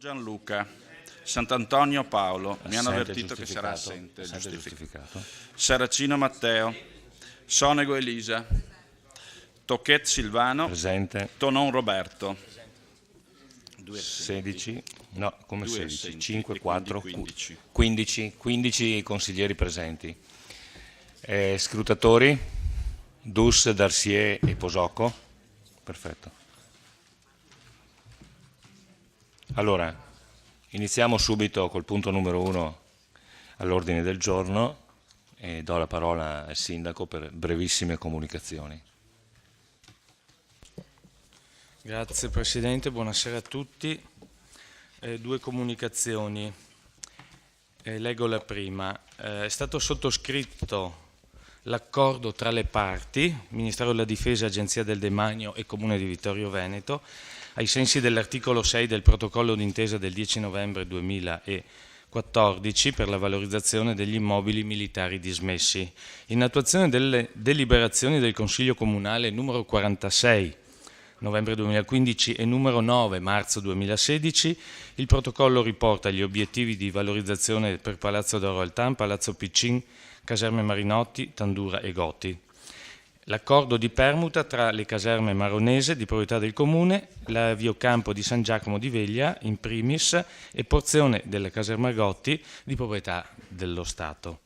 Gianluca, Sant'Antonio Paolo, mi hanno Assente, avvertito che sarà assente, Assente giustificato. giustificato. Saracino Matteo, Sonego Elisa, Tocchet Silvano, Presente. Tonon Roberto. 16, no, come Due 16? assenti, 5, e 4, quindi 15 consiglieri presenti. Scrutatori, Dus, Darcier e Posocco. Perfetto. Allora, iniziamo subito col punto numero 1 all'ordine del giorno e do la parola al Sindaco per brevissime comunicazioni. Grazie Presidente, buonasera a tutti. Due comunicazioni, leggo la prima. È stato sottoscritto l'accordo tra le parti, Ministero della Difesa, Agenzia del Demanio e Comune di Vittorio Veneto, ai sensi dell'articolo 6 del protocollo d'intesa del 10 novembre 2014 per la valorizzazione degli immobili militari dismessi. In attuazione delle deliberazioni del Consiglio Comunale numero 46 novembre 2015 e numero 9 marzo 2016, il protocollo riporta gli obiettivi di valorizzazione per Palazzo d'Oro Altan, Palazzo Piccin, Caserme Marinotti, Tandura e Goti. L'accordo di permuta tra le caserme maronese di proprietà del Comune, l'aviocampo di San Giacomo di Veglia in primis e porzione della caserma Gotti di proprietà dello Stato.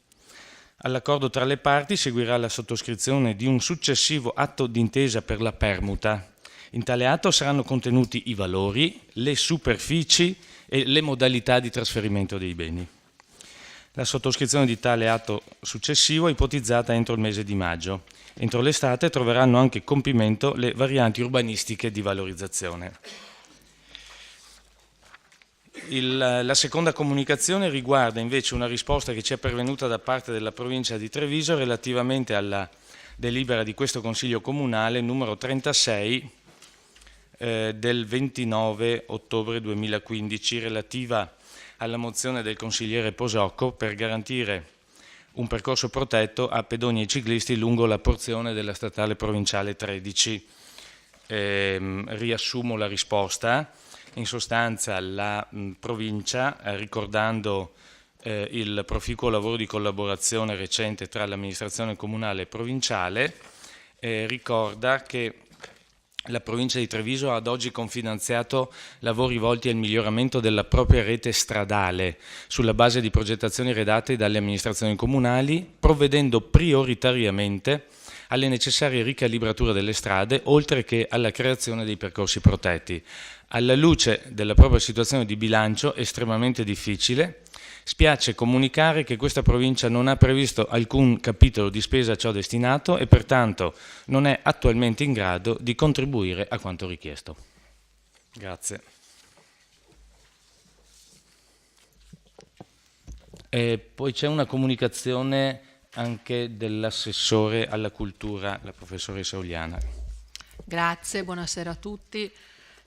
All'accordo tra le parti seguirà la sottoscrizione di un successivo atto d'intesa per la permuta. In tale atto saranno contenuti i valori, le superfici e le modalità di trasferimento dei beni. La sottoscrizione di tale atto successivo è ipotizzata entro il mese di maggio. Entro l'estate troveranno anche compimento le varianti urbanistiche di valorizzazione. La seconda comunicazione riguarda invece una risposta che ci è pervenuta da parte della provincia di Treviso relativamente alla delibera di questo Consiglio Comunale numero 36 del 29 ottobre 2015 relativa alla mozione del consigliere Posocco per garantire un percorso protetto a pedoni e ciclisti lungo la porzione della statale provinciale 13. Riassumo la risposta. In sostanza la provincia, ricordando il proficuo lavoro di collaborazione recente tra l'amministrazione comunale e provinciale, ricorda che la provincia di Treviso ha ad oggi confinanziato lavori volti al miglioramento della propria rete stradale sulla base di progettazioni redatte dalle amministrazioni comunali, provvedendo prioritariamente alle necessarie ricalibrature delle strade, oltre che alla creazione dei percorsi protetti. Alla luce della propria situazione di bilancio estremamente difficile, spiace comunicare che questa provincia non ha previsto alcun capitolo di spesa a ciò destinato e pertanto non è attualmente in grado di contribuire a quanto richiesto. Grazie. E poi c'è una comunicazione anche dell'assessore alla cultura, la professoressa Uliana. Grazie, buonasera a tutti.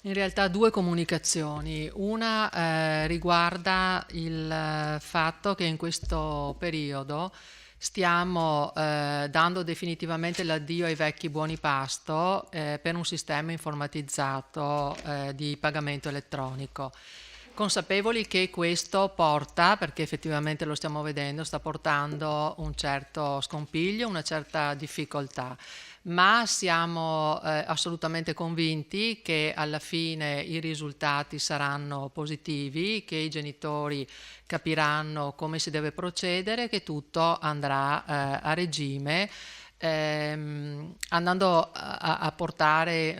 In realtà due comunicazioni. Una riguarda il fatto che in questo periodo stiamo dando definitivamente l'addio ai vecchi buoni pasto per un sistema informatizzato di pagamento elettronico. Consapevoli che questo porta, perché effettivamente lo stiamo vedendo, sta portando un certo scompiglio, una certa difficoltà, ma siamo assolutamente convinti che alla fine i risultati saranno positivi, che i genitori capiranno come si deve procedere, che tutto andrà a regime, andando a portare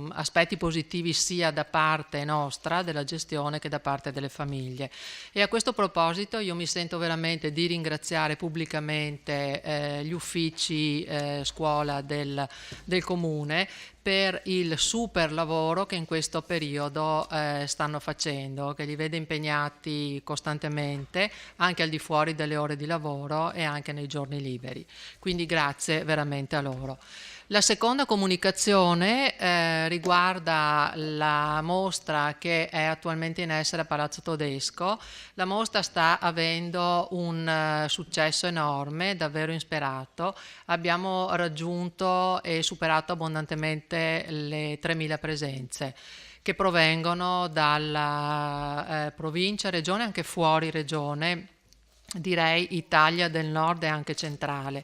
aspetti positivi sia da parte nostra della gestione che da parte delle famiglie. E a questo proposito io mi sento veramente di ringraziare pubblicamente gli uffici scuola del Comune per il super lavoro che in questo periodo stanno facendo, che li vede impegnati costantemente anche al di fuori delle ore di lavoro e anche nei giorni liberi. Quindi grazie veramente a loro. La seconda comunicazione riguarda la mostra che è attualmente in essere a Palazzo Todesco. La mostra sta avendo un successo enorme, davvero insperato. Abbiamo raggiunto e superato abbondantemente le 3.000 presenze. che provengono dalla provincia, regione, anche fuori regione, direi Italia del Nord e anche centrale.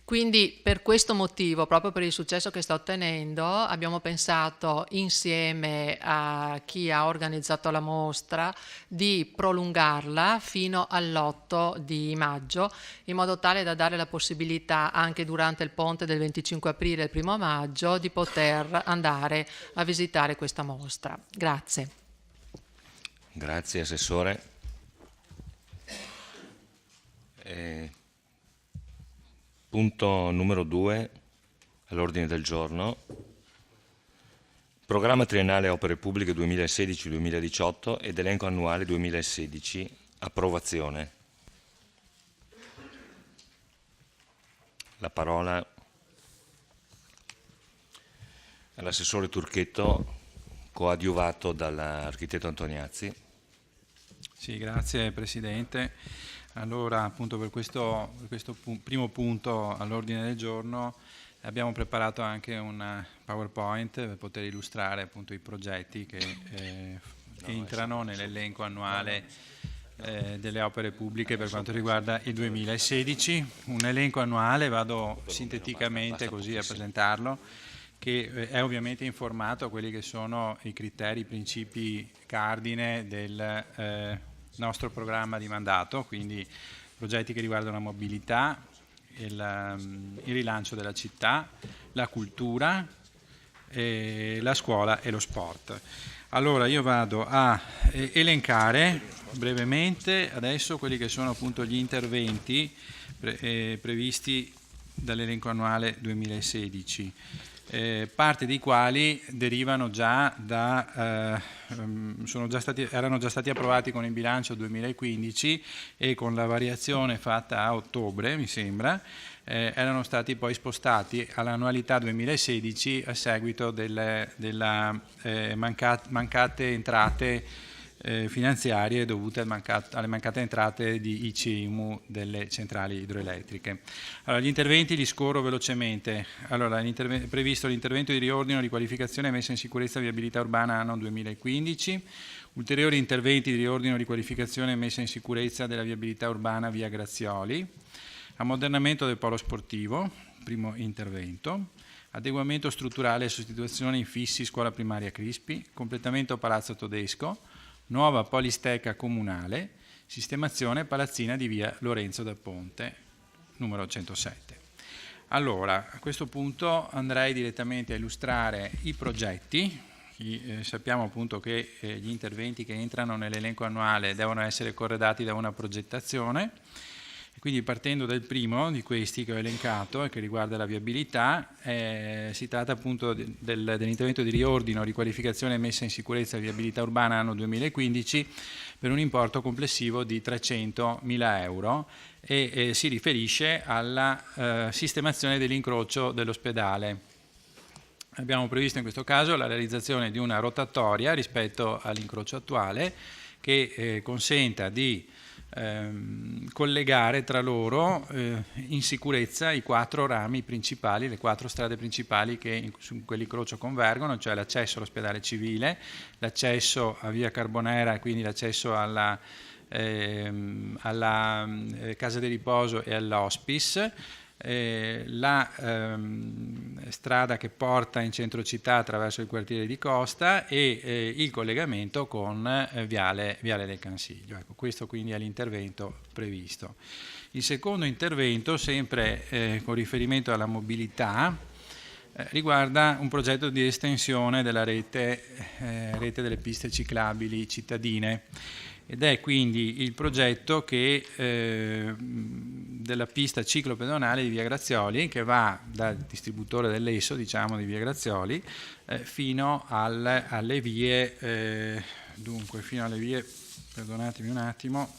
Quindi per questo motivo, proprio per il successo che sta ottenendo, abbiamo pensato insieme a chi ha organizzato la mostra di prolungarla fino all'8 di maggio, in modo tale da dare la possibilità anche durante il ponte del 25 aprile e il 1 maggio di poter andare a visitare questa mostra. Grazie. Grazie Assessore. Punto numero 2 all'ordine del giorno. Programma triennale opere pubbliche 2016-2018 ed elenco annuale 2016. Approvazione. La parola all'assessore Turchetto, coadiuvato dall'architetto Antoniazzi. Sì, grazie Presidente. Allora, appunto per questo primo punto all'ordine del giorno abbiamo preparato anche un PowerPoint per poter illustrare appunto i progetti che entrano nell'elenco annuale delle opere pubbliche per quanto riguarda il 2016. Un elenco annuale, vado sinteticamente così a presentarlo, che è ovviamente informato a quelli che sono i criteri, i principi cardine del nostro programma di mandato, quindi progetti che riguardano la mobilità, il rilancio della città, la cultura, la scuola e lo sport. Allora io vado a elencare brevemente adesso quelli che sono appunto gli interventi previsti dall'elenco annuale 2016. Parte dei quali derivano già da, erano già stati approvati con il bilancio 2015 e con la variazione fatta a ottobre, mi sembra, erano stati poi spostati all'annualità 2016 a seguito delle mancate entrate finanziarie dovute alle mancate entrate di ICI IMU delle centrali idroelettriche. Allora, gli interventi li scorro velocemente. Allora, previsto l'intervento di riordino, riqualificazione e messa in sicurezza viabilità urbana anno 2015, ulteriori interventi di riordino, riqualificazione e messa in sicurezza della viabilità urbana via Grazioli, ammodernamento del polo sportivo, primo intervento, adeguamento strutturale e sostituzione infissi scuola primaria Crispi, completamento Palazzo Todesco, nuova polisteca comunale, sistemazione palazzina di via Lorenzo da Ponte, numero 107. Allora, a questo punto andrei direttamente a illustrare i progetti. Sappiamo appunto che gli interventi che entrano nell'elenco annuale devono essere corredati da una progettazione. Quindi partendo dal primo di questi che ho elencato e che riguarda la viabilità, si tratta appunto dell'intervento di riordino, riqualificazione e messa in sicurezza viabilità urbana anno 2015 per un importo complessivo di 300.000 euro e si riferisce alla sistemazione dell'incrocio dell'ospedale. Abbiamo previsto in questo caso la realizzazione di una rotatoria rispetto all'incrocio attuale che consenta di collegare tra loro in sicurezza i 4 rami principali, le 4 strade principali che su quell'incrocio convergono, cioè l'accesso all'ospedale civile, l'accesso a via Carbonera, quindi l'accesso alla casa di riposo e all'hospice, la strada che porta in centro città attraverso il quartiere di Costa e il collegamento con Viale del Cansiglio. Ecco, questo quindi è l'intervento previsto. Il secondo intervento, sempre con riferimento alla mobilità, riguarda un progetto di estensione della rete delle piste ciclabili cittadine. Ed è quindi il progetto della pista ciclopedonale di via Grazioli, che va dal distributore dell'Esso, diciamo, di via Grazioli, fino alle vie, perdonatemi un attimo,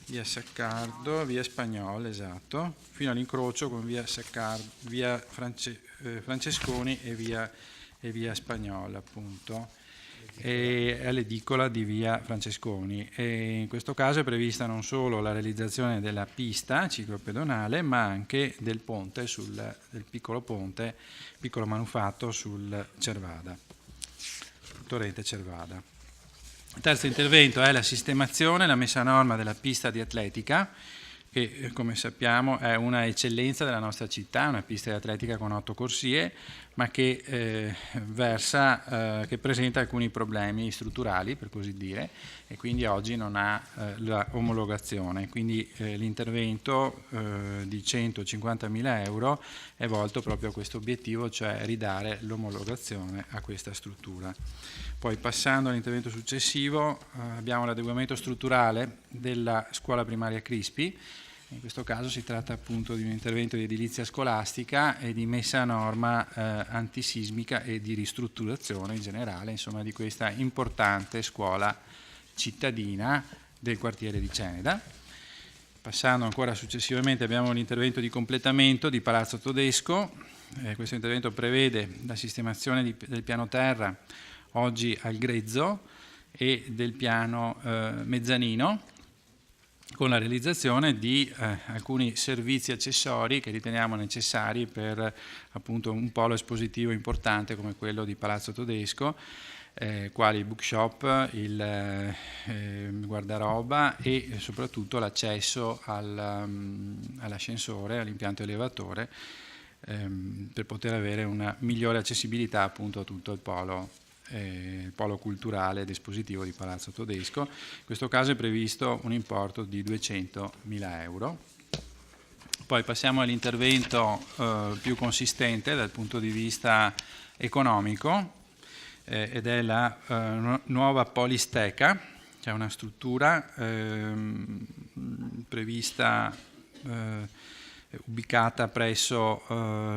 via Saccardo, via Spagnolo, esatto, fino all'incrocio con via Saccardo, via Francesconi e via Spagnola, appunto, e all'edicola di via Francesconi. E in questo caso è prevista non solo la realizzazione della pista ciclopedonale, ma anche del ponte, del piccolo ponte, piccolo manufatto sul Cervada. Torrente Cervada. Il terzo intervento è la sistemazione, la messa a norma della pista di atletica, che come sappiamo è una eccellenza della nostra città, una pista di atletica con 8 corsie, ma che che presenta alcuni problemi strutturali, per così dire, e quindi oggi non ha la omologazione. Quindi l'intervento di 150.000 euro è volto proprio a questo obiettivo, cioè ridare l'omologazione a questa struttura. Poi passando all'intervento successivo abbiamo l'adeguamento strutturale della scuola primaria Crispi. In questo caso si tratta appunto di un intervento di edilizia scolastica e di messa a norma antisismica e di ristrutturazione in generale, insomma, di questa importante scuola cittadina del quartiere di Ceneda. Passando ancora successivamente abbiamo l'intervento di completamento di Palazzo Todesco. Questo intervento prevede la sistemazione del piano terra oggi al grezzo e del piano mezzanino, con la realizzazione di alcuni servizi accessori che riteniamo necessari per appunto un polo espositivo importante come quello di Palazzo Todesco, quali il bookshop, il guardaroba e soprattutto l'accesso all'ascensore, all'impianto elevatore, per poter avere una migliore accessibilità appunto a tutto il polo culturale ed espositivo di Palazzo Todesco. In questo caso è previsto un importo di 200.000 euro. Poi passiamo all'intervento più consistente dal punto di vista economico ed è la nuova Polisteca, cioè una struttura prevista ubicata presso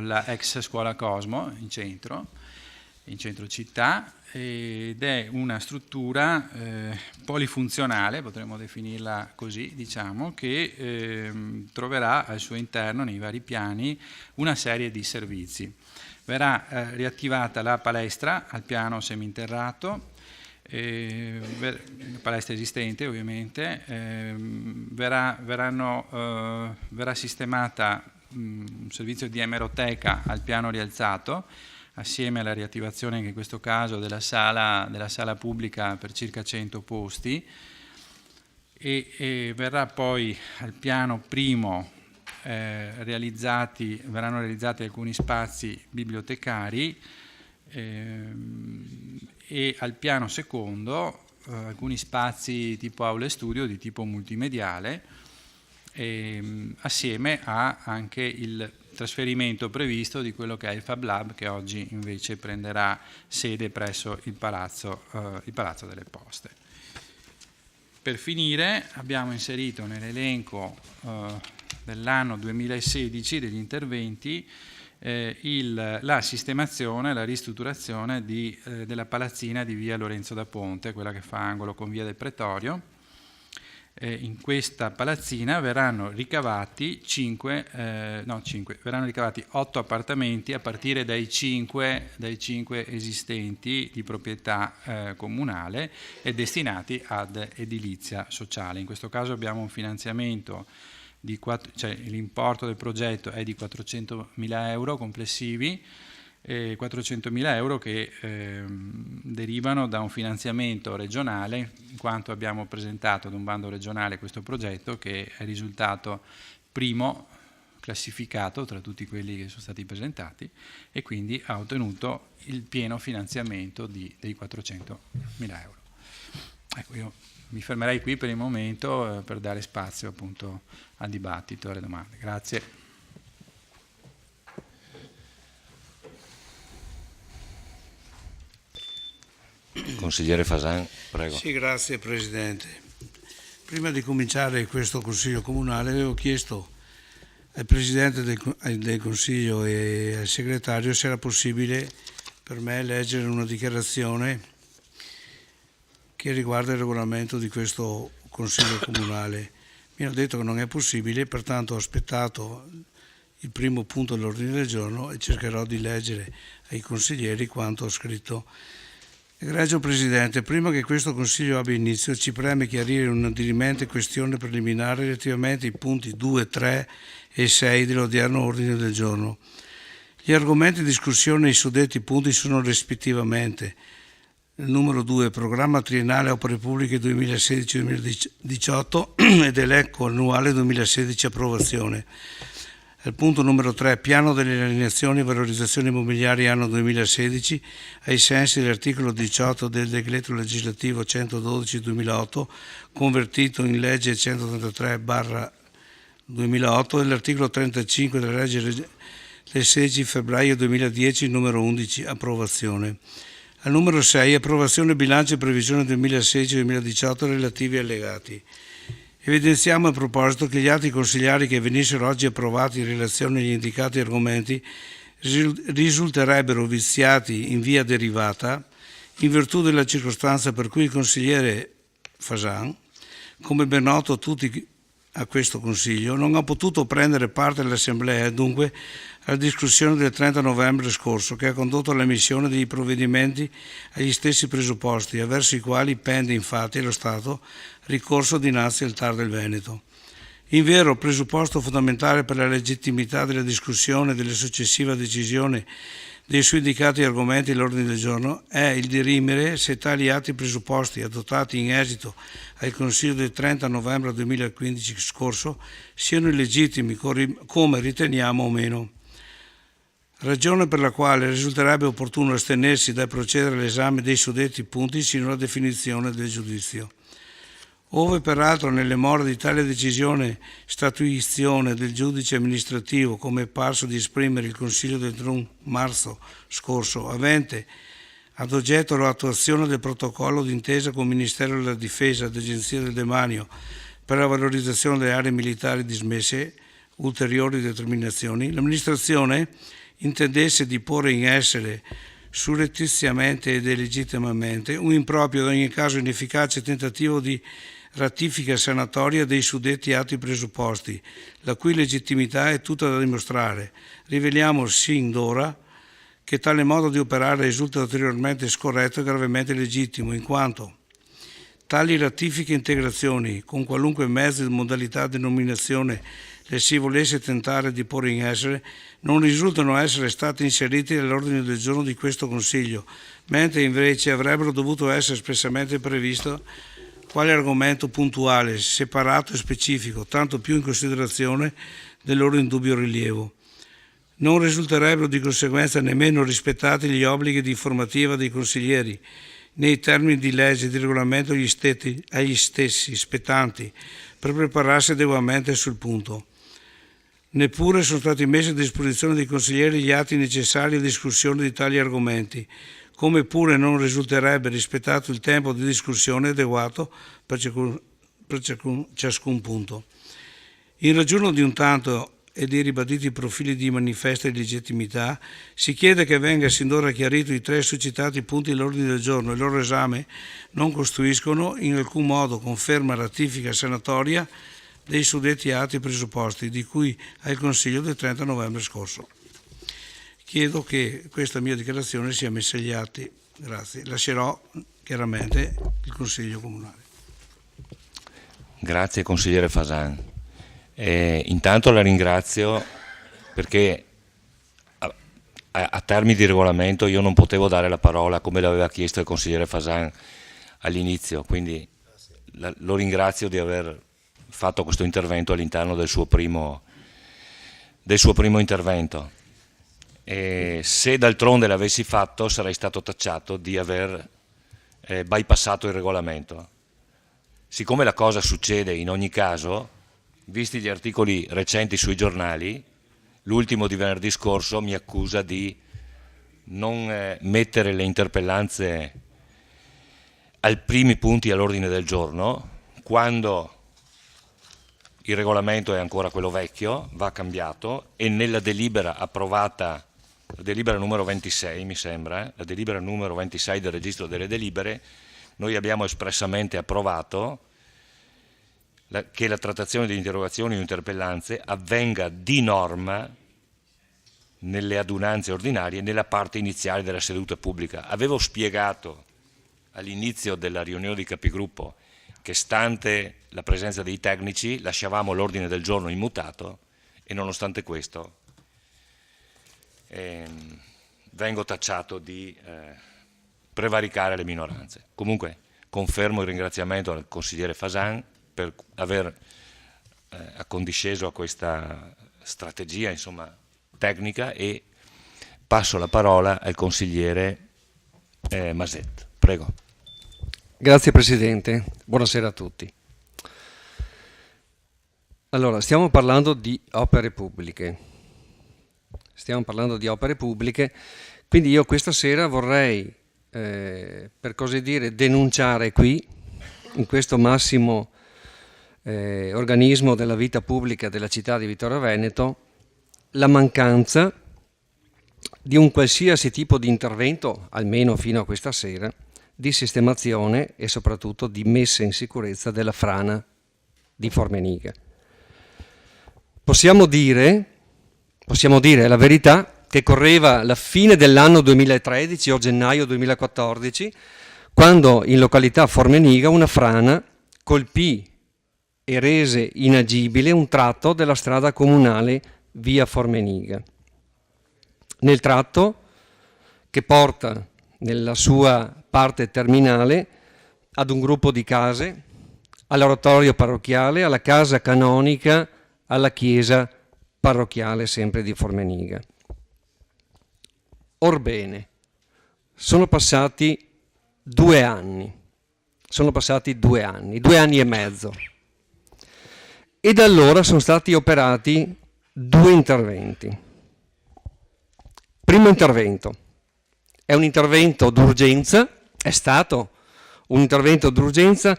la ex scuola Cosmo in centro città, ed è una struttura polifunzionale, potremmo definirla così, diciamo, che troverà al suo interno, nei vari piani, una serie di servizi. Verrà riattivata la palestra al piano seminterrato, palestra esistente ovviamente, verrà sistemata un servizio di emeroteca al piano rialzato, assieme alla riattivazione anche in questo caso della sala pubblica per circa 100 posti, e verrà poi al piano primo verranno realizzati alcuni spazi bibliotecari e al piano secondo alcuni spazi tipo aule studio di tipo multimediale, assieme a anche il trasferimento previsto di quello che è il Fab Lab, che oggi invece prenderà sede presso il Palazzo delle Poste. Per finire abbiamo inserito nell'elenco dell'anno 2016 degli interventi la sistemazione, la ristrutturazione della palazzina di via Lorenzo da Ponte, quella che fa angolo con via del Pretorio. In questa palazzina verranno ricavati 8 appartamenti a partire dai 5 esistenti di proprietà comunale e destinati ad edilizia sociale. In questo caso abbiamo un finanziamento l'importo del progetto è di 400.000 euro complessivi, 400.000 euro che derivano da un finanziamento regionale, in quanto abbiamo presentato ad un bando regionale questo progetto che è risultato primo classificato tra tutti quelli che sono stati presentati e quindi ha ottenuto il pieno finanziamento dei 400.000 euro. Ecco, io mi fermerei qui per il momento per dare spazio appunto al dibattito e alle domande. Grazie. Consigliere Fasan, prego. Sì, grazie Presidente. Prima di cominciare questo Consiglio Comunale avevo chiesto al Presidente del Consiglio e al Segretario se era possibile per me leggere una dichiarazione che riguarda il regolamento di questo Consiglio Comunale. Mi hanno detto che non è possibile, pertanto ho aspettato il primo punto dell'ordine del giorno e cercherò di leggere ai consiglieri quanto ho scritto. Egregio Presidente, prima che questo Consiglio abbia inizio ci preme chiarire una dirimente questione preliminare relativamente ai punti 2, 3 e 6 dell'odierno ordine del giorno. Gli argomenti di discussione nei suddetti punti sono rispettivamente Il numero 2, programma triennale opere pubbliche 2016-2018 ed elenco annuale 2016 approvazione. Il punto numero 3, piano delle alienazioni e valorizzazioni immobiliari anno 2016 ai sensi dell'articolo 18 del decreto legislativo 112-2008 convertito in legge 133/2008 e dell'articolo 35 della legge del 16 febbraio 2010 numero 11 approvazione. Al numero 6, approvazione bilancio e previsione 2016-2018 relativi allegati. Evidenziamo a proposito che gli atti consigliari che venissero oggi approvati in relazione agli indicati argomenti risulterebbero viziati in via derivata in virtù della circostanza per cui il consigliere Fasan, come ben noto a tutti a questo Consiglio, non ha potuto prendere parte all'Assemblea e dunque alla discussione del 30 novembre scorso che ha condotto all'emissione dei provvedimenti agli stessi presupposti, verso i quali pende infatti allo Stato ricorso dinanzi al TAR del Veneto. Invero, presupposto fondamentale per la legittimità della discussione e della successiva decisione dei suoi indicati argomenti all'ordine del giorno è il dirimere se tali atti presupposti adottati in esito al Consiglio del 30 novembre 2015 scorso siano illegittimi come riteniamo o meno. Ragione per la quale risulterebbe opportuno astenersi dal procedere all'esame dei suddetti punti sino alla definizione del giudizio. Ove peraltro nelle more di tale decisione statuizione del giudice amministrativo, come è parso di esprimere il Consiglio del 31 marzo scorso, avente ad oggetto l'attuazione del protocollo d'intesa con il Ministero della Difesa ed Agenzia del Demanio per la valorizzazione delle aree militari dismesse, ulteriori determinazioni, l'amministrazione intendesse di porre in essere surrettiziamente ed illegittimamente un improprio ed in ogni caso inefficace tentativo di ratifica sanatoria dei suddetti atti presupposti, la cui legittimità è tutta da dimostrare. Riveliamo sin d'ora che tale modo di operare risulta ulteriormente scorretto e gravemente illegittimo, in quanto tali ratifiche e integrazioni, con qualunque mezzo e modalità di denominazione le si volesse tentare di porre in essere, non risultano essere state inserite nell'ordine del giorno di questo Consiglio, mentre invece avrebbero dovuto essere espressamente previsto quale argomento puntuale, separato e specifico, tanto più in considerazione del loro indubbio rilievo. Non risulterebbero di conseguenza nemmeno rispettati gli obblighi di informativa dei consiglieri, nei termini di legge e di regolamento agli stessi spettanti, per prepararsi adeguatamente sul punto. Neppure sono stati messi a disposizione dei consiglieri gli atti necessari alla discussione di tali argomenti, come pure non risulterebbe rispettato il tempo di discussione adeguato per ciascun punto. In ragione di un tanto e dei ribaditi profili di manifesta illegittimità, si chiede che venga sin d'ora chiarito i 3 succitati punti all'ordine del giorno e il loro esame non costituiscono in alcun modo conferma, ratifica sanatoria dei suddetti atti presupposti di cui al Consiglio del 30 novembre scorso. Chiedo che questa mia dichiarazione sia messa agli atti. Grazie. Lascerò chiaramente il Consiglio Comunale. Grazie consigliere Fasan. Intanto la ringrazio perché a termini di regolamento io non potevo dare la parola come l'aveva chiesto il consigliere Fasan all'inizio, quindi lo ringrazio di aver fatto questo intervento all'interno del suo primo intervento. E se d'altronde l'avessi fatto sarei stato tacciato di aver bypassato il regolamento. Siccome la cosa succede in ogni caso, visti gli articoli recenti sui giornali, l'ultimo di venerdì scorso mi accusa di non mettere le interpellanze ai primi punti all'ordine del giorno, quando il regolamento è ancora quello vecchio, va cambiato, e nella delibera approvata, la delibera numero 26 mi sembra, la delibera numero 26 del registro delle delibere, noi abbiamo espressamente approvato che la trattazione di interrogazioni o interpellanze avvenga di norma nelle adunanze ordinarie nella parte iniziale della seduta pubblica. Avevo spiegato all'inizio della riunione di capigruppo che stante la presenza dei tecnici lasciavamo l'ordine del giorno immutato e nonostante questo vengo tacciato di prevaricare le minoranze. Comunque confermo il ringraziamento al consigliere Fasan per aver accondisceso a questa strategia, insomma, tecnica, e passo la parola al consigliere Maset. Prego. Grazie Presidente, buonasera a tutti. Allora, stiamo parlando di opere pubbliche. Quindi io questa sera vorrei, per così dire, denunciare qui, in questo massimo organismo della vita pubblica della città di Vittorio Veneto, la mancanza di un qualsiasi tipo di intervento, almeno fino a questa sera, di sistemazione e soprattutto di messa in sicurezza della frana di Formeniga. Possiamo dire la verità, che correva la fine dell'anno 2013 o gennaio 2014, quando in località Formeniga una frana colpì e rese inagibile un tratto della strada comunale via Formeniga. Nel tratto che porta nella sua parte terminale ad un gruppo di case, all'oratorio parrocchiale, alla casa canonica, alla chiesa parrocchiale sempre di Formeniga. Orbene, sono passati 2 anni, 2 anni e mezzo, e da allora sono stati operati 2 interventi. Primo intervento, è un intervento d'urgenza, è stato un intervento d'urgenza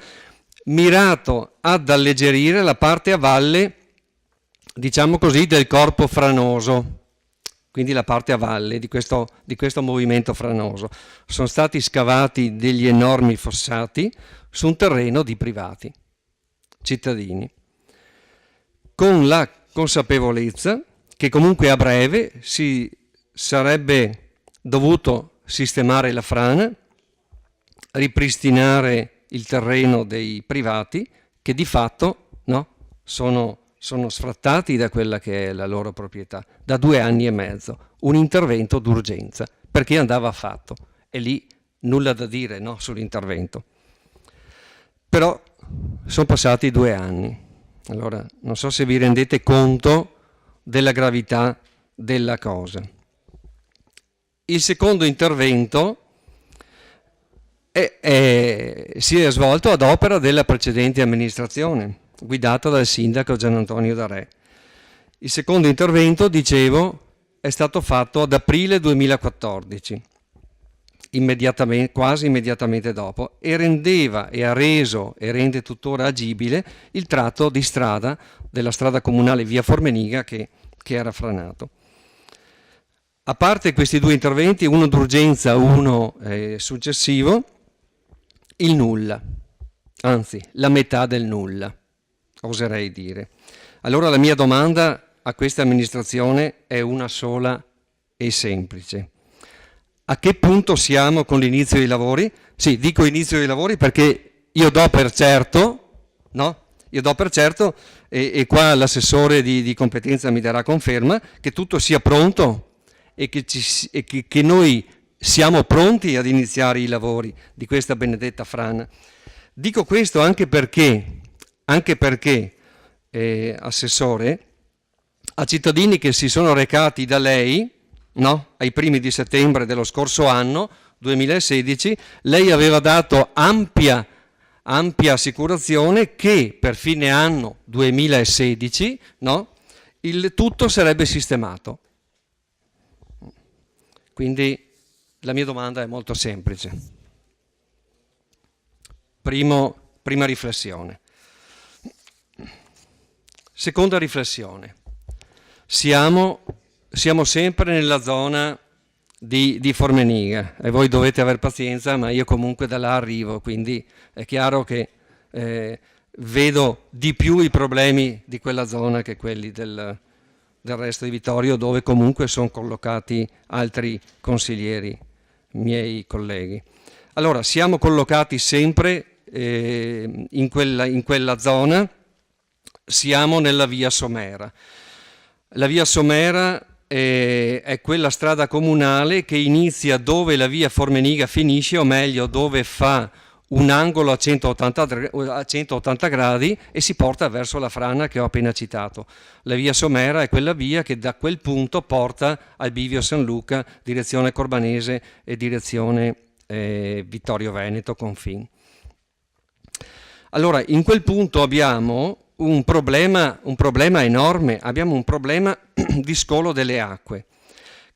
mirato ad alleggerire la parte a valle, diciamo così, del corpo franoso, quindi la parte a valle di questo movimento franoso. Sono stati scavati degli enormi fossati su un terreno di privati, cittadini, con la consapevolezza che comunque a breve si sarebbe dovuto sistemare la frana, ripristinare il terreno dei privati che di fatto sono sfrattati da quella che è la loro proprietà da 2 anni e mezzo. Un intervento d'urgenza perché andava fatto, e lì nulla da dire sull'intervento. Però sono passati 2 anni. Allora non so se vi rendete conto della gravità della cosa. Il secondo intervento si è svolto ad opera della precedente amministrazione, guidata dal sindaco Gian Antonio D'Arè. Il secondo intervento, dicevo, è stato fatto ad aprile 2014, quasi immediatamente dopo, e rendeva e ha reso e rende tuttora agibile il tratto di strada della strada comunale via Formeniga che era franato. A parte questi 2 interventi, uno d'urgenza, uno successivo, il nulla, anzi la metà del nulla, oserei dire. Allora la mia domanda a questa amministrazione è una sola e semplice. A che punto siamo con l'inizio dei lavori? Sì, dico inizio dei lavori perché io do per certo, e qua l'assessore di competenza mi darà conferma, che tutto sia pronto e che noi siamo pronti ad iniziare i lavori di questa benedetta frana. Dico questo anche perché Assessore, a cittadini che si sono recati da lei, ai primi di settembre dello scorso anno, 2016, lei aveva dato ampia assicurazione che per fine anno 2016 il tutto sarebbe sistemato. Quindi la mia domanda è molto semplice. Prima riflessione. Seconda riflessione. Siamo sempre nella zona di Formeniga e voi dovete aver pazienza, ma io comunque da là arrivo, quindi è chiaro che vedo di più i problemi di quella zona che quelli del resto di Vittorio, dove comunque sono collocati altri consiglieri, miei colleghi. Allora, siamo collocati sempre in quella zona, siamo nella via Somera. La via Somera è quella strada comunale che inizia dove la via Formeniga finisce, o meglio dove fa un angolo a 180 gradi e si porta verso la frana che ho appena citato. La via Somera è quella via che da quel punto porta al bivio San Luca, direzione Corbanese e direzione Vittorio Veneto, confin. Allora, in quel punto abbiamo un problema enorme, abbiamo un problema di scolo delle acque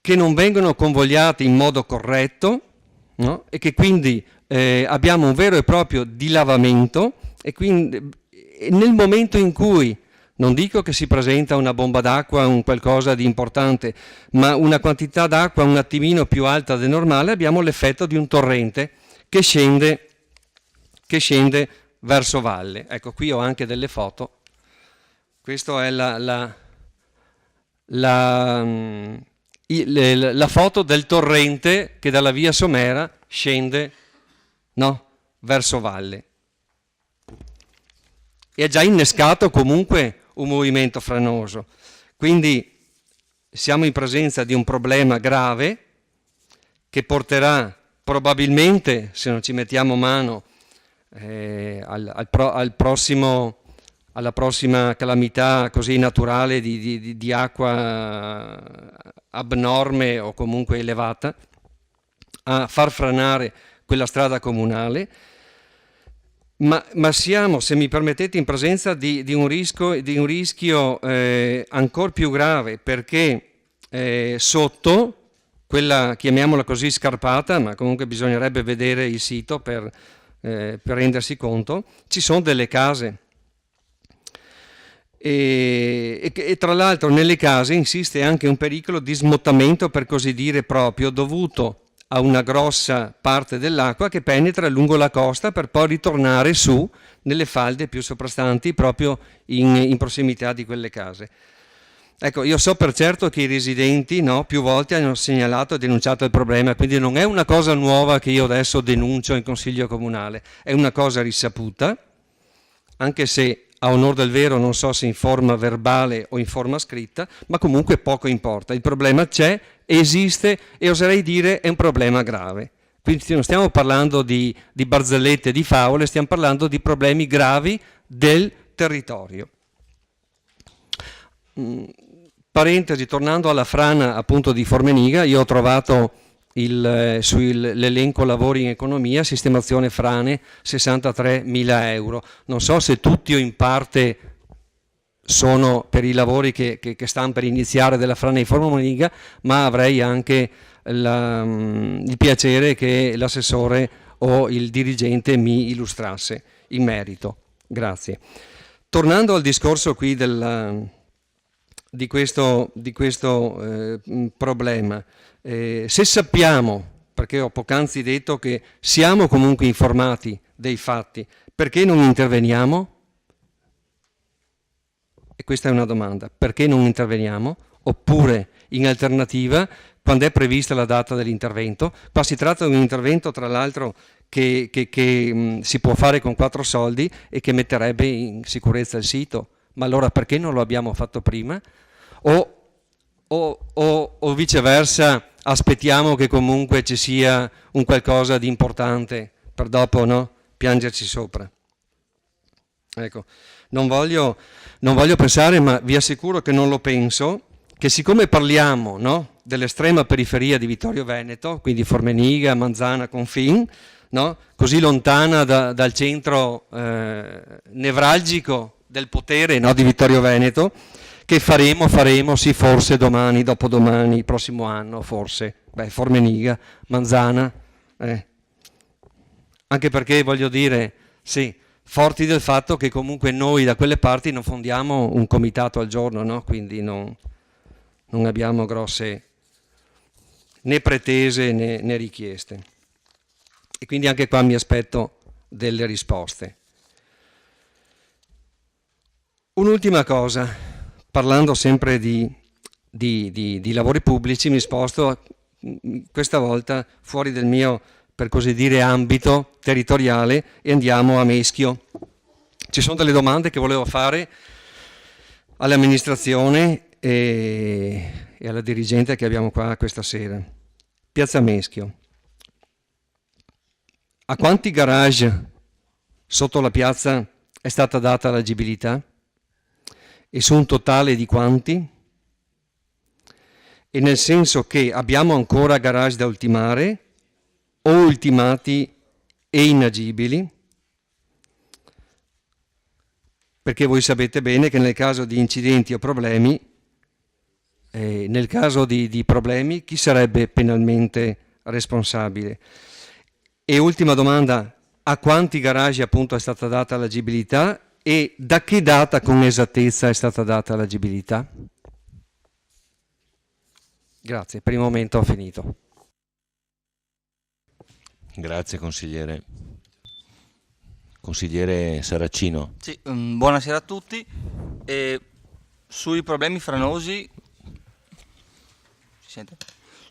che non vengono convogliate in modo corretto, no? E che quindi abbiamo un vero e proprio dilavamento, e quindi nel momento in cui, non dico che si presenta una bomba d'acqua, un qualcosa di importante, ma una quantità d'acqua un attimino più alta del normale, abbiamo l'effetto di un torrente che scende verso valle. Ecco, qui ho anche delle foto. Questa è la foto del torrente che dalla via Somera scende, no, verso valle. E ha già innescato comunque un movimento franoso. Quindi siamo in presenza di un problema grave che porterà probabilmente, se non ci mettiamo mano, alla prossima calamità così naturale di acqua abnorme o comunque elevata, a far franare quella strada comunale, ma siamo, se mi permettete, in presenza di un rischio ancora più grave, perché sotto quella, chiamiamola così, scarpata, ma comunque bisognerebbe vedere il sito per rendersi conto, ci sono delle case. E tra l'altro nelle case insiste anche un pericolo di smottamento, per così dire, proprio dovuto a una grossa parte dell'acqua che penetra lungo la costa per poi ritornare su nelle falde più soprastanti, proprio in prossimità di quelle case. Ecco, io so per certo che i residenti, no, più volte hanno segnalato e denunciato il problema, quindi non è una cosa nuova che io adesso denuncio in Consiglio Comunale, è una cosa risaputa, anche se a onor del vero non so se in forma verbale o in forma scritta, ma comunque poco importa. Il problema c'è, esiste e oserei dire è un problema grave. Quindi non stiamo parlando di barzellette, di favole, stiamo parlando di problemi gravi del territorio. Parentesi, tornando alla frana appunto di Formeniga, io ho trovato l'elenco lavori in economia, sistemazione frane, 63.000 euro. Non so se tutti o in parte sono per i lavori che stanno per iniziare della frana di Formeniga, ma avrei anche il piacere che l'assessore o il dirigente mi illustrasse in merito. Grazie. Tornando al discorso qui di questo problema, se sappiamo, perché ho poc'anzi detto che siamo comunque informati dei fatti, perché non interveniamo? E questa è una domanda, perché non interveniamo? Oppure, in alternativa, quando è prevista la data dell'intervento? Qua si tratta di un intervento, tra l'altro, che si può fare con 4 soldi e che metterebbe in sicurezza il sito. Ma allora perché non lo abbiamo fatto prima? O viceversa, aspettiamo che comunque ci sia un qualcosa di importante per dopo, no, piangerci sopra. Ecco, non voglio pensare, ma vi assicuro che non lo penso, che siccome parliamo, no, dell'estrema periferia di Vittorio Veneto, quindi Formeniga, Manzana, Confin, no, così lontana dal centro nevralgico del potere, no, di Vittorio Veneto, che faremo, sì, forse domani, dopodomani, il prossimo anno, forse, Formeniga, Manzana, anche perché voglio dire, sì, forti del fatto che comunque noi da quelle parti non fondiamo un comitato al giorno, no? Quindi non abbiamo grosse né pretese né richieste. E quindi anche qua mi aspetto delle risposte. Un'ultima cosa, parlando sempre di lavori pubblici, mi sposto questa volta fuori del mio, per così dire, ambito territoriale e andiamo a Meschio. Ci sono delle domande che volevo fare all'amministrazione e e alla dirigente che abbiamo qua questa sera. Piazza Meschio. A quanti garage sotto la piazza è stata data l'agibilità? E su un totale di quanti? E nel senso che abbiamo ancora garage da ultimare o ultimati e inagibili? Perché voi sapete bene che nel caso di incidenti o problemi, nel caso di problemi, chi sarebbe penalmente responsabile? E ultima domanda, a quanti garage appunto è stata data l'agibilità e da che data con esattezza è stata data l'agibilità? Grazie, per il momento ho finito. Grazie consigliere. Consigliere Saracino. Sì, buonasera a tutti. Sui problemi franosi, si sente?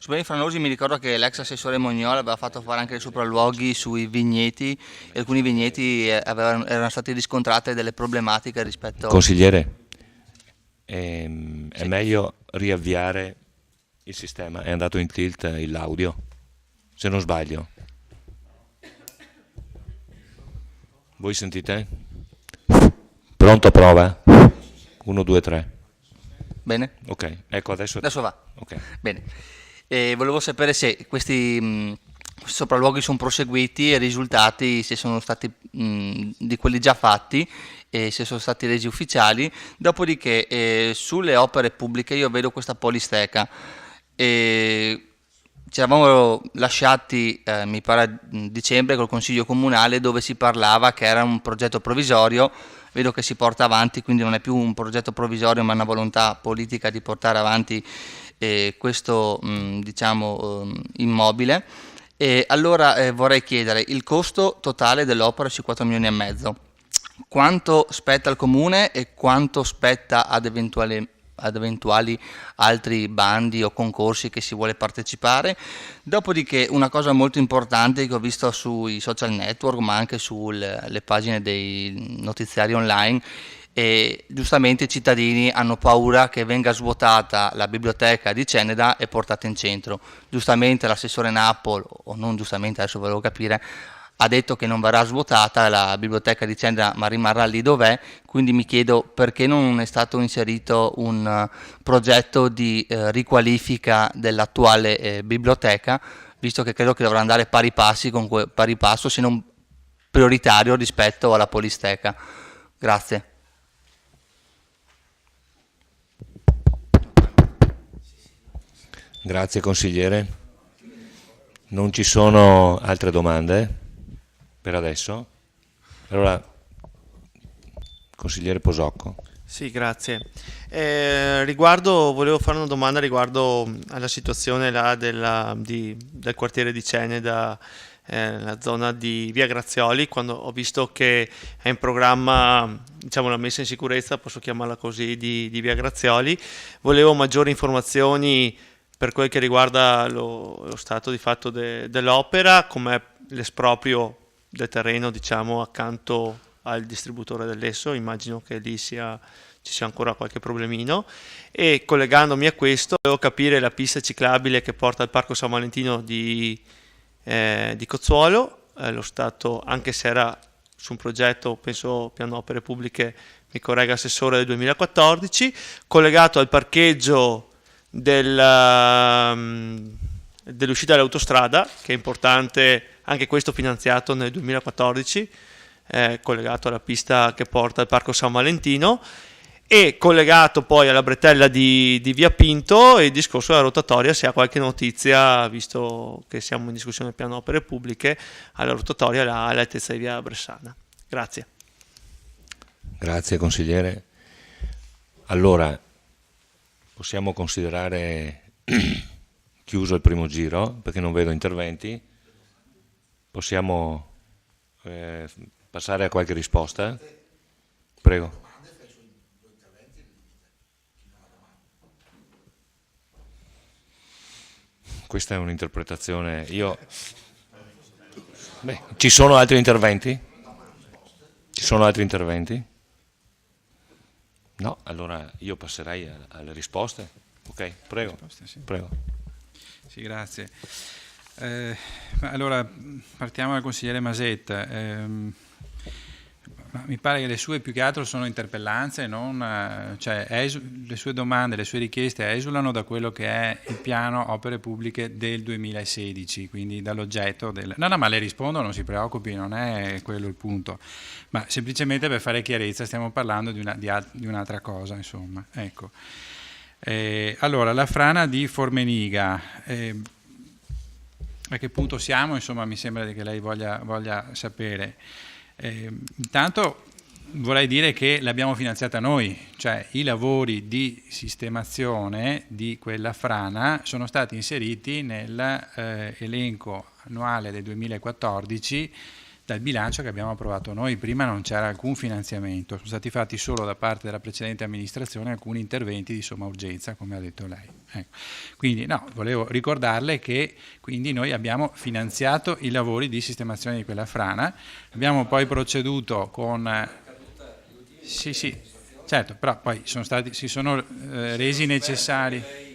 Sui problemi franosi mi ricordo che l'ex assessore Mognola aveva fatto fare anche dei sopralluoghi sui vigneti e alcuni vigneti erano stati riscontrate delle problematiche rispetto... Consigliere, è meglio riavviare il sistema. È andato in tilt l'audio, se non sbaglio. Voi sentite? Pronto, prova? 1, 2, 3. Bene? Ok, ecco adesso va. Okay. Bene. Volevo sapere se questi sopralluoghi sono proseguiti e i risultati, se sono stati di quelli già fatti e se sono stati resi ufficiali. Dopodiché sulle opere pubbliche io vedo questa polisteca. Ci eravamo lasciati, mi pare a dicembre, col Consiglio Comunale, dove si parlava che era un progetto provvisorio. Vedo che si porta avanti, quindi non è più un progetto provvisorio ma una volontà politica di portare avanti questo immobile. Allora vorrei chiedere il costo totale dell'opera sui 4 milioni e mezzo, quanto spetta al Comune e quanto spetta ad eventuali altri bandi o concorsi che si vuole partecipare. Dopodiché una cosa molto importante che ho visto sui social network ma anche sulle pagine dei notiziari online, e giustamente i cittadini hanno paura che venga svuotata la biblioteca di Ceneda e portata in centro. Giustamente l'assessore Napoli, o non giustamente, adesso volevo capire, ha detto che non verrà svuotata la biblioteca di Ceneda ma rimarrà lì dov'è, quindi mi chiedo perché non è stato inserito un progetto di riqualifica dell'attuale biblioteca, visto che credo che dovrà andare pari passo, se non prioritario rispetto alla polisteca. Grazie. Grazie consigliere. Non ci sono altre domande per adesso. Allora, consigliere Posocco. Sì, grazie. Volevo fare una domanda riguardo alla situazione là del quartiere di Ceneda, la zona di Via Grazioli, quando ho visto che è in programma, diciamo, la messa in sicurezza, posso chiamarla così, di Via Grazioli. Volevo maggiori informazioni per quel che riguarda lo stato di fatto dell'opera, com'è l'esproprio del terreno, diciamo, accanto al distributore dell'Esso. Immagino che lì ci sia ancora qualche problemino. E collegandomi a questo, volevo capire la pista ciclabile che porta al Parco San Valentino di Cozzuolo, lo stato, anche se era su un progetto, penso piano opere pubbliche, mi corregga assessore, del 2014, collegato al parcheggio dell'uscita dell'autostrada, che è importante, anche questo finanziato nel 2014, collegato alla pista che porta al Parco San Valentino, e collegato poi alla bretella di Via Pinto, e il discorso della rotatoria, se ha qualche notizia, visto che siamo in discussione del piano opere pubbliche, alla rotatoria all'altezza di Via Bressana. Grazie. Grazie consigliere. Allora, possiamo considerare chiuso il primo giro, perché non vedo interventi. Possiamo passare a qualche risposta? Prego. Questa è un'interpretazione. Ci sono altri interventi? Ci sono altri interventi? No, allora io passerei alle risposte. Ok, prego. Sì. Prego. Sì, grazie. Allora, partiamo dal consigliere Masetta. Mi pare che le sue più che altro sono interpellanze, le sue domande, le sue richieste esulano da quello che è il piano opere pubbliche del 2016, quindi dall'oggetto del... No, ma le rispondo, non si preoccupi, non è quello il punto, ma semplicemente per fare chiarezza stiamo parlando di un'altra cosa, insomma. Ecco. Allora, la frana di Formeniga, a che punto siamo? Insomma, mi sembra che lei voglia sapere. Intanto vorrei dire che l'abbiamo finanziata noi, cioè i lavori di sistemazione di quella frana sono stati inseriti nell'elenco annuale del 2014 dal bilancio che abbiamo approvato noi. Prima non c'era alcun finanziamento, sono stati fatti solo da parte della precedente amministrazione alcuni interventi di somma urgenza, come ha detto lei. Ecco. Quindi no, volevo ricordarle che quindi noi abbiamo finanziato i lavori di sistemazione di quella frana, abbiamo poi proceduto con... Sì, certo, però poi si sono resi necessari...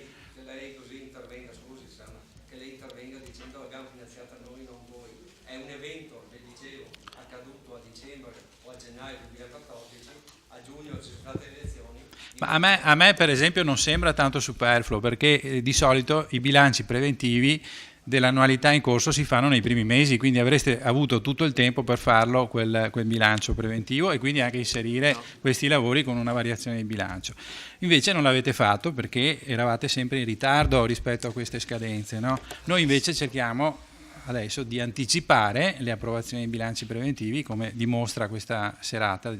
Ma a me per esempio non sembra tanto superfluo, perché di solito i bilanci preventivi dell'annualità in corso si fanno nei primi mesi, quindi avreste avuto tutto il tempo per farlo quel bilancio preventivo e quindi anche inserire questi lavori con una variazione di bilancio. Invece non l'avete fatto perché eravate sempre in ritardo rispetto a queste scadenze, no? Noi invece cerchiamo adesso di anticipare le approvazioni dei bilanci preventivi, come dimostra questa serata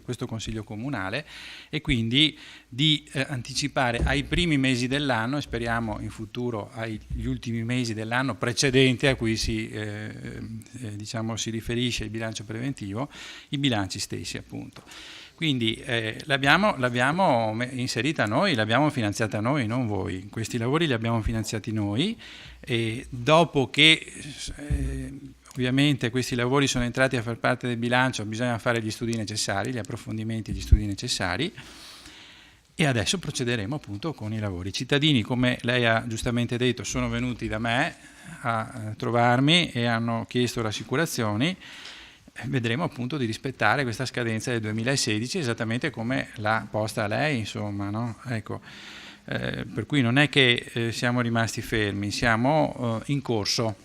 questo Consiglio Comunale, e quindi di anticipare ai primi mesi dell'anno e speriamo in futuro agli ultimi mesi dell'anno precedente a cui si riferisce il bilancio preventivo, i bilanci stessi appunto. Quindi l'abbiamo inserita noi, l'abbiamo finanziata noi, non voi. Questi lavori li abbiamo finanziati noi e dopo che ovviamente questi lavori sono entrati a far parte del bilancio bisogna fare gli studi necessari, gli approfondimenti e gli studi necessari e adesso procederemo appunto con i lavori. I cittadini, come lei ha giustamente detto, sono venuti da me a trovarmi e hanno chiesto rassicurazioni. Vedremo appunto di rispettare questa scadenza del 2016 esattamente come l'ha posta lei, insomma, no? Ecco, per cui non è che siamo rimasti fermi, siamo in corso,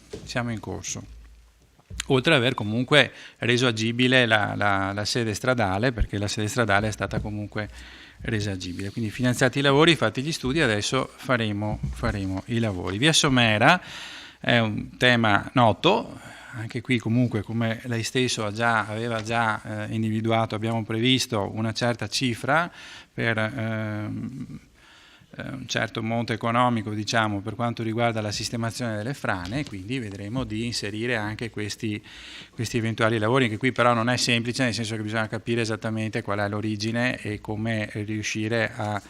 oltre ad aver comunque reso agibile la sede stradale, perché la sede stradale è stata comunque resa agibile. Quindi finanziati i lavori, fatti gli studi, adesso faremo i lavori. Via Somera è un tema noto. Anche qui comunque, come lei stesso aveva già individuato, abbiamo previsto una certa cifra per un certo monte economico, diciamo, per quanto riguarda la sistemazione delle frane, quindi vedremo di inserire anche questi eventuali lavori. Anche qui però non è semplice, nel senso che bisogna capire esattamente qual è l'origine e come riuscire a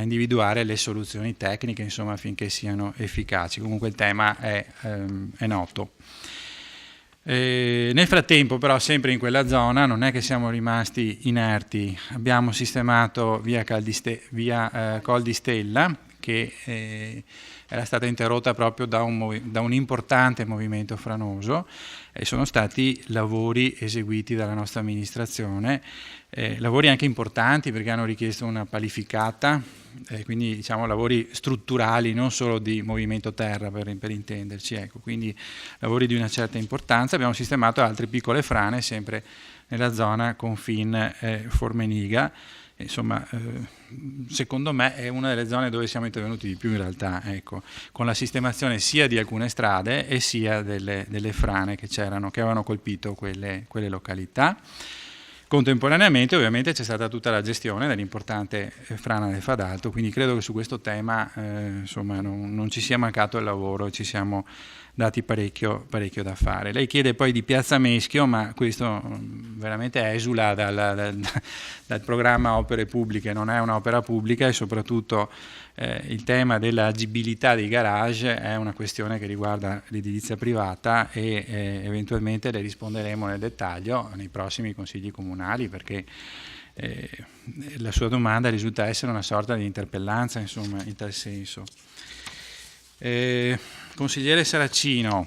individuare le soluzioni tecniche, insomma, affinché siano efficaci. Comunque il tema è noto. Nel frattempo però sempre in quella zona non è che siamo rimasti inerti, abbiamo sistemato via Col di Stella che era stata interrotta proprio da un importante movimento franoso e sono stati lavori eseguiti dalla nostra amministrazione, lavori anche importanti perché hanno richiesto una palificata, quindi diciamo lavori strutturali, non solo di movimento terra per intenderci, ecco, quindi lavori di una certa importanza. Abbiamo sistemato altre piccole frane sempre nella zona confine Formeniga. Insomma, secondo me è una delle zone dove siamo intervenuti di più in realtà, ecco, con la sistemazione sia di alcune strade e sia delle frane che avevano colpito quelle località. Contemporaneamente ovviamente c'è stata tutta la gestione dell'importante frana del Fadalto, quindi credo che su questo tema insomma, non ci sia mancato il lavoro, ci siamo dati parecchio da fare. Lei chiede poi di Piazza Meschio, ma questo veramente esula dal programma opere pubbliche, non è un'opera pubblica e soprattutto il tema dell'agibilità dei garage è una questione che riguarda l'edilizia privata e eventualmente le risponderemo nel dettaglio nei prossimi consigli comunali, perché la sua domanda risulta essere una sorta di interpellanza, insomma, in tal senso. Consigliere Saracino,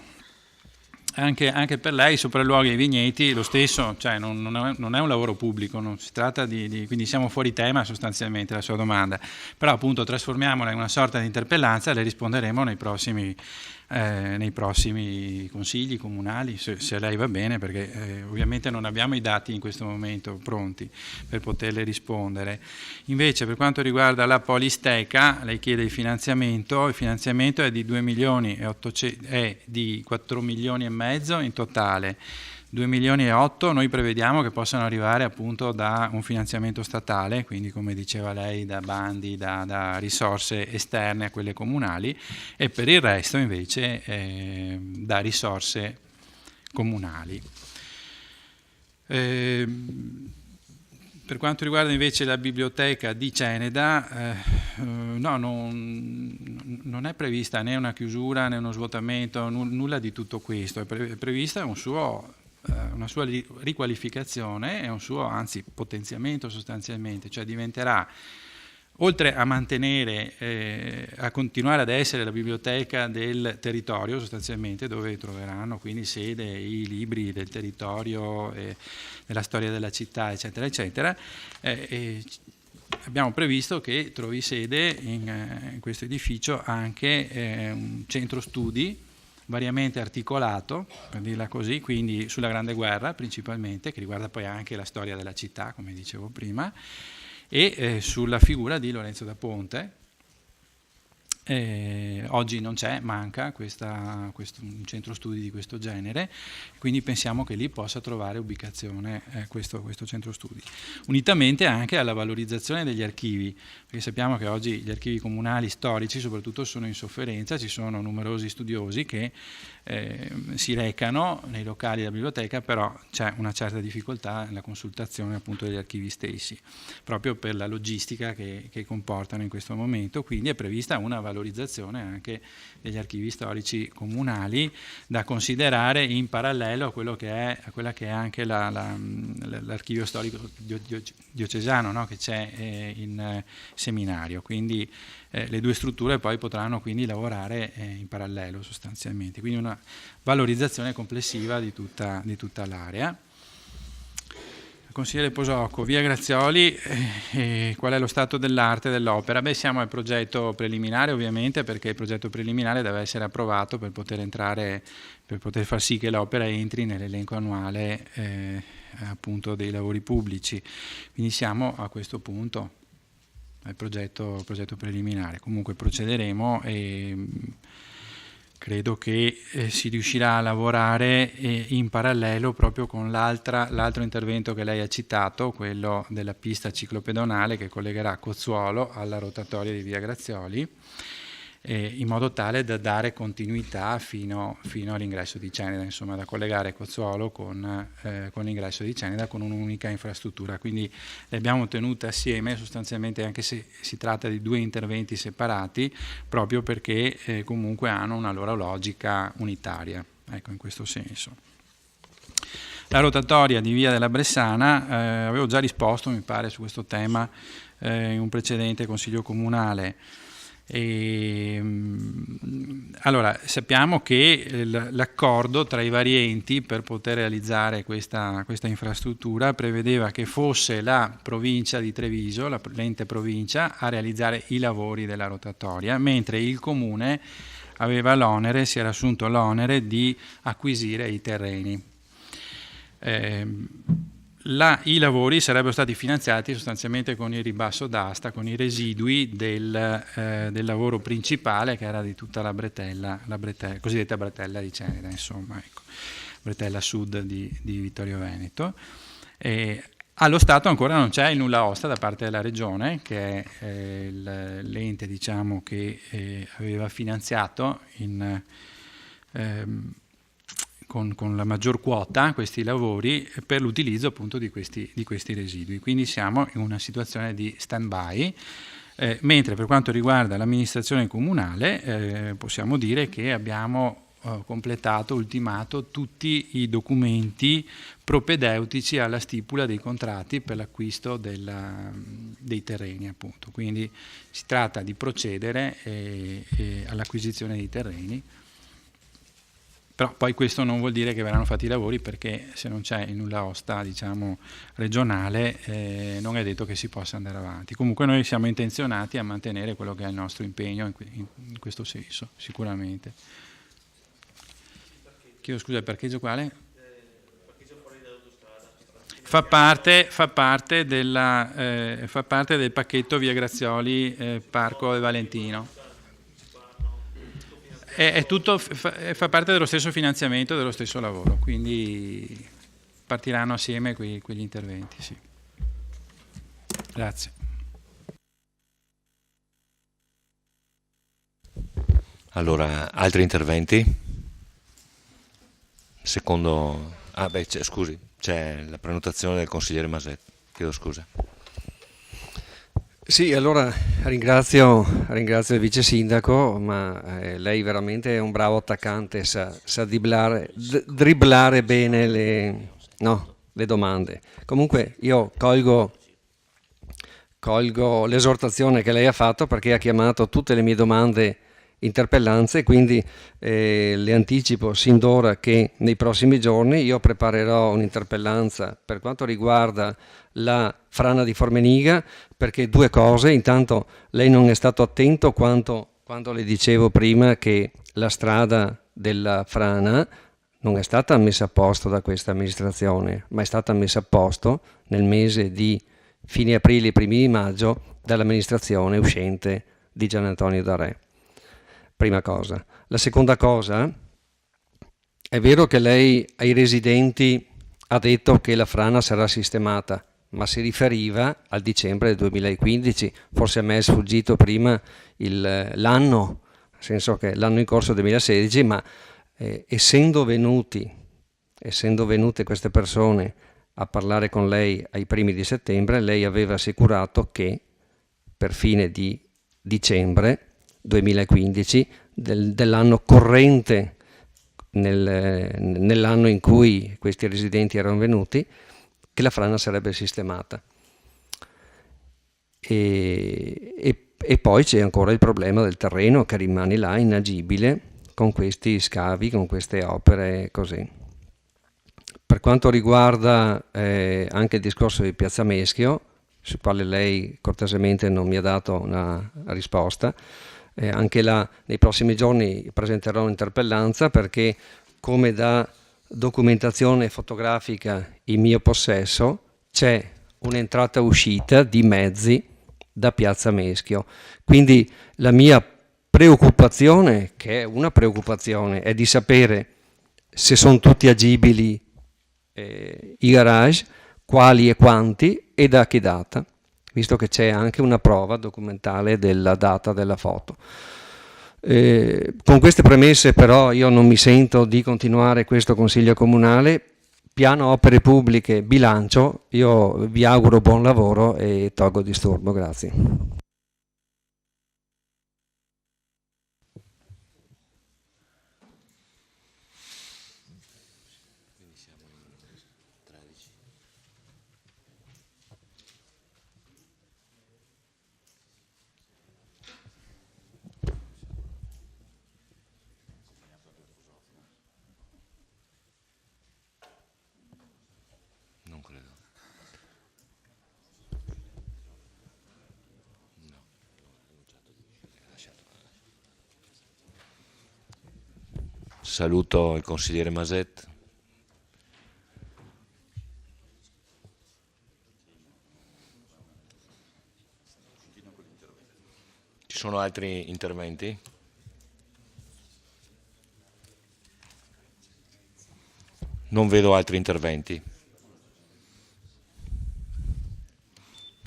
anche per lei sopralluoghi e vigneti lo stesso, cioè non è un lavoro pubblico, non si tratta quindi siamo fuori tema sostanzialmente la sua domanda, però appunto trasformiamola in una sorta di interpellanza e le risponderemo nei prossimi consigli comunali, se a lei va bene, perché ovviamente non abbiamo i dati in questo momento pronti per poterle rispondere. Invece per quanto riguarda la Polisteca, lei chiede il finanziamento è di 2 milioni e 800, è di 4 milioni e mezzo in totale. 2 milioni e 8 noi prevediamo che possano arrivare appunto da un finanziamento statale, quindi come diceva lei da bandi, da risorse esterne a quelle comunali, e per il resto invece da risorse comunali. Per quanto riguarda invece la biblioteca di Ceneda, no, non è prevista né una chiusura né uno svuotamento, nulla di tutto questo, è prevista una sua riqualificazione e un suo, anzi, potenziamento sostanzialmente, cioè diventerà, oltre a mantenere, a continuare ad essere la biblioteca del territorio sostanzialmente, dove troveranno quindi sede i libri del territorio, della storia della città, eccetera, eccetera, abbiamo previsto che trovi sede in questo edificio anche un centro studi variamente articolato, per dirla così, quindi sulla Grande Guerra principalmente, che riguarda poi anche la storia della città, come dicevo prima, e sulla figura di Lorenzo da Ponte. Oggi non c'è, manca un centro studi di questo genere, quindi pensiamo che lì possa trovare ubicazione questo centro studi, unitamente anche alla valorizzazione degli archivi, perché sappiamo che oggi gli archivi comunali storici soprattutto sono in sofferenza, ci sono numerosi studiosi che si recano nei locali della biblioteca, però c'è una certa difficoltà nella consultazione appunto degli archivi stessi, proprio per la logistica che comportano in questo momento, quindi è prevista una valorizzazione anche degli archivi storici comunali, da considerare in parallelo a quella che è anche l'archivio storico diocesano, no? Che c'è in seminario, quindi le due strutture poi potranno quindi lavorare in parallelo sostanzialmente, quindi una valorizzazione complessiva di tutta l'area. Consigliere Posocco, via Grazioli, qual è lo stato dell'arte dell'opera? Beh, siamo al progetto preliminare ovviamente, perché il progetto preliminare deve essere approvato per poter far sì che l'opera entri nell'elenco annuale appunto dei lavori pubblici, quindi siamo a questo punto al progetto preliminare. Comunque procederemo e credo che si riuscirà a lavorare in parallelo proprio con l'altro intervento che lei ha citato, quello della pista ciclopedonale che collegherà Cozzuolo alla rotatoria di via Grazioli, in modo tale da dare continuità fino all'ingresso di Ceneda, insomma da collegare Cozzuolo con l'ingresso di Ceneda con un'unica infrastruttura. Quindi le abbiamo tenute assieme sostanzialmente, anche se si tratta di due interventi separati, proprio perché comunque hanno una loro logica unitaria, ecco, in questo senso. La rotatoria di via della Bressana, avevo già risposto mi pare su questo tema in un precedente consiglio comunale. Allora, sappiamo che l'accordo tra i vari enti per poter realizzare questa infrastruttura prevedeva che fosse la provincia di Treviso, l'ente provincia, a realizzare i lavori della rotatoria, mentre il comune si era assunto l'onere di acquisire i terreni. I lavori sarebbero stati finanziati sostanzialmente con il ribasso d'asta, con i residui del lavoro principale, che era di tutta la cosiddetta bretella di Ceneda, insomma, ecco, bretella sud di Vittorio Veneto. Allo Stato ancora non c'è il nulla osta da parte della Regione, che è l'ente, diciamo, che aveva finanziato con la maggior quota questi lavori per l'utilizzo appunto di questi residui. Quindi siamo in una situazione di stand-by, mentre per quanto riguarda l'amministrazione comunale possiamo dire che abbiamo completato, ultimato tutti i documenti propedeutici alla stipula dei contratti per l'acquisto dei terreni, appunto. Quindi si tratta di procedere all'acquisizione dei terreni. Però poi questo non vuol dire che verranno fatti i lavori, perché se non c'è il nulla osta, diciamo, regionale, non è detto che si possa andare avanti. Comunque noi siamo intenzionati a mantenere quello che è il nostro impegno in questo senso, sicuramente. Chiedo scusa, il parcheggio quale? Fa parte del pacchetto Via Grazioli, Parco del Valentino. È tutto, fa parte dello stesso finanziamento, dello stesso lavoro, quindi partiranno assieme quegli interventi. Sì. Grazie. Allora, altri interventi? Secondo... scusi, c'è la prenotazione del consigliere Maset, chiedo scusa. Sì, allora ringrazio il vice sindaco, ma lei veramente è un bravo attaccante, sa dribblare bene le domande. Comunque io colgo l'esortazione che lei ha fatto, perché ha chiamato tutte le mie domande interpellanze, quindi le anticipo sin d'ora che nei prossimi giorni io preparerò un'interpellanza per quanto riguarda la frana di Formeniga, perché due cose: intanto lei non è stato attento quando le dicevo prima che la strada della frana non è stata messa a posto da questa amministrazione, ma è stata messa a posto nel mese di fine aprile, primi di maggio, dall'amministrazione uscente di Gian Antonio Darè. Prima cosa. La seconda cosa, è vero che lei ai residenti ha detto che la frana sarà sistemata, ma si riferiva al dicembre del 2015, forse a me è sfuggito prima l'anno, nel senso che l'anno in corso 2016, ma essendo venute queste persone a parlare con lei ai primi di settembre, lei aveva assicurato che per fine di dicembre 2015 dell'anno corrente, nell'anno in cui questi residenti erano venuti, che la frana sarebbe sistemata. E poi c'è ancora il problema del terreno che rimane là inagibile con questi scavi, con queste opere così. Per quanto riguarda anche il discorso di Piazza Meschio, sul quale lei cortesemente non mi ha dato una risposta, anche là nei prossimi giorni presenterò un'interpellanza, perché come da documentazione fotografica in mio possesso c'è un'entrata e uscita di mezzi da Piazza Meschio. Quindi la mia preoccupazione, che è una preoccupazione, è di sapere se sono tutti agibili i garage, quali e quanti e da che data, visto che c'è anche una prova documentale della data della foto. Con queste premesse però io non mi sento di continuare questo consiglio comunale. Piano opere pubbliche, bilancio, io vi auguro buon lavoro e tolgo disturbo, grazie. Saluto il consigliere Maset. Ci sono altri interventi? Non vedo altri interventi.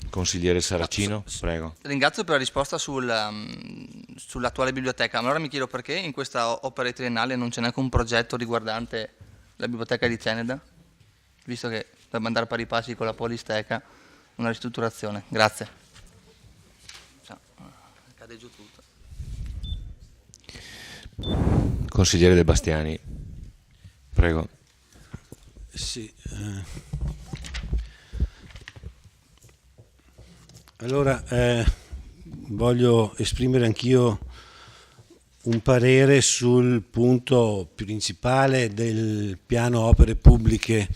Consigliere Saracino, prego. Ringrazio per la risposta sull'attuale biblioteca, ma allora mi chiedo perché in questa opera triennale non c'è neanche un progetto riguardante la biblioteca di Ceneda, visto che dovrebbe andare a pari passi con la Polisteca, una ristrutturazione. Grazie. Cade giù tutto. Consigliere De Bastiani, prego. Sì. Allora, voglio esprimere anch'io un parere sul punto principale del piano opere pubbliche,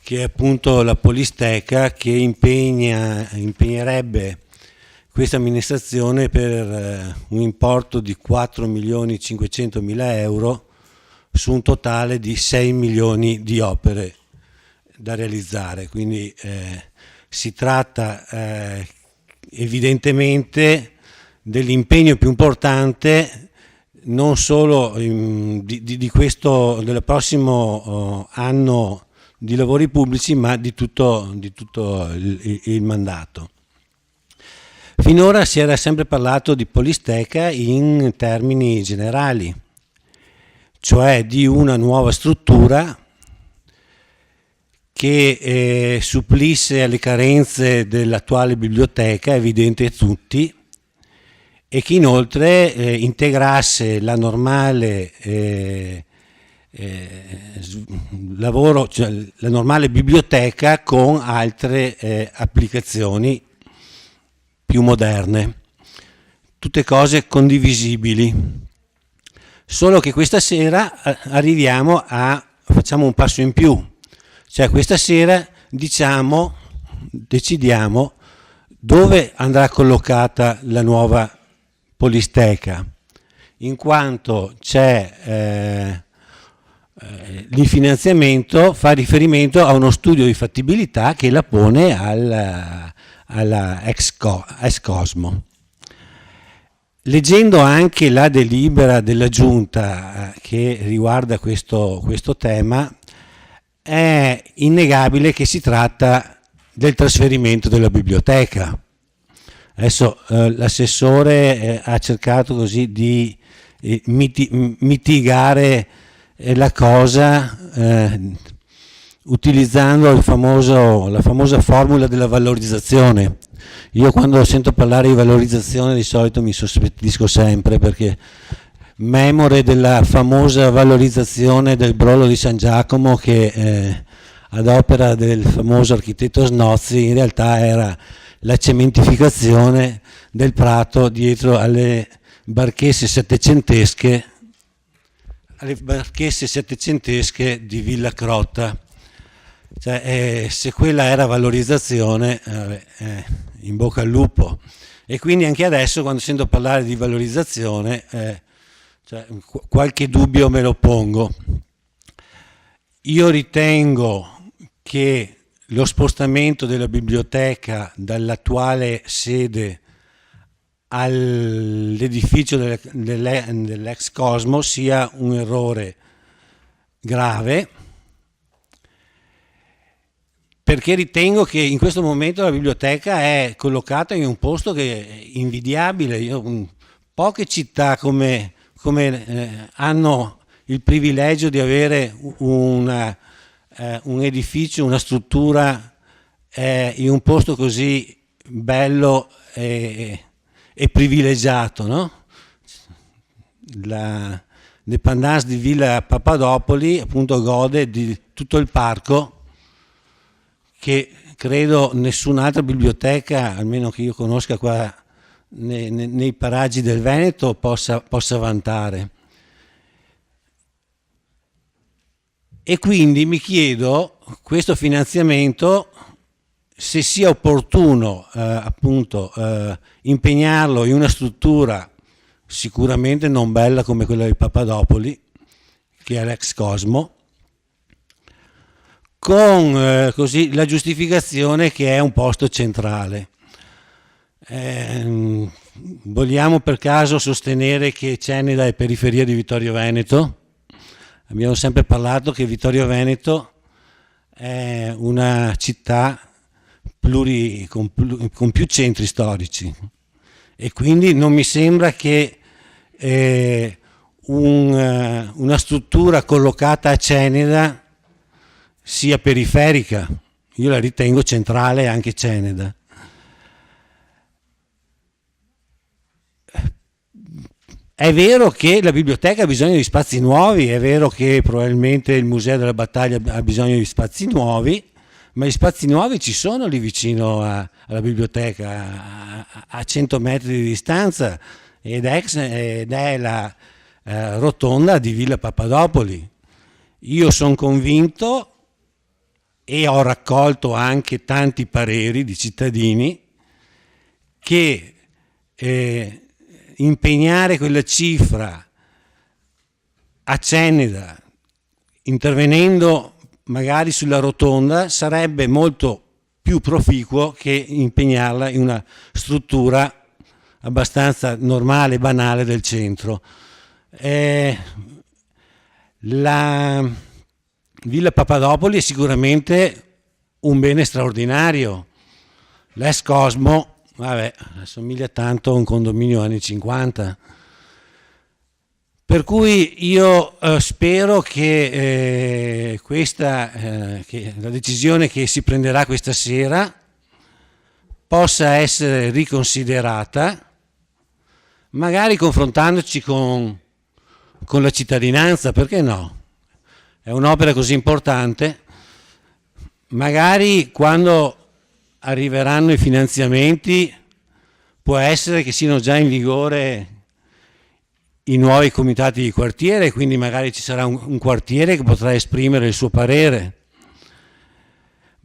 che è appunto la Polisteca, che impegnerebbe questa amministrazione per un importo di 4.500.000 euro su un totale di 6 milioni di opere da realizzare. Quindi si tratta evidentemente dell'impegno più importante non solo del prossimo anno di lavori pubblici, ma di tutto il mandato. Finora si era sempre parlato di Polisteca in termini generali, cioè di una nuova struttura che supplisse alle carenze dell'attuale biblioteca, evidente a tutti, e che inoltre integrasse la normale lavoro, cioè la normale biblioteca con altre applicazioni più moderne, tutte cose condivisibili. Solo che questa sera facciamo un passo in più, cioè questa sera decidiamo dove andrà collocata la nuova Polisteca, in quanto c'è l'infinanziamento fa riferimento a uno studio di fattibilità che la pone alla ex Cosmo. Leggendo anche la delibera della Giunta che riguarda questo tema, è innegabile che si tratta del trasferimento della biblioteca. Adesso l'assessore ha cercato così di mitigare la cosa utilizzando la famosa formula della valorizzazione. Io quando sento parlare di valorizzazione di solito mi sospettisco sempre, perché memore della famosa valorizzazione del Brolo di San Giacomo, che ad opera del famoso architetto Snozzi in realtà era la cementificazione del prato dietro alle barchesse settecentesche di Villa Crotta. Cioè, se quella era valorizzazione, in bocca al lupo. E quindi anche adesso, quando sento parlare di valorizzazione, qualche dubbio me lo pongo. Io ritengo che lo spostamento della biblioteca dall'attuale sede all'edificio dell'ex Cosmo sia un errore grave, perché ritengo che in questo momento la biblioteca è collocata in un posto che è invidiabile. Poche città come hanno il privilegio di avere un edificio, una struttura in un posto così bello e privilegiato, no? La dépendance di Villa Papadopoli appunto gode di tutto il parco che credo nessun'altra biblioteca, almeno che io conosca qua nei paraggi del Veneto, possa vantare. E quindi mi chiedo, questo finanziamento, se sia opportuno impegnarlo in una struttura sicuramente non bella come quella di Papadopoli, che è l'ex Cosmo, con così la giustificazione che è un posto centrale. Vogliamo per caso sostenere che Ceneda è periferia di Vittorio Veneto? Abbiamo sempre parlato che Vittorio Veneto è una città con più centri storici, e quindi non mi sembra che una struttura collocata a Ceneda sia periferica. Io la ritengo centrale anche Ceneda. È vero che la biblioteca ha bisogno di spazi nuovi, è vero che probabilmente il Museo della Battaglia ha bisogno di spazi nuovi, ma gli spazi nuovi ci sono lì vicino alla biblioteca, a 100 metri di distanza, ed è la rotonda di Villa Papadopoli. Io sono convinto, e ho raccolto anche tanti pareri di cittadini, che impegnare quella cifra a Ceneda, intervenendo magari sulla rotonda, sarebbe molto più proficuo che impegnarla in una struttura abbastanza normale e banale del centro. La Villa Papadopoli è sicuramente un bene straordinario. L'Es Cosmo, vabbè, assomiglia tanto a un condominio anni 50. Per cui io spero che che la decisione che si prenderà questa sera possa essere riconsiderata, magari confrontandoci con la cittadinanza, perché no? È un'opera così importante, magari quando arriveranno i finanziamenti può essere che siano già in vigore i nuovi comitati di quartiere, quindi magari ci sarà un quartiere che potrà esprimere il suo parere.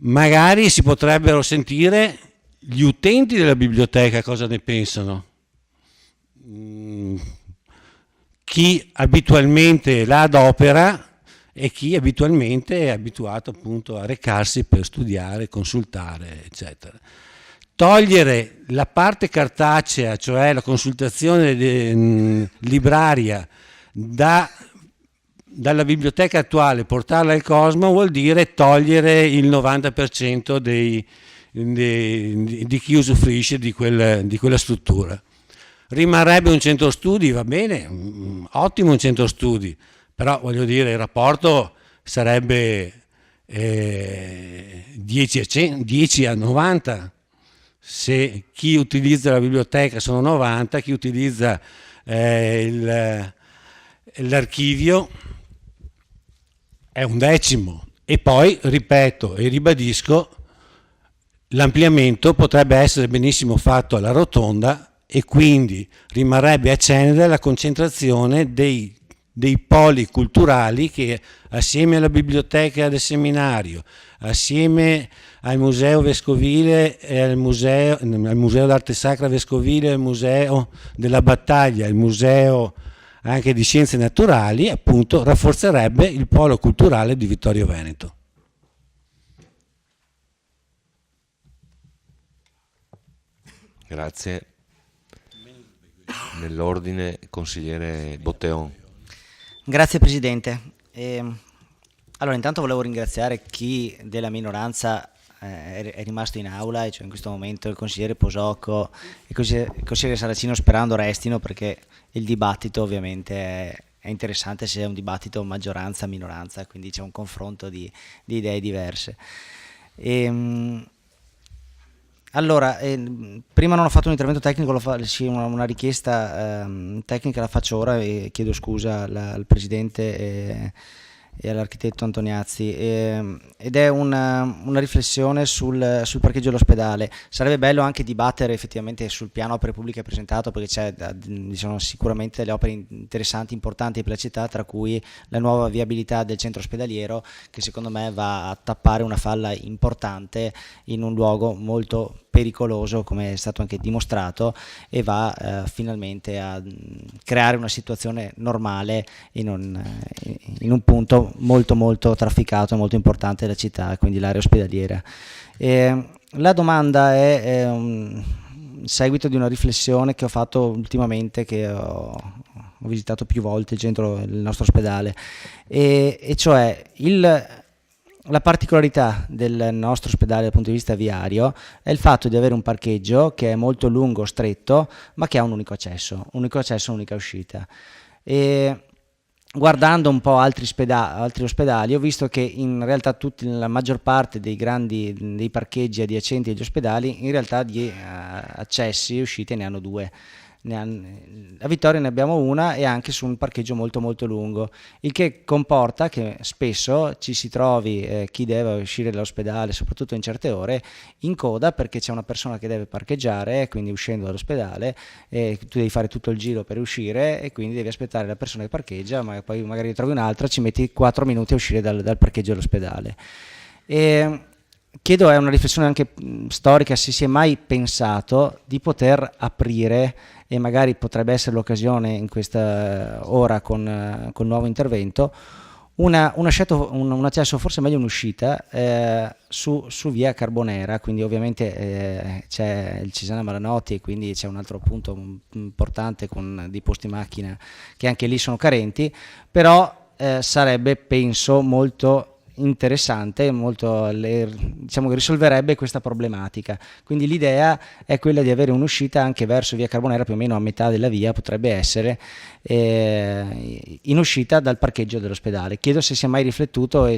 Magari si potrebbero sentire gli utenti della biblioteca cosa ne pensano. Chi abitualmente la adopera e chi abitualmente è abituato appunto a recarsi per studiare, consultare, eccetera. Togliere la parte cartacea, cioè la consultazione libraria, dalla biblioteca attuale, portarla al Cosmo, vuol dire togliere il 90% di chi usufruisce di quella struttura. Rimarrebbe un centro studi, va bene, ottimo un centro studi, però voglio dire il rapporto sarebbe 10 a 90. Se chi utilizza la biblioteca sono 90, chi utilizza l'archivio è un decimo. E poi, ripeto e ribadisco, l'ampliamento potrebbe essere benissimo fatto alla rotonda e quindi rimarrebbe a Ceneda la concentrazione dei poli culturali che, assieme alla biblioteca del seminario, assieme al museo vescovile e al museo d'arte sacra vescovile, al museo della battaglia, il museo anche di scienze naturali, appunto rafforzerebbe il polo culturale di Vittorio Veneto. Grazie. Nell'ordine, consigliere Botteon. Grazie Presidente. Allora, intanto volevo ringraziare chi della minoranza è rimasto in aula, e cioè in questo momento il consigliere Posocco e il consigliere Saracino, sperando restino, perché il dibattito ovviamente è interessante se è un dibattito maggioranza-minoranza, quindi c'è un confronto di idee diverse. Allora, prima non ho fatto un intervento tecnico, una richiesta tecnica la faccio ora e chiedo scusa al Presidente e all'architetto Antoniazzi, ed è una riflessione sul parcheggio dell'ospedale. Sarebbe bello anche dibattere effettivamente sul piano opere pubbliche presentato, perché c'è diciamo, sicuramente delle opere interessanti, importanti per la città, tra cui la nuova viabilità del centro ospedaliero, che secondo me va a tappare una falla importante in un luogo molto pericoloso, come è stato anche dimostrato, e va finalmente a creare una situazione normale in un punto molto molto trafficato e molto importante della città, quindi l'area ospedaliera. La domanda è un seguito di una riflessione che ho fatto ultimamente, che ho visitato più volte il nostro ospedale, e cioè la particolarità del nostro ospedale dal punto di vista viario è il fatto di avere un parcheggio che è molto lungo, stretto, ma che ha un unico accesso, un'unica uscita. E guardando un po' altri ospedali, ho visto che in realtà la maggior parte dei parcheggi adiacenti agli ospedali in realtà di accessi e uscite ne hanno due. a Vittoria ne abbiamo una e anche su un parcheggio molto molto lungo, il che comporta che spesso ci si trovi chi deve uscire dall'ospedale, soprattutto in certe ore, in coda perché c'è una persona che deve parcheggiare, quindi uscendo dall'ospedale tu devi fare tutto il giro per uscire e quindi devi aspettare la persona che parcheggia, ma poi magari trovi un'altra, ci metti 4 minuti a uscire dal parcheggio dell'ospedale. E chiedo, è una riflessione anche storica, se si è mai pensato di poter aprire, e magari potrebbe essere l'occasione in questa ora con nuovo intervento, un accesso, forse meglio un'uscita su via Carbonera, quindi ovviamente c'è il Cesana Malanotti, quindi c'è un altro punto importante con dei posti macchina che anche lì sono carenti, però sarebbe, penso, molto interessante, diciamo che risolverebbe questa problematica. Quindi l'idea è quella di avere un'uscita anche verso via Carbonera, più o meno a metà della via potrebbe essere, in uscita dal parcheggio dell'ospedale. Chiedo se si è mai riflettuto e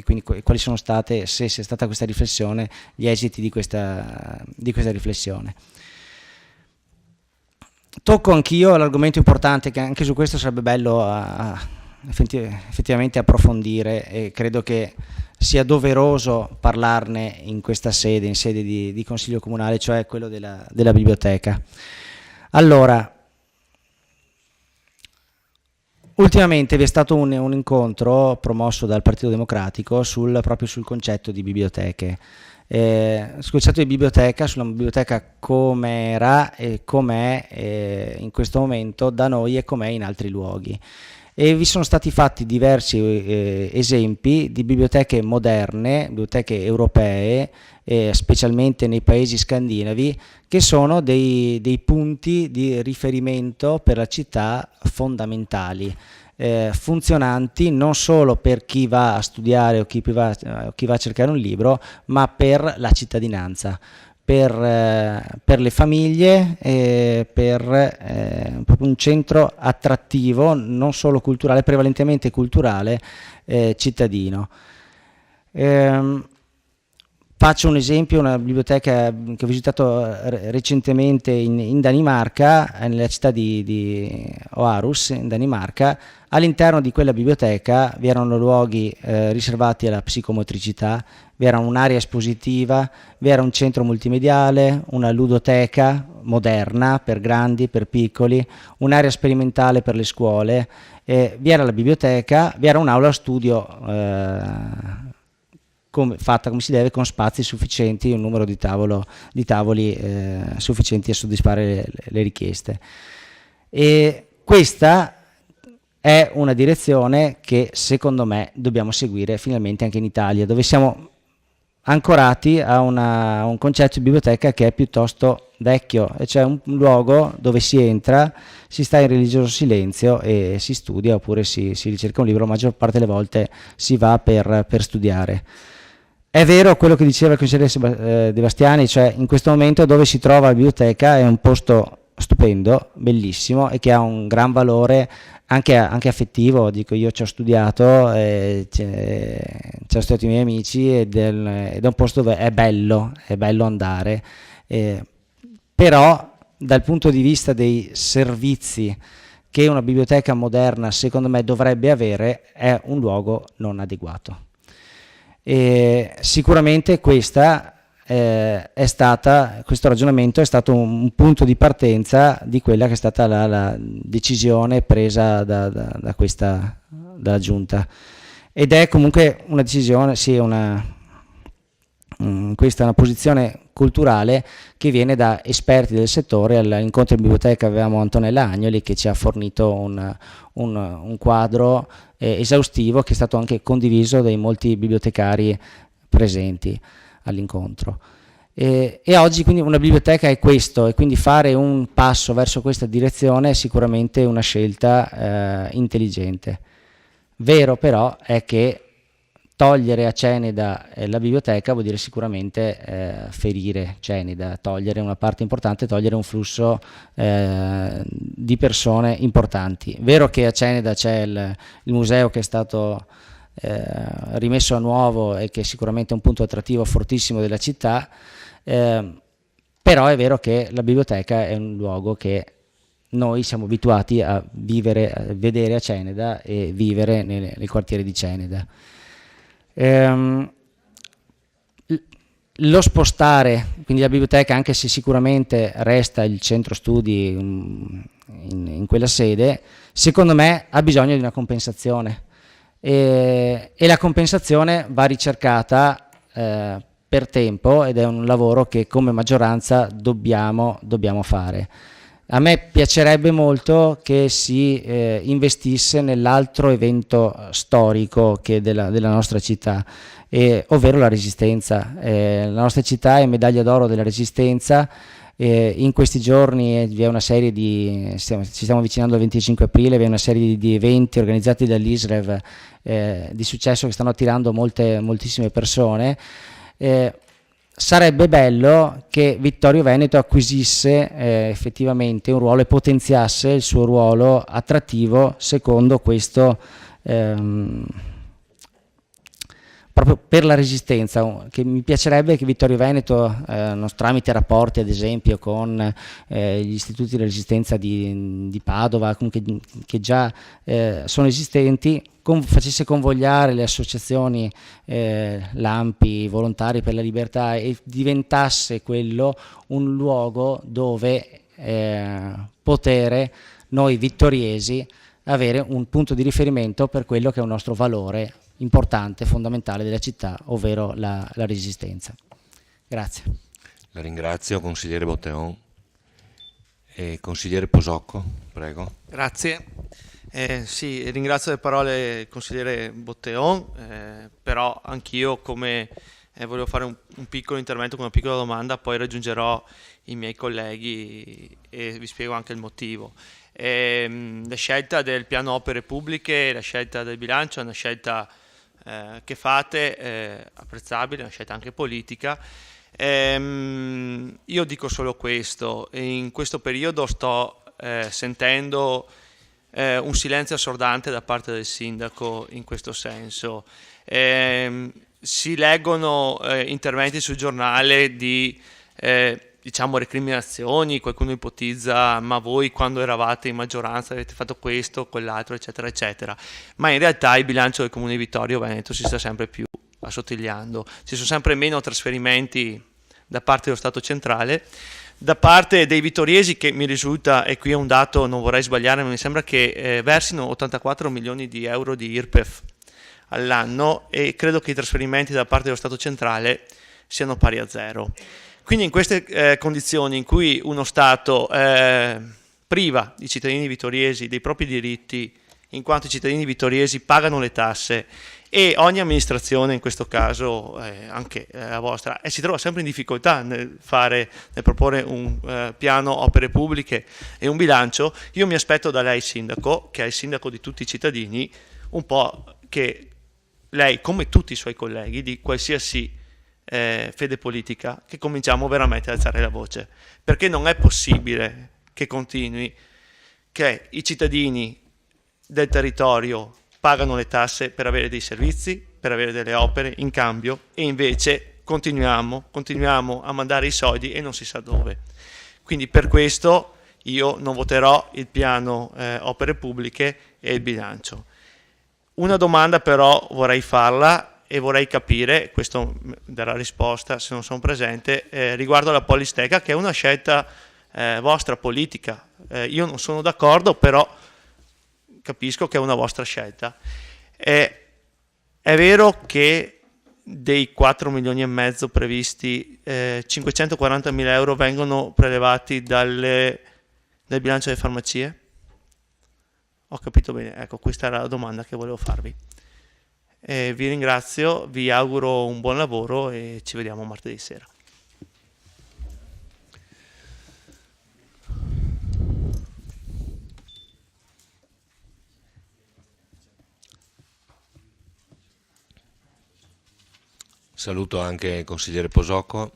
quindi quali sono state, se c'è stata questa riflessione, gli esiti di questa riflessione. Tocco anch'io l'argomento importante, che anche su questo sarebbe bello effettivamente approfondire, e credo che sia doveroso parlarne in questa sede, in sede di Consiglio Comunale, cioè quello della biblioteca. Allora, ultimamente vi è stato un incontro promosso dal Partito Democratico proprio sul concetto di biblioteche. Sul concetto di biblioteca, sulla biblioteca come era e com'è in questo momento da noi e com'è in altri luoghi. E vi sono stati fatti diversi esempi di biblioteche moderne, biblioteche europee, specialmente nei paesi scandinavi, che sono dei punti di riferimento per la città fondamentali, funzionanti non solo per chi va a studiare o chi va a cercare un libro, ma per la cittadinanza, per le famiglie, proprio un centro attrattivo, non solo culturale, prevalentemente culturale, cittadino. Faccio un esempio, una biblioteca che ho visitato recentemente in Danimarca, nella città di Aarhus, in Danimarca. All'interno di quella biblioteca vi erano luoghi riservati alla psicomotricità, vi era un'area espositiva, vi era un centro multimediale, una ludoteca moderna per grandi, per piccoli, un'area sperimentale per le scuole, vi era la biblioteca, vi era un'aula studio fatta come si deve, con spazi sufficienti, un numero di tavoli sufficienti a soddisfare le richieste. E questa è una direzione che secondo me dobbiamo seguire finalmente anche in Italia, dove siamo ancorati a un concetto di biblioteca che è piuttosto vecchio, e cioè un luogo dove si entra, si sta in religioso silenzio e si studia, oppure si ricerca un libro, la maggior parte delle volte si va per studiare. È vero quello che diceva il consigliere De Bastiani, cioè in questo momento dove si trova la biblioteca è un posto stupendo, bellissimo, e che ha un gran valore anche affettivo. Dico, io ci ho studiato, ci ho studiato i miei amici, ed è un posto dove è bello andare, però dal punto di vista dei servizi che una biblioteca moderna secondo me dovrebbe avere, è un luogo non adeguato. E sicuramente questo ragionamento è stato un punto di partenza di quella che è stata la decisione presa dalla Giunta, ed è comunque una decisione, sì, questa è una posizione culturale che viene da esperti del settore. All'incontro in biblioteca avevamo Antonella Agnoli, che ci ha fornito un quadro esaustivo, che è stato anche condiviso dai molti bibliotecari presenti all'incontro. E oggi quindi una biblioteca è questo, e quindi fare un passo verso questa direzione è sicuramente una scelta intelligente. Vero però è che togliere a Ceneda la biblioteca vuol dire sicuramente ferire Ceneda, togliere una parte importante, togliere un flusso di persone importanti. Vero che a Ceneda c'è il museo che è stato rimesso a nuovo e che è sicuramente un punto attrattivo fortissimo della città, Però è vero che la biblioteca è un luogo che noi siamo abituati a vivere, a vedere a Ceneda e vivere nel quartiere di Ceneda. Lo spostare, quindi la biblioteca, anche se sicuramente resta il centro studi in quella sede, secondo me ha bisogno di una compensazione e la compensazione va ricercata per tempo, ed è un lavoro che come maggioranza dobbiamo fare. A me piacerebbe molto che si investisse nell'altro evento storico che della nostra città, ovvero la Resistenza. La nostra città è medaglia d'oro della Resistenza. In questi giorni vi è una serie ci stiamo avvicinando al 25 aprile, vi è una serie di eventi organizzati dall'ISREV di successo che stanno attirando moltissime persone. Sarebbe bello che Vittorio Veneto acquisisse effettivamente un ruolo e potenziasse il suo ruolo attrattivo secondo questo, proprio per la Resistenza, che mi piacerebbe che Vittorio Veneto, tramite rapporti ad esempio con gli istituti di resistenza di Padova, che già sono esistenti, facesse convogliare le associazioni Lampi, Volontari per la Libertà, e diventasse quello un luogo dove poter noi vittoriesi avere un punto di riferimento per quello che è un nostro valore importante, fondamentale della città, ovvero la Resistenza. Grazie. La ringrazio, consigliere Botteon. E consigliere Posocco, prego. Grazie. Sì, ringrazio le parole del consigliere Botteon, però anch'io volevo fare un piccolo intervento con una piccola domanda, poi raggiungerò i miei colleghi e vi spiego anche il motivo. La scelta del piano opere pubbliche, la scelta del bilancio è una scelta che fate, apprezzabile, una scelta anche politica. Io dico solo questo: in questo periodo sto sentendo un silenzio assordante da parte del sindaco in questo senso. Si leggono interventi sul giornale di diciamo recriminazioni, qualcuno ipotizza: ma voi quando eravate in maggioranza avete fatto questo, quell'altro, eccetera eccetera, ma in realtà il bilancio del Comune di Vittorio Veneto si sta sempre più assottigliando, ci sono sempre meno trasferimenti da parte dello Stato centrale, da parte dei vittoriesi, che mi risulta, e qui è un dato, non vorrei sbagliare, ma mi sembra che versino 84 milioni di euro di IRPEF all'anno, e credo che i trasferimenti da parte dello Stato centrale siano pari a zero. Quindi in queste condizioni in cui uno Stato priva i cittadini vittoriesi dei propri diritti, in quanto i cittadini vittoriesi pagano le tasse, e ogni amministrazione, in questo caso anche la vostra, si trova sempre in difficoltà nel proporre un piano opere pubbliche e un bilancio, io mi aspetto da lei, sindaco, che è il sindaco di tutti i cittadini, un po' che lei, come tutti i suoi colleghi di qualsiasi fede politica, che cominciamo veramente ad alzare la voce, perché non è possibile che continui che i cittadini del territorio pagano le tasse per avere dei servizi, per avere delle opere in cambio, e invece continuiamo a mandare i soldi e non si sa dove. Quindi per questo io non voterò il piano opere pubbliche e il bilancio. Una domanda però vorrei farla, e vorrei capire, questo darà risposta se non sono presente, riguardo alla Polisteca, che è una scelta vostra politica. Io non sono d'accordo, però capisco che è una vostra scelta. È vero che dei 4 milioni e mezzo previsti, 540 mila euro vengono prelevati dal bilancio delle farmacie? Ho capito bene, ecco, questa era la domanda che volevo farvi. Vi ringrazio, vi auguro un buon lavoro e ci vediamo martedì sera. Saluto anche il consigliere Posocco.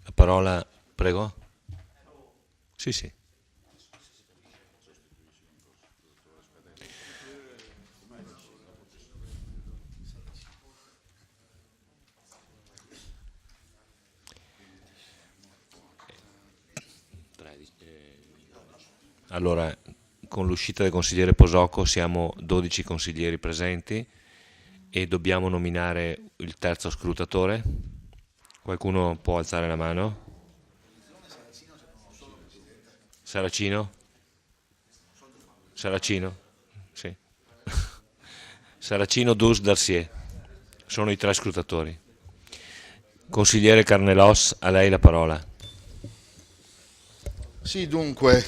La parola, prego. Sì, sì. Allora, con l'uscita del consigliere Posocco siamo 12 consiglieri presenti e dobbiamo nominare il terzo scrutatore. Qualcuno può alzare la mano? Saracino? Saracino? Sì. Saracino, Dus, Darcier. Sono i 3 scrutatori. Consigliere Carnelos, a lei la parola. Sì, dunque,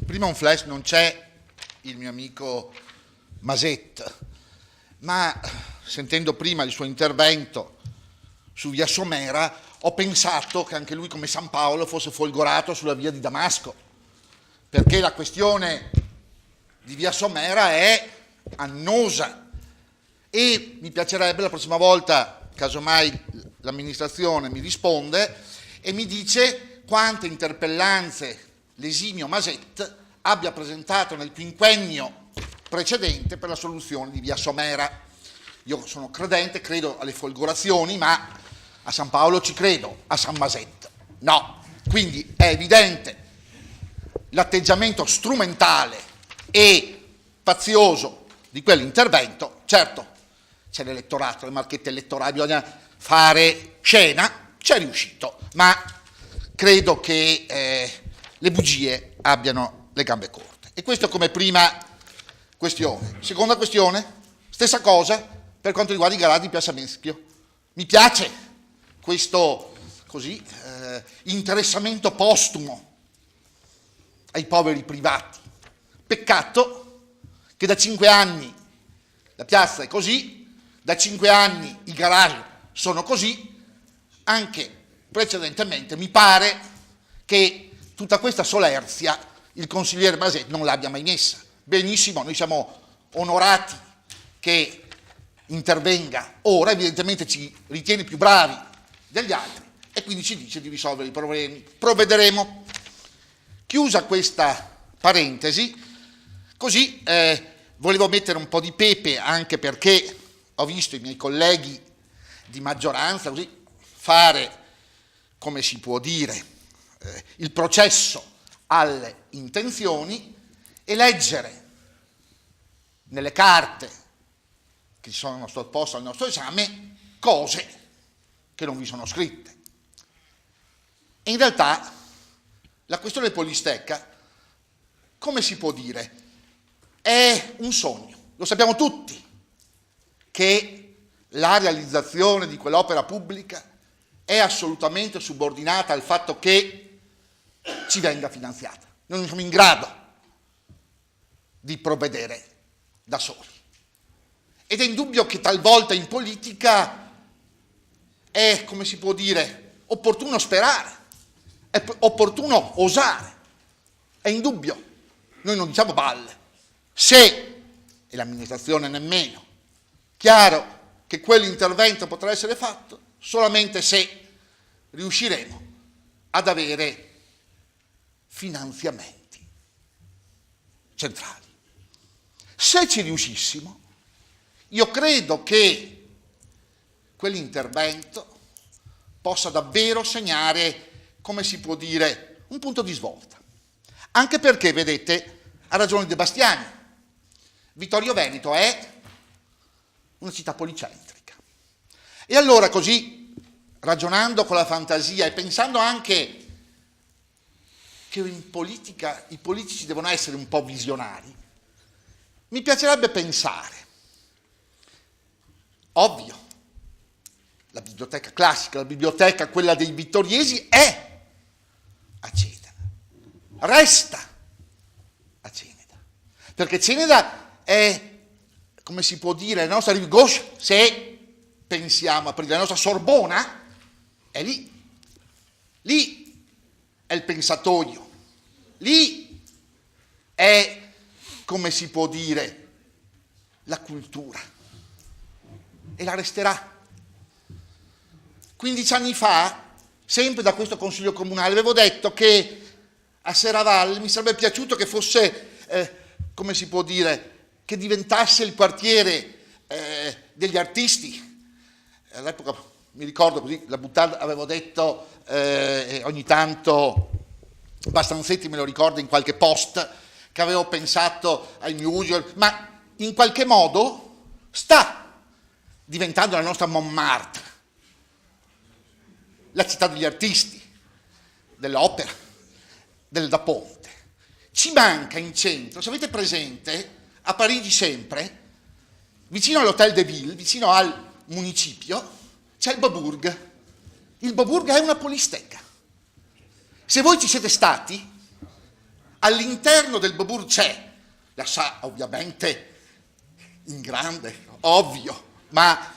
prima un flash, non c'è il mio amico Maset, ma sentendo prima il suo intervento su via Somera ho pensato che anche lui come San Paolo fosse folgorato sulla via di Damasco, perché la questione di via Somera è annosa e mi piacerebbe la prossima volta, casomai l'amministrazione mi risponde e mi dice quante interpellanze l'esimio Maset abbia presentato nel quinquennio precedente per la soluzione di via Somera. Io sono credente, credo alle folgorazioni, ma a San Paolo ci credo, a San Maset no. Quindi è evidente l'atteggiamento strumentale e fazioso di quell'intervento. Certo, c'è l'elettorato, le marchette elettorali, bisogna fare scena, c'è riuscito, ma credo che le bugie abbiano le gambe corte. E questo come prima questione. Seconda questione, stessa cosa per quanto riguarda i garage di Piazza Meschio. Mi piace questo così interessamento postumo ai poveri privati. Peccato che da 5 anni la piazza è così, da 5 anni i garage sono così, anche precedentemente mi pare che tutta questa solerzia il consigliere Maset non l'abbia mai messa. Benissimo, noi siamo onorati che intervenga ora, evidentemente ci ritiene più bravi degli altri e quindi ci dice di risolvere i problemi. Provvederemo. Chiusa questa parentesi, così volevo mettere un po' di pepe anche perché ho visto i miei colleghi di maggioranza così fare, come si può dire, il processo alle intenzioni e leggere nelle carte che sono sottoposte al nostro esame cose che non vi sono scritte. E in realtà la questione Polistecca, come si può dire, è un sogno. Lo sappiamo tutti che la realizzazione di quell'opera pubblica è assolutamente subordinata al fatto che ci venga finanziata. Noi non siamo in grado di provvedere da soli. Ed è indubbio che talvolta in politica è, come si può dire, opportuno sperare, è opportuno osare. È indubbio. Noi non diciamo balle. Se, e l'amministrazione nemmeno, chiaro che quell'intervento potrà essere fatto solamente se riusciremo ad avere finanziamenti centrali. Se ci riuscissimo, io credo che quell'intervento possa davvero segnare, come si può dire, un punto di svolta. Anche perché, vedete, ha ragione De Bastiani, Vittorio Veneto è una città policentrica. E allora così, ragionando con la fantasia e pensando anche che in politica i politici devono essere un po' visionari, mi piacerebbe pensare, ovvio, la biblioteca classica, la biblioteca, quella dei vittoriesi, è a Ceneda, resta a Ceneda, perché Ceneda è, come si può dire, la nostra rive gauche, se pensiamo a aprire la nostra Sorbona, è lì è il pensatoio, lì è, come si può dire, la cultura, e la resterà. 15 anni fa, sempre da questo Consiglio Comunale, avevo detto che a Serravalle mi sarebbe piaciuto che fosse, come si può dire, che diventasse il quartiere degli artisti. All'epoca, mi ricordo così, la Buttard avevo detto ogni tanto Bastanzetti me lo ricorda in qualche post, che avevo pensato ai New Usual, ma in qualche modo sta diventando la nostra Montmartre, la città degli artisti, dell'opera, del Da Ponte. Ci manca in centro, se avete presente, a Parigi sempre, vicino all'Hôtel de Ville, vicino al municipio, c'è il Beaubourg. Il Beaubourg è una polisteca. Se voi ci siete stati, all'interno del Beaubourg c'è, la sa ovviamente in grande, ovvio, ma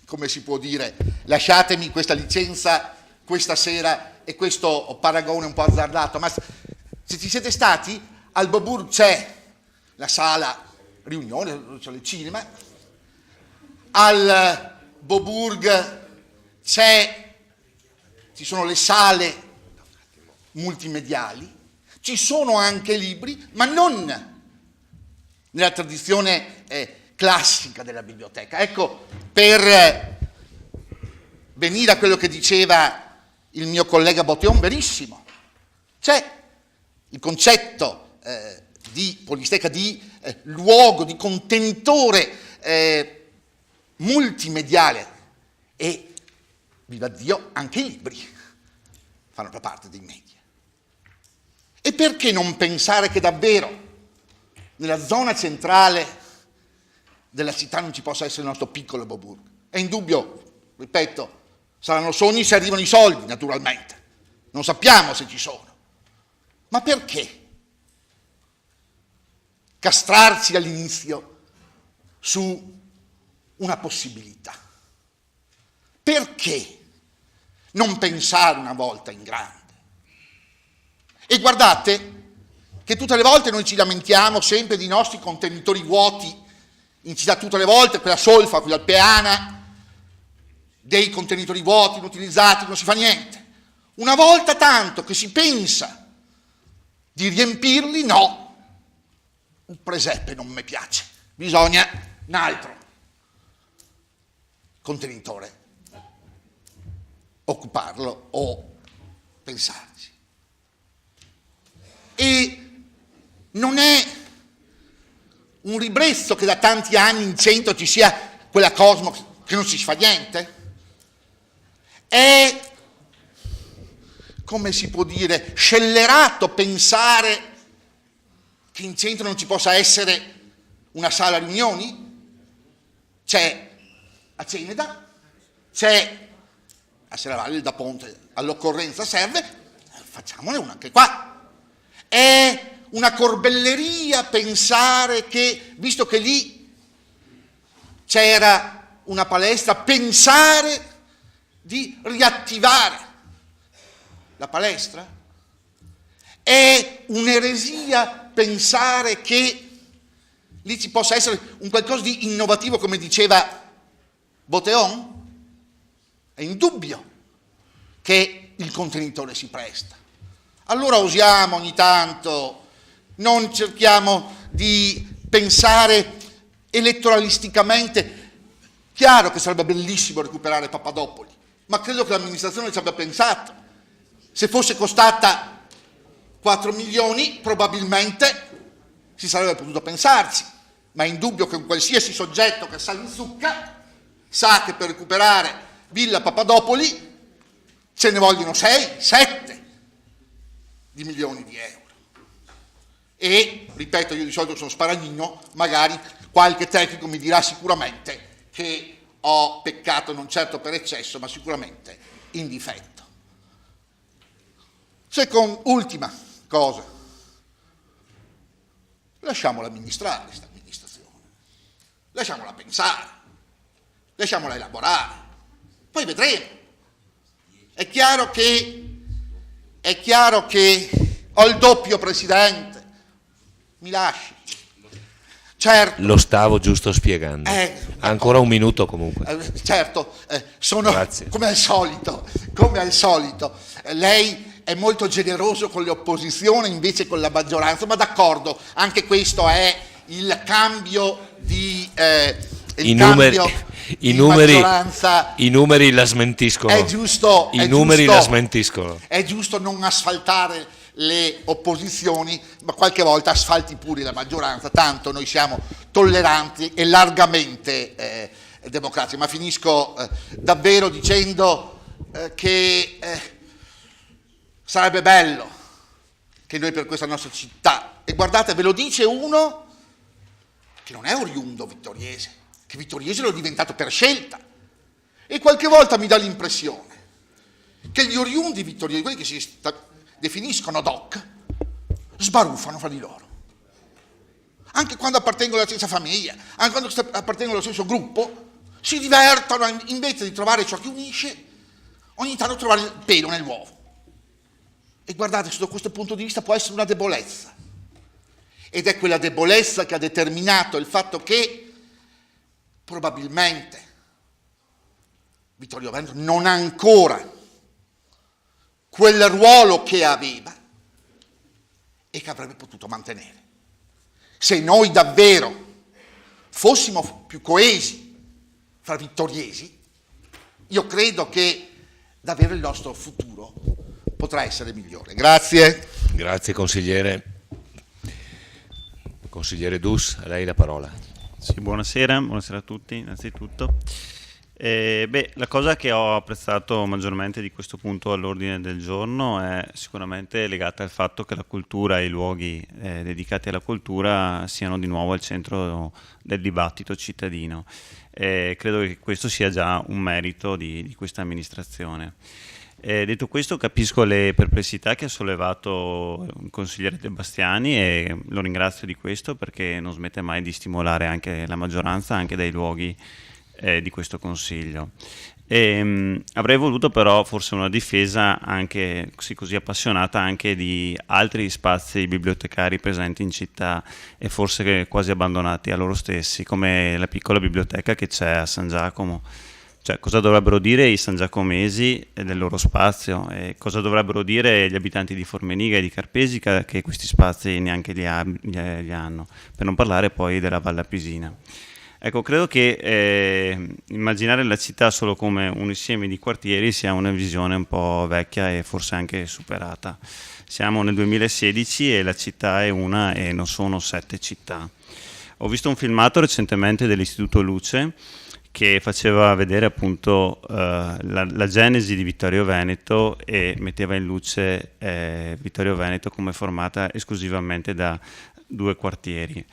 come si può dire, lasciatemi questa licenza questa sera e questo paragone un po' azzardato, ma se ci siete stati, al Beaubourg c'è la sala riunione, c'è il cinema, al Beaubourg ci sono le sale multimediali, ci sono anche libri, ma non nella tradizione classica della biblioteca. Ecco, per venire a quello che diceva il mio collega Botteon, verissimo, c'è il concetto di polisteca, di luogo, di contenitore multimediale e, viva Dio, anche i libri fanno da parte dei media. E perché non pensare che davvero nella zona centrale della città non ci possa essere il nostro piccolo Beaubourg? È indubbio, ripeto, saranno sogni se arrivano i soldi, naturalmente. Non sappiamo se ci sono. Ma perché castrarsi all'inizio su una possibilità? Perché non pensare una volta in grande? E guardate che tutte le volte noi ci lamentiamo sempre dei nostri contenitori vuoti in città, tutte le volte, quella solfa, quella alpeana, dei contenitori vuoti, inutilizzati, non si fa niente. Una volta tanto che si pensa di riempirli, no, un presepe non mi piace, bisogna un altro contenitore occuparlo o pensarci. E non è un ribrezzo che da tanti anni in centro ci sia quella Cosmo che non si fa niente? È, come si può dire, scellerato pensare che in centro non ci possa essere una sala riunioni? C'è a Ceneda, c'è a Serravalle, il Da Ponte, all'occorrenza serve, facciamone una anche qua. È una corbelleria pensare che, visto che lì c'era una palestra, pensare di riattivare la palestra? È un'eresia pensare che lì ci possa essere un qualcosa di innovativo, come diceva Botteon? È indubbio che il contenitore si presta. Allora osiamo ogni tanto, non cerchiamo di pensare elettoralisticamente. Chiaro che sarebbe bellissimo recuperare Papadopoli, ma credo che l'amministrazione ci abbia pensato. Se fosse costata 4 milioni, probabilmente si sarebbe potuto pensarci, ma è indubbio che un qualsiasi soggetto che sa in zucca sa che per recuperare Villa Papadopoli ce ne vogliono 6, 7 di milioni di euro. E, ripeto, io di solito sono sparagnino, magari qualche tecnico mi dirà sicuramente che ho peccato non certo per eccesso, ma sicuramente in difetto. Ultima cosa, lasciamola amministrare questa amministrazione, lasciamola pensare, lasciamola elaborare, poi vedremo. È chiaro che ho il doppio presidente, mi lasci. Certo. Lo stavo giusto spiegando. Ancora un minuto comunque. Certo, sono Grazie. come al solito. Lei è molto generoso con le opposizioni, invece con la maggioranza, ma d'accordo, anche questo è il cambio di maggioranza. I numeri la smentiscono. È giusto la smentiscono. È giusto non asfaltare le opposizioni, ma qualche volta asfalti pure la maggioranza, tanto noi siamo tolleranti e largamente democratici. Ma finisco davvero dicendo che sarebbe bello che noi per questa nostra città, e guardate, ve lo dice uno che non è oriundo vittoriese, che vittoriese lo è diventato per scelta, e qualche volta mi dà l'impressione che gli oriundi vittoriesi, quelli che si definiscono doc, sbaruffano fra di loro. Anche quando appartengono alla stessa famiglia, anche quando appartengono allo stesso gruppo, si divertono, invece di trovare ciò che unisce, ogni tanto trovare il pelo nell'uovo. E guardate, sotto questo punto di vista può essere una debolezza. Ed è quella debolezza che ha determinato il fatto che probabilmente Vittorio Veneto non ha ancora quel ruolo che aveva e che avrebbe potuto mantenere. Se noi davvero fossimo più coesi fra vittoriesi, io credo che davvero il nostro futuro potrà essere migliore. Grazie. Grazie consigliere. Consigliere Dus, a lei la parola. Sì, buonasera a tutti innanzitutto. La cosa che ho apprezzato maggiormente di questo punto all'ordine del giorno è sicuramente legata al fatto che la cultura e i luoghi dedicati alla cultura siano di nuovo al centro del dibattito cittadino. Credo che questo sia già un merito di questa amministrazione. Detto questo, capisco le perplessità che ha sollevato il consigliere De Bastiani e lo ringrazio di questo, perché non smette mai di stimolare anche la maggioranza, anche dai luoghi di questo Consiglio. Avrei voluto però forse una difesa anche così appassionata anche di altri spazi bibliotecari presenti in città e forse quasi abbandonati a loro stessi, come la piccola biblioteca che c'è a San Giacomo. Cioè, cosa dovrebbero dire i sangiacomesi del loro spazio, e cosa dovrebbero dire gli abitanti di Formeniga e di Carpesica che questi spazi neanche li hanno, per non parlare poi della Valle Apisina. Ecco, credo che immaginare la città solo come un insieme di quartieri sia una visione un po' vecchia e forse anche superata. Siamo nel 2016 e la città è una e non sono 7 città. Ho visto un filmato recentemente dell'Istituto Luce che faceva vedere appunto la genesi di Vittorio Veneto e metteva in luce Vittorio Veneto come formata esclusivamente da 2 quartieri.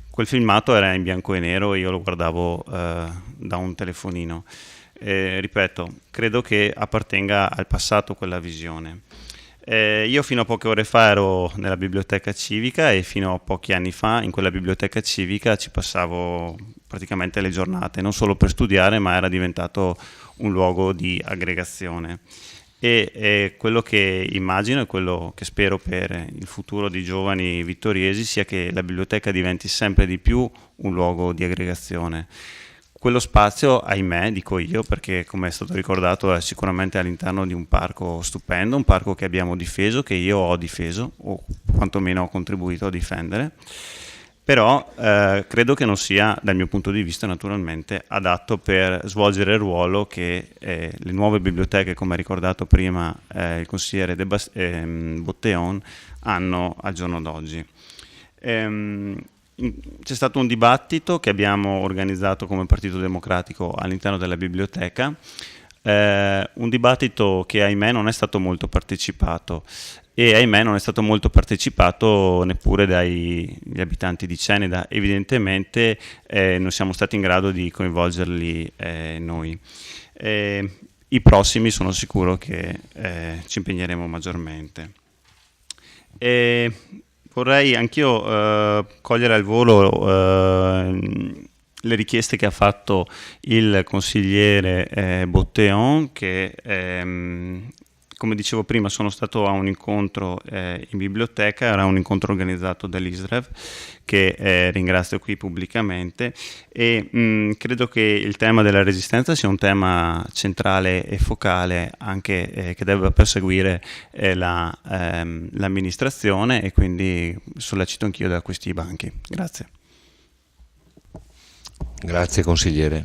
Quel filmato era in bianco e nero e io lo guardavo da un telefonino. Ripeto, credo che appartenga al passato quella visione. Io fino a poche ore fa ero nella biblioteca civica e fino a pochi anni fa in quella biblioteca civica ci passavo praticamente le giornate, non solo per studiare, ma era diventato un luogo di aggregazione. E quello che immagino e quello che spero per il futuro di giovani vittoriesi sia che la biblioteca diventi sempre di più un luogo di aggregazione. Quello spazio, ahimè, dico io, perché come è stato ricordato è sicuramente all'interno di un parco stupendo, un parco che abbiamo difeso, che io ho difeso, o quantomeno ho contribuito a difendere, però credo che non sia, dal mio punto di vista naturalmente, adatto per svolgere il ruolo che le nuove biblioteche, come ha ricordato prima il consigliere Botteon, hanno al giorno d'oggi. C'è stato un dibattito che abbiamo organizzato come Partito Democratico all'interno della biblioteca, un dibattito che ahimè non è stato molto partecipato e ahimè non è stato molto partecipato neppure dagli abitanti di Ceneda. Evidentemente non siamo stati in grado di coinvolgerli noi. I prossimi sono sicuro che ci impegneremo maggiormente. Vorrei anch'io cogliere al volo le richieste che ha fatto il consigliere Botteon, che come dicevo prima sono stato a un incontro in biblioteca, era un incontro organizzato dall'ISREV che ringrazio qui pubblicamente e credo che il tema della resistenza sia un tema centrale e focale anche che deve perseguire l'amministrazione e quindi sollecito anch'io da questi banchi. Grazie. Grazie consigliere.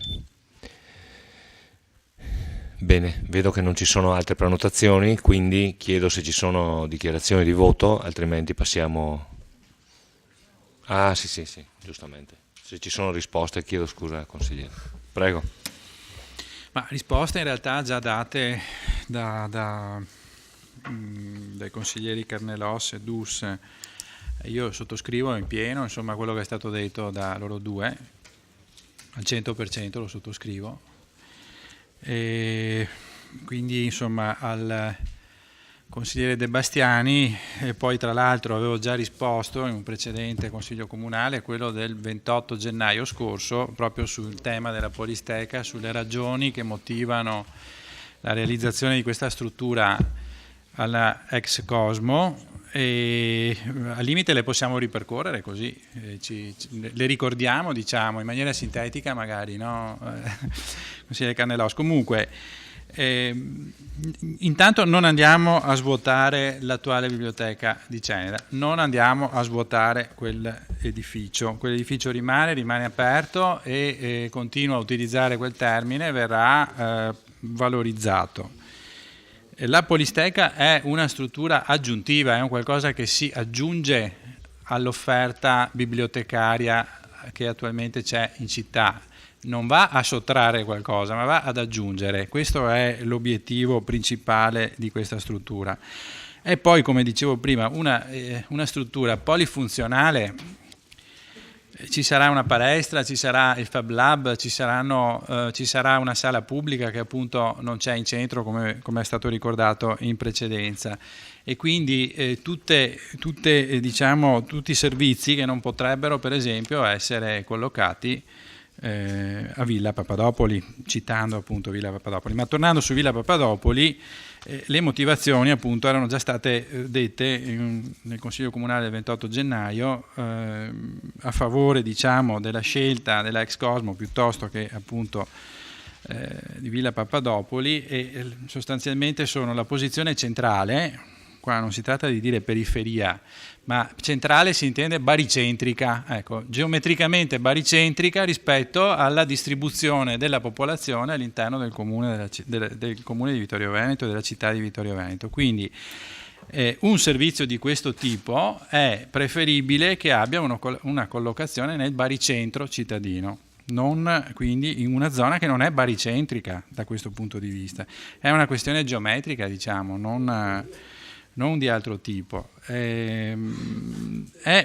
Bene, vedo che non ci sono altre prenotazioni, quindi chiedo se ci sono dichiarazioni di voto, altrimenti passiamo... Ah, sì, giustamente. Se ci sono risposte, chiedo scusa, consigliere. Prego. Ma risposte in realtà già date dai consiglieri Carnelos e Dus. Io sottoscrivo in pieno, insomma, quello che è stato detto da loro due, al 100% lo sottoscrivo. E quindi, insomma, al consigliere De Bastiani, e poi tra l'altro avevo già risposto in un precedente consiglio comunale, quello del 28 gennaio scorso, proprio sul tema della polisteca, sulle ragioni che motivano la realizzazione di questa struttura alla ex Cosmo, e al limite le possiamo ripercorrere così, le ricordiamo, diciamo, in maniera sintetica magari, no? Consigliere Carnelos. Comunque, intanto non andiamo a svuotare l'attuale biblioteca di Ceneda, non andiamo a svuotare quell'edificio rimane aperto e continua a utilizzare quel termine, verrà valorizzato. La polisteca è una struttura aggiuntiva, è un qualcosa che si aggiunge all'offerta bibliotecaria che attualmente c'è in città. Non va a sottrarre qualcosa, ma va ad aggiungere. Questo è l'obiettivo principale di questa struttura. E poi, come dicevo prima, una struttura polifunzionale. Ci sarà una palestra, ci sarà il Fab Lab, ci sarà una sala pubblica che appunto non c'è in centro, come è stato ricordato in precedenza, e quindi diciamo, tutti i servizi che non potrebbero per esempio essere collocati a Villa Papadopoli, citando appunto Villa Papadopoli. Ma tornando su Villa Papadopoli, le motivazioni appunto erano già state dette nel Consiglio Comunale del 28 gennaio a favore, diciamo, della scelta della ex Cosmo piuttosto che appunto di Villa Papadopoli, e sostanzialmente sono la posizione centrale. Qua non si tratta di dire periferia, ma centrale si intende baricentrica, ecco, geometricamente baricentrica rispetto alla distribuzione della popolazione all'interno del comune di Vittorio Veneto e della città di Vittorio Veneto. Quindi un servizio di questo tipo è preferibile che abbia una collocazione nel baricentro cittadino, non quindi in una zona che non è baricentrica da questo punto di vista. È una questione geometrica, diciamo, non di altro tipo. È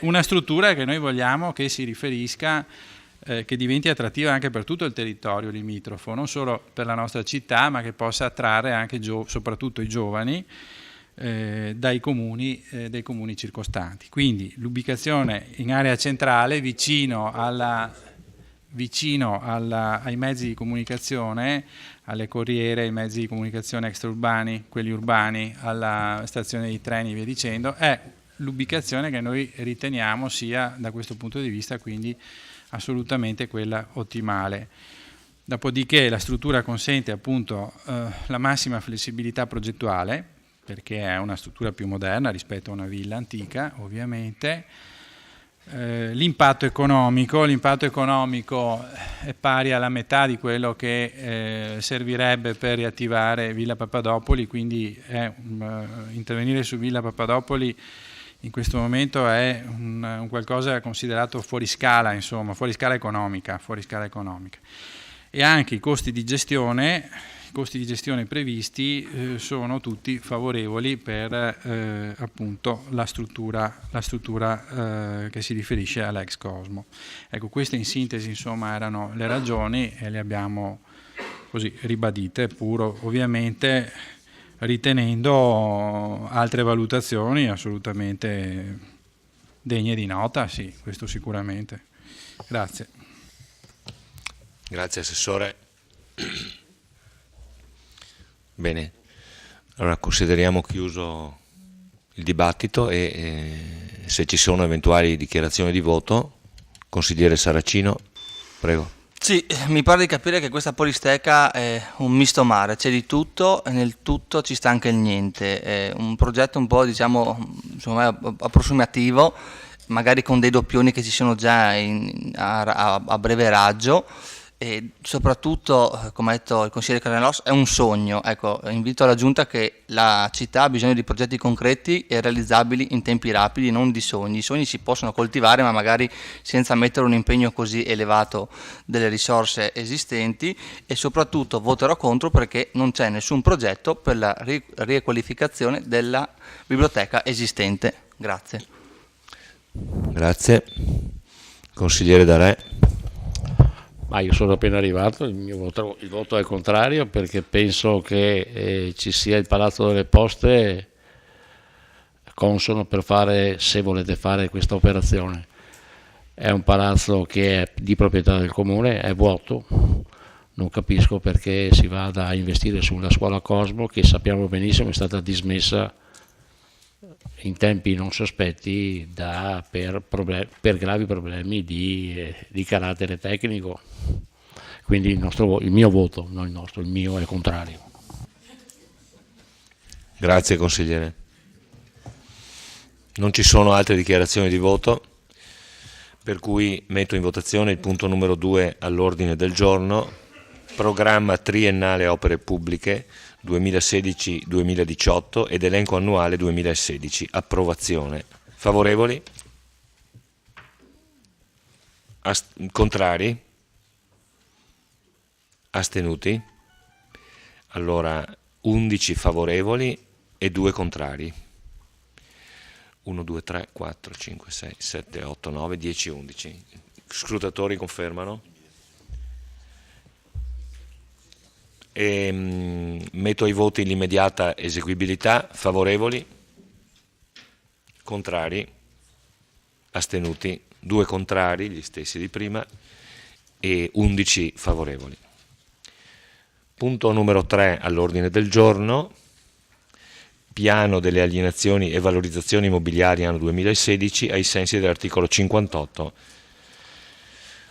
una struttura che noi vogliamo che si riferisca, che diventi attrattiva anche per tutto il territorio limitrofo, non solo per la nostra città, ma che possa attrarre anche soprattutto i giovani dei comuni circostanti. Quindi l'ubicazione in area centrale, vicino ai mezzi di comunicazione, alle corriere, ai mezzi di comunicazione extraurbani, quelli urbani, alla stazione di treni e via dicendo, è l'ubicazione che noi riteniamo sia da questo punto di vista quindi assolutamente quella ottimale. Dopodiché la struttura consente appunto la massima flessibilità progettuale, perché è una struttura più moderna rispetto a una villa antica, ovviamente. L'impatto economico è pari alla metà di quello che servirebbe per riattivare Villa Papadopoli, quindi intervenire su Villa Papadopoli in questo momento è un qualcosa considerato fuori scala, insomma, fuori scala economica. E anche i costi di gestione previsti sono tutti favorevoli per appunto la struttura che si riferisce all'ex Cosmo. Ecco, queste in sintesi insomma erano le ragioni e le abbiamo così ribadite, pur ovviamente ritenendo altre valutazioni assolutamente degne di nota, sì, questo sicuramente. Grazie. Grazie Assessore. Bene, allora consideriamo chiuso il dibattito e se ci sono eventuali dichiarazioni di voto, consigliere Saracino, prego. Sì, mi pare di capire che questa polisteca è un misto mare, c'è di tutto e nel tutto ci sta anche il niente. È un progetto un po', diciamo, approssimativo, magari con dei doppioni che ci sono già a breve raggio, e soprattutto, come ha detto il consigliere Carnelos, è un sogno. Ecco, invito la Giunta che la città ha bisogno di progetti concreti e realizzabili in tempi rapidi, non di sogni. I sogni si possono coltivare, ma magari senza mettere un impegno così elevato delle risorse esistenti, e soprattutto voterò contro perché non c'è nessun progetto per la riqualificazione della biblioteca esistente. Grazie. Grazie. Consigliere Darè. Ma io sono appena arrivato, il voto è contrario perché penso che ci sia il Palazzo delle Poste consono per fare, se volete fare questa operazione. È un palazzo che è di proprietà del comune, è vuoto, non capisco perché si vada a investire sulla scuola Cosmo, che sappiamo benissimo è stata dismessa in tempi non sospetti per gravi problemi di carattere tecnico. Quindi il mio voto, non il nostro, il mio è contrario. Grazie consigliere. Non ci sono altre dichiarazioni di voto, per cui metto in votazione il punto numero 2 all'ordine del giorno, programma triennale opere pubbliche 2016-2018 ed elenco annuale 2016. Approvazione. Favorevoli? Contrari? Astenuti? Allora 11 favorevoli e 2 contrari. 1, 2, 3, 4, 5, 6, 7, 8, 9, 10, 11. Scrutatori confermano? Metto ai voti l'immediata eseguibilità. Favorevoli? Contrari? Astenuti? 2 contrari, gli stessi di prima, e 11 favorevoli. Punto numero 3 all'ordine del giorno, piano delle alienazioni e valorizzazioni immobiliari anno 2016 ai sensi dell'articolo 58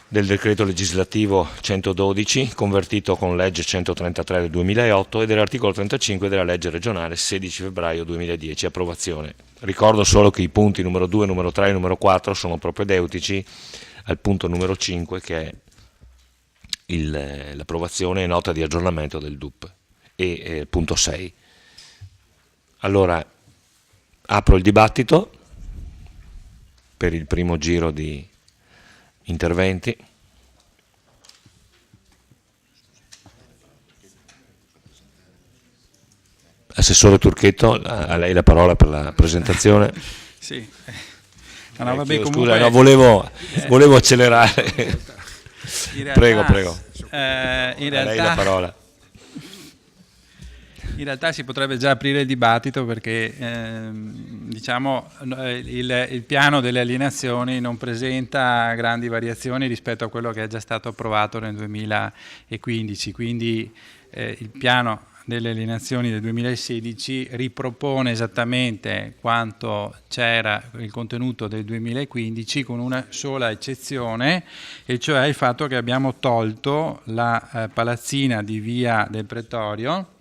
del decreto legislativo 112 convertito con legge 133 del 2008 e dell'articolo 35 della legge regionale 16 febbraio 2010. Approvazione. Ricordo solo che i punti numero 2, numero 3 e numero 4 sono propedeutici al punto numero 5 che è l'approvazione e nota di aggiornamento del DUP e punto 6. Allora apro il dibattito per il primo giro di interventi. Assessore Turchetto, a lei la parola per la presentazione. Sì. No, vabbè, comunque, scusa, no, volevo accelerare. Realtà, prego. In realtà, a lei la parola. In realtà si potrebbe già aprire il dibattito perché diciamo, il piano delle alienazioni non presenta grandi variazioni rispetto a quello che è già stato approvato nel 2015, quindi il piano delle alienazioni del 2016 ripropone esattamente quanto c'era il contenuto del 2015 con una sola eccezione, e cioè il fatto che abbiamo tolto la palazzina di Via del Pretorio,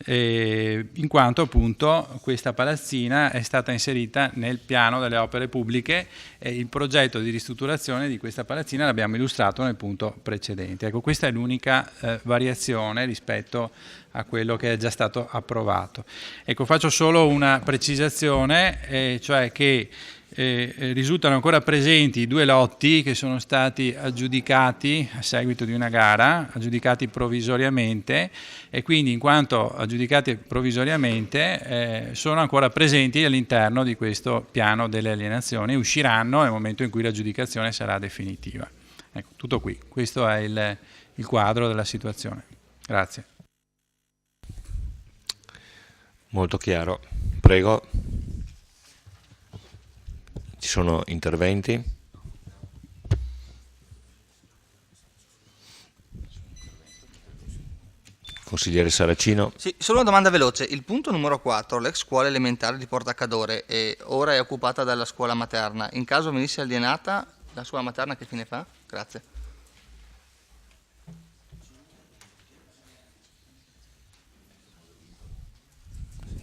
in quanto appunto questa palazzina è stata inserita nel piano delle opere pubbliche e il progetto di ristrutturazione di questa palazzina l'abbiamo illustrato nel punto precedente. Ecco, questa è l'unica variazione rispetto a quello che è già stato approvato. Ecco, faccio solo una precisazione, cioè che risultano ancora presenti i 2 lotti che sono stati aggiudicati a seguito di una gara, aggiudicati provvisoriamente, e quindi in quanto aggiudicati provvisoriamente sono ancora presenti all'interno di questo piano delle alienazioni, usciranno nel momento in cui l'aggiudicazione sarà definitiva. Ecco, tutto qui, questo è il quadro della situazione. Grazie. Molto chiaro, prego. Ci sono interventi? Consigliere Saracino. Sì, solo una domanda veloce. Il punto numero 4, l'ex scuola elementare di Porta Cadore, ora è occupata dalla scuola materna. In caso venisse alienata, la scuola materna che fine fa? Grazie.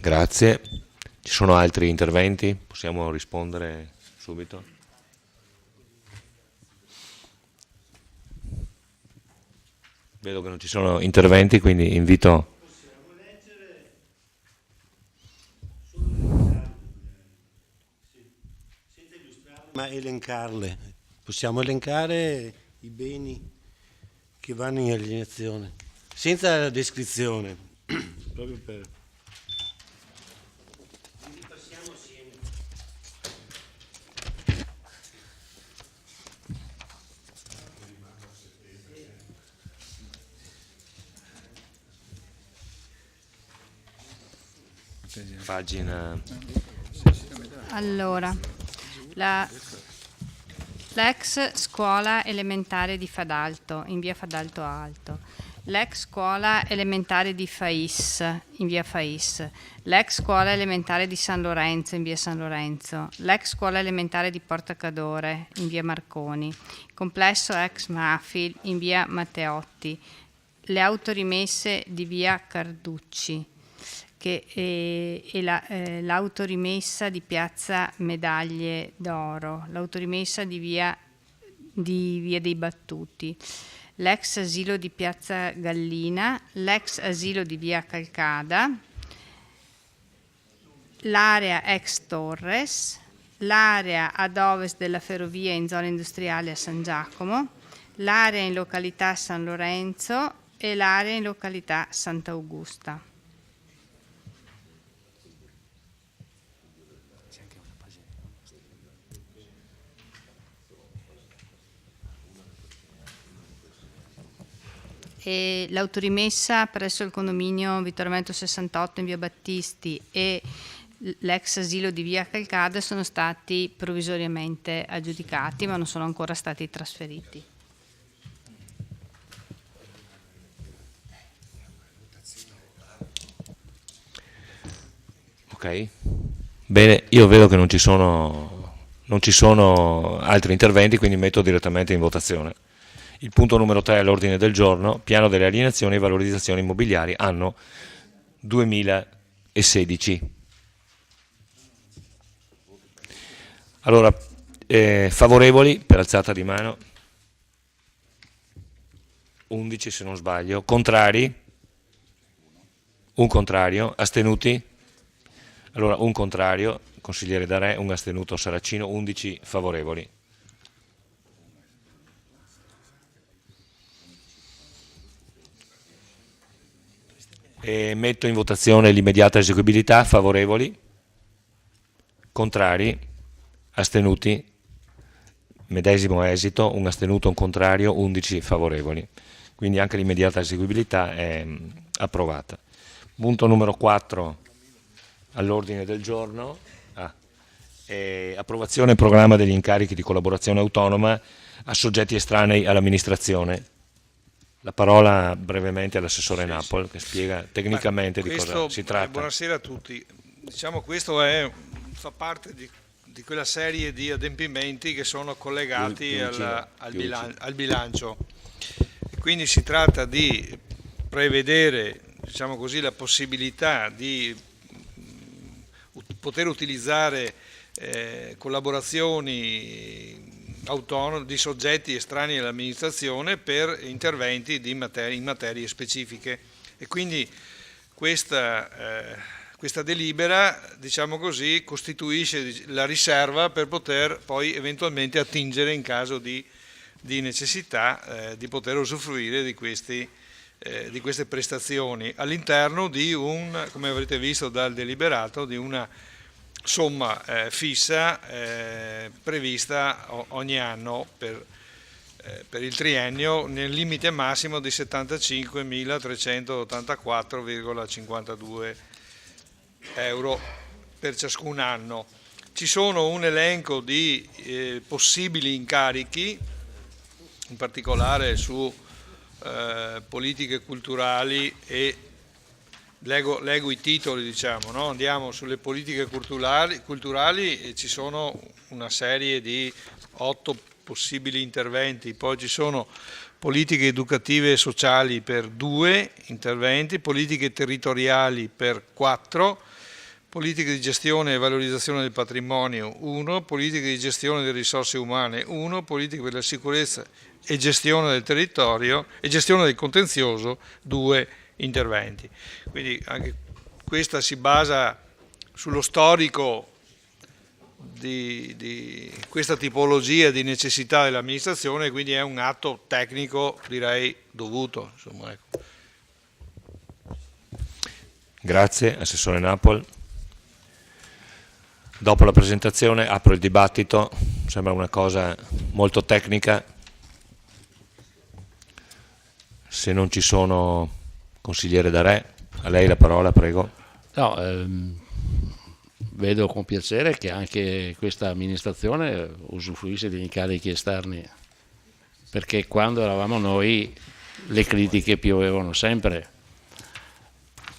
Grazie. Ci sono altri interventi? Possiamo rispondere subito? Vedo che non ci sono interventi, quindi invito... Ma elencarle, possiamo elencare i beni che vanno in alienazione, senza la descrizione, proprio per... Pagina... Allora, l'ex scuola elementare di Fadalto, in via Fadalto Alto, l'ex scuola elementare di Fais, in via Fais, l'ex scuola elementare di San Lorenzo, in via San Lorenzo, l'ex scuola elementare di Porta Cadore, in via Marconi, complesso ex Mafil, in via Matteotti, le autorimesse di via Carducci, l'autorimessa di piazza Medaglie d'Oro, l'autorimessa di via dei Battuti, l'ex asilo di piazza Gallina, l'ex asilo di via Calcada, l'area ex Torres, l'area ad ovest della ferrovia in zona industriale a San Giacomo, l'area in località San Lorenzo e l'area in località Sant'Augusta. E l'autorimessa presso il condominio Vittorio Veneto 68 in via Battisti e l'ex asilo di via Calcada sono stati provvisoriamente aggiudicati, ma non sono ancora stati trasferiti. Ok, bene, io vedo che non ci sono altri interventi, quindi metto direttamente in votazione. Il punto numero 3 all'ordine del giorno, piano delle alienazioni e valorizzazioni immobiliari, anno 2016. Allora, favorevoli per alzata di mano, 11 se non sbaglio, contrari, un contrario, astenuti, allora un contrario, consigliere Darè, un astenuto Saracino, 11 favorevoli. E metto in votazione l'immediata eseguibilità, favorevoli, contrari, astenuti, medesimo esito, un astenuto, un contrario, 11 favorevoli. Quindi anche l'immediata eseguibilità è approvata. Punto numero 4 all'ordine del giorno, approvazione programma degli incarichi di collaborazione autonoma a soggetti estranei all'amministrazione. La parola brevemente all'assessore Napol che spiega tecnicamente di cosa si tratta. Buonasera a tutti. Diciamo questo fa parte di quella serie di adempimenti che sono collegati al bilancio. E quindi si tratta di prevedere, diciamo così, la possibilità di poter utilizzare collaborazioni autonome di soggetti estranei all'amministrazione per interventi in materie specifiche, e quindi questa delibera, diciamo così, costituisce la riserva per poter poi eventualmente attingere in caso di necessità di poter usufruire di queste prestazioni all'interno di come avrete visto dal deliberato, di una somma fissa prevista ogni anno per il triennio nel limite massimo di 75.384,52 euro per ciascun anno. Ci sono un elenco di possibili incarichi, in particolare su politiche culturali e leggo i titoli, diciamo, no? Andiamo sulle politiche culturali e ci sono una serie di 8 possibili interventi, poi ci sono politiche educative e sociali per 2 interventi, politiche territoriali per 4, politiche di gestione e valorizzazione del patrimonio 1, politiche di gestione delle risorse umane 1, politiche per la sicurezza e gestione del territorio e gestione del contenzioso, 2 interventi. Quindi anche questa si basa sullo storico di questa tipologia di necessità dell'amministrazione, quindi è un atto tecnico, direi, dovuto. Insomma, ecco. Grazie, Assessore Napoli. Dopo la presentazione apro il dibattito, sembra una cosa molto tecnica. Se non ci sono, consigliere Darè, a lei la parola, prego. No, vedo con piacere che anche questa amministrazione usufruisce degli incarichi esterni, perché quando eravamo noi le critiche piovevano sempre,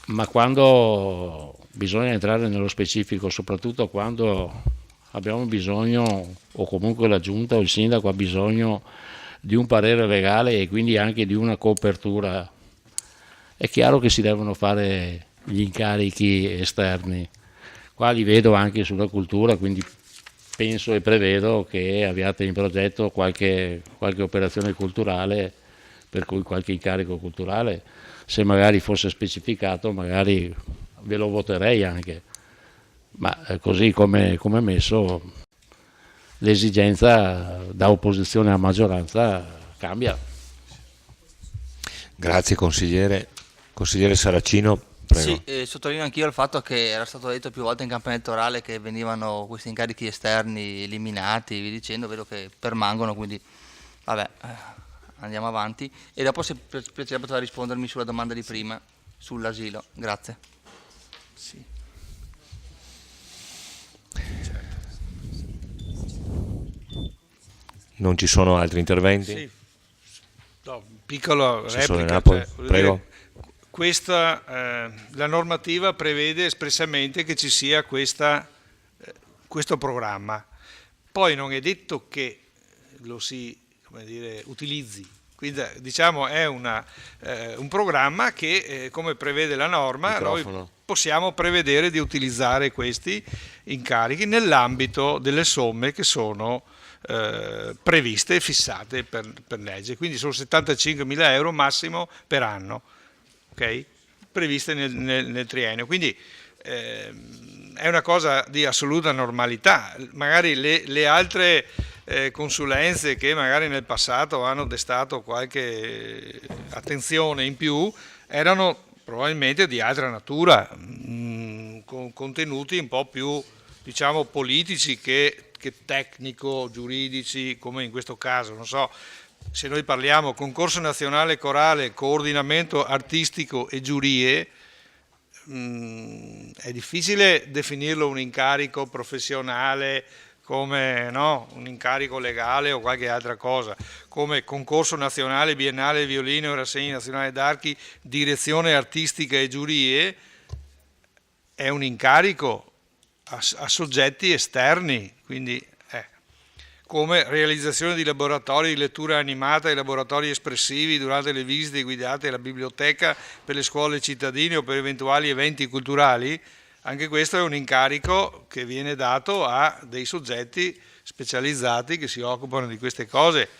ma quando bisogna entrare nello specifico, soprattutto quando abbiamo bisogno, o comunque la Giunta o il Sindaco ha bisogno di un parere legale e quindi anche di una copertura, è chiaro che si devono fare gli incarichi esterni. Qua li vedo anche sulla cultura, quindi penso e prevedo che abbiate in progetto qualche operazione culturale, per cui qualche incarico culturale, se magari fosse specificato magari ve lo voterei anche, ma così come messo l'esigenza da opposizione a maggioranza cambia. Grazie consigliere. Consigliere Saracino, prego. Sì, sottolineo anch'io il fatto che era stato detto più volte in campagna elettorale che venivano questi incarichi esterni eliminati, vi dicendo, vedo che permangono, quindi vabbè, andiamo avanti. E dopo se piacerebbe poteva rispondermi sulla domanda di prima, sull'asilo. Grazie. Sì. Non ci sono altri interventi? Sì. No, piccola Assessore replica. Napoli, prego. Dire, la normativa prevede espressamente che ci sia questo programma, poi non è detto che lo si utilizzi, quindi diciamo è un programma che come prevede la norma noi possiamo prevedere di utilizzare questi incarichi nell'ambito delle somme che sono previste e fissate per legge, quindi sono 75.000 euro massimo per anno. Okay? Previste nel triennio, quindi è una cosa di assoluta normalità. Magari le altre consulenze che magari nel passato hanno destato qualche attenzione in più erano probabilmente di altra natura, con contenuti un po' più diciamo politici che tecnico-giuridici, come in questo caso, non so. Se noi parliamo concorso nazionale corale, coordinamento artistico e giurie, è difficile definirlo un incarico professionale come un incarico legale o qualche altra cosa, come concorso nazionale biennale violino e rassegna nazionale d'archi, direzione artistica e giurie, è un incarico a soggetti esterni, quindi come realizzazione di laboratori di lettura animata e laboratori espressivi durante le visite guidate alla biblioteca per le scuole cittadine o per eventuali eventi culturali. Anche questo è un incarico che viene dato a dei soggetti specializzati che si occupano di queste cose.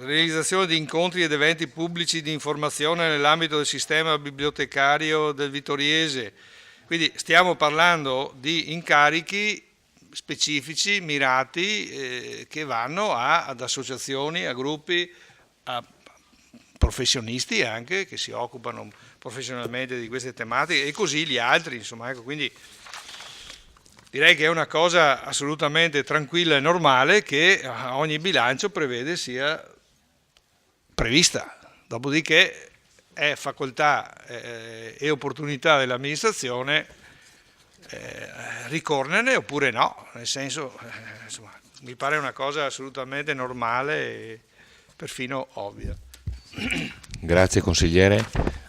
Realizzazione di incontri ed eventi pubblici di informazione nell'ambito del sistema bibliotecario del Vittoriese. Quindi stiamo parlando di incarichi specifici, mirati, che vanno ad associazioni, a gruppi, a professionisti anche, che si occupano professionalmente di queste tematiche, e così gli altri, insomma, ecco, quindi direi che è una cosa assolutamente tranquilla e normale che ogni bilancio prevede sia prevista. Dopodiché è facoltà e opportunità dell'amministrazione ricorrerne oppure no, nel senso, insomma, mi pare una cosa assolutamente normale e perfino ovvia. Grazie consigliere.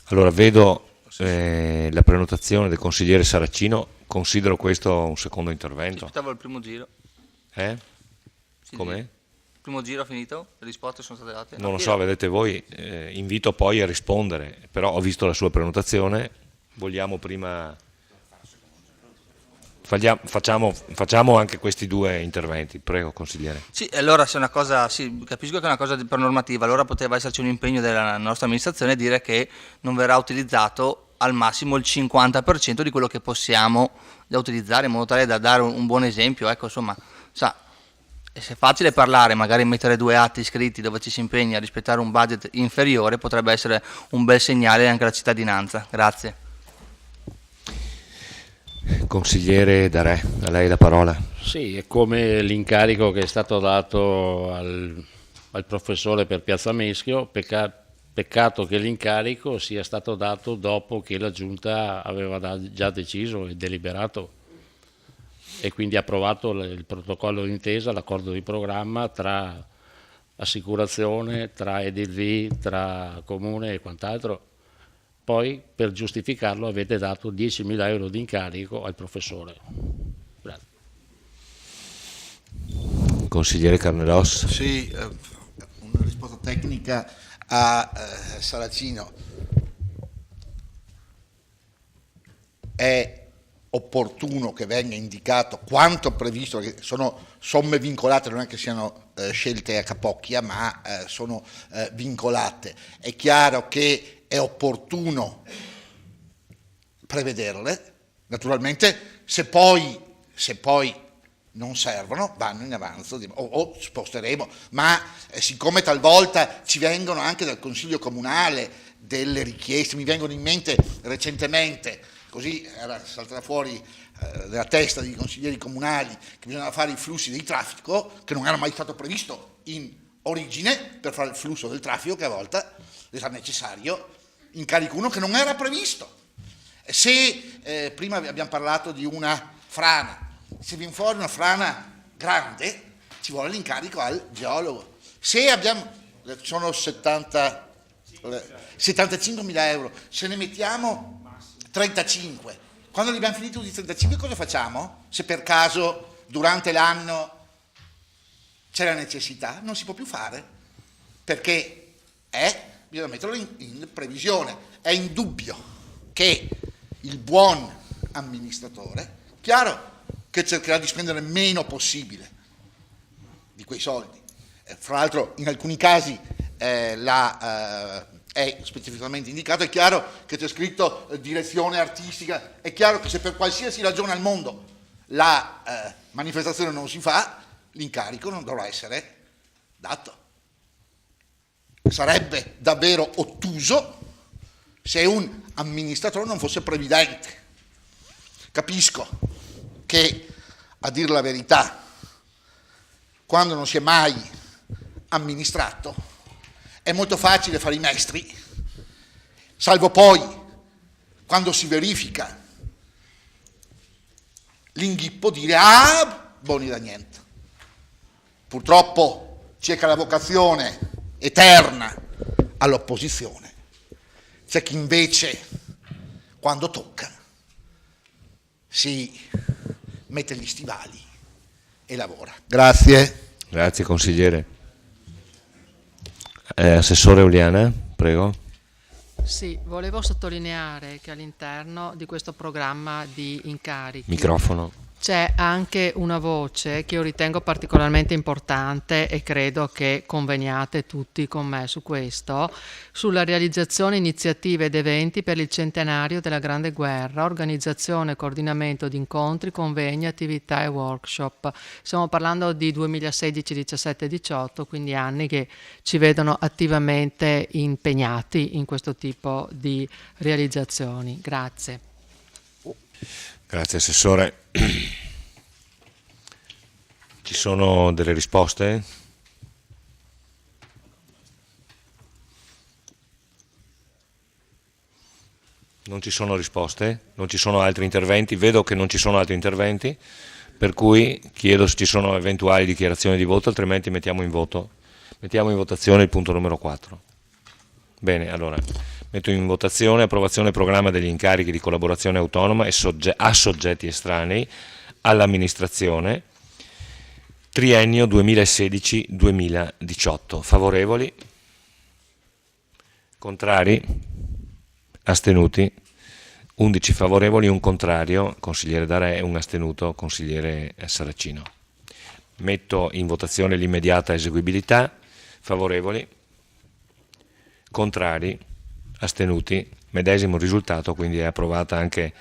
Allora vedo la prenotazione del consigliere Saracino, considero questo un secondo intervento. Aspettavo il primo giro. Com'è? Il primo giro ha finito? Le risposte sono state date? Non lo so, vedete voi, invito poi a rispondere, però ho visto la sua prenotazione, vogliamo prima Facciamo anche questi due interventi, prego consigliere. Sì, allora se è una cosa, sì, capisco che è una cosa per normativa, allora poteva esserci un impegno della nostra amministrazione a dire che non verrà utilizzato al massimo il 50% di quello che possiamo da utilizzare, in modo tale da dare un buon esempio, ecco, insomma, sa, se è facile parlare, magari mettere 2 atti scritti dove ci si impegna a rispettare un budget inferiore potrebbe essere un bel segnale anche alla cittadinanza. Grazie. Consigliere Darè, a lei la parola. Sì, è come l'incarico che è stato dato al professore per Piazza Meschio, peccato che l'incarico sia stato dato dopo che la Giunta aveva già deciso e deliberato e quindi approvato il protocollo d'intesa, l'accordo di programma tra assicurazione, tra EDV, tra comune e quant'altro. Poi per giustificarlo avete dato 10.000 euro di incarico al professore. Grazie. Consigliere Carnelos. Sì, una risposta tecnica a Saracino. È opportuno che venga indicato quanto previsto, perché sono somme vincolate, non è che siano scelte a capocchia, ma sono vincolate. È chiaro che è opportuno prevederle, naturalmente se poi non servono vanno in avanzo o sposteremo, ma siccome talvolta ci vengono anche dal Consiglio Comunale delle richieste, mi vengono in mente recentemente, così era saltata fuori della testa dei consiglieri comunali, che bisognava fare i flussi di traffico, che non era mai stato previsto in origine per fare il flusso del traffico, che a volte era necessario, incarico uno che non era previsto. Se prima abbiamo parlato di una frana, se viene fuori una frana grande ci vuole l'incarico al geologo. Se abbiamo, sono 75.000 euro, se ne mettiamo 35, quando li abbiamo finiti tutti i 35 cosa facciamo? Se per caso durante l'anno c'è la necessità, non si può più fare, perché bisogna metterlo in previsione. È indubbio che il buon amministratore, chiaro che cercherà di spendere meno possibile di quei soldi. Fra l'altro in alcuni casi è specificamente indicato, è chiaro che c'è scritto direzione artistica, è chiaro che se per qualsiasi ragione al mondo la manifestazione non si fa, l'incarico non dovrà essere dato. Sarebbe davvero ottuso se un amministratore non fosse previdente. Capisco che, a dir la verità, quando non si è mai amministrato è molto facile fare i mestri, salvo poi quando si verifica l'inghippo dire buoni da niente. Purtroppo c'è che la vocazione eterna all'opposizione, c'è chi invece quando tocca si mette gli stivali e lavora. Grazie. Grazie consigliere. Assessore Uliana, prego. Sì, volevo sottolineare che all'interno di questo programma di incarichi Microfono. c'è anche una voce che io ritengo particolarmente importante e credo che conveniate tutti con me su questo, sulla realizzazione iniziative ed eventi per il centenario della Grande Guerra, organizzazione e coordinamento di incontri, convegni, attività e workshop. Stiamo parlando di 2016, 17 e 18, quindi anni che ci vedono attivamente impegnati in questo tipo di realizzazioni. Grazie. Grazie Assessore. Ci sono delle risposte? Non ci sono risposte? Non ci sono altri interventi? Vedo che non ci sono altri interventi, per cui chiedo se ci sono eventuali dichiarazioni di voto, altrimenti mettiamo in voto. Mettiamo in votazione il punto numero 4. Bene, allora metto in votazione approvazione programma degli incarichi di collaborazione autonoma e a soggetti estranei all'amministrazione triennio 2016-2018. Favorevoli? Contrari? Astenuti? 11 favorevoli, un contrario, consigliere D'Arè, e un astenuto, consigliere Saracino. Metto in votazione l'immediata eseguibilità. Favorevoli, contrari, astenuti, medesimo risultato, quindi è approvata anche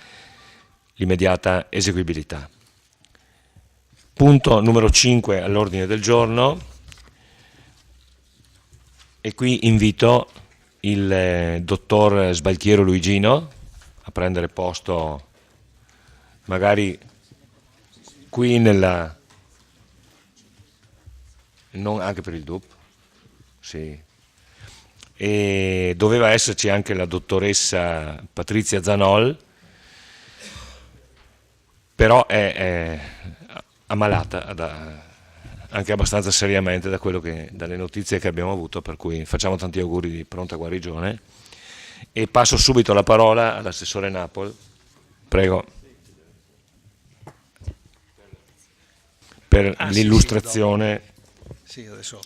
l'immediata eseguibilità. Punto numero 5 all'ordine del giorno, e qui invito il dottor Sbalchiero Luigino a prendere posto magari qui nella... non anche per il DUP, sì. E doveva esserci anche la dottoressa Patrizia Zanol, però è ammalata anche abbastanza seriamente dalle notizie che abbiamo avuto, per cui facciamo tanti auguri di pronta guarigione e passo subito la parola all'assessore Napol. Prego. Per l'illustrazione. Sì, adesso.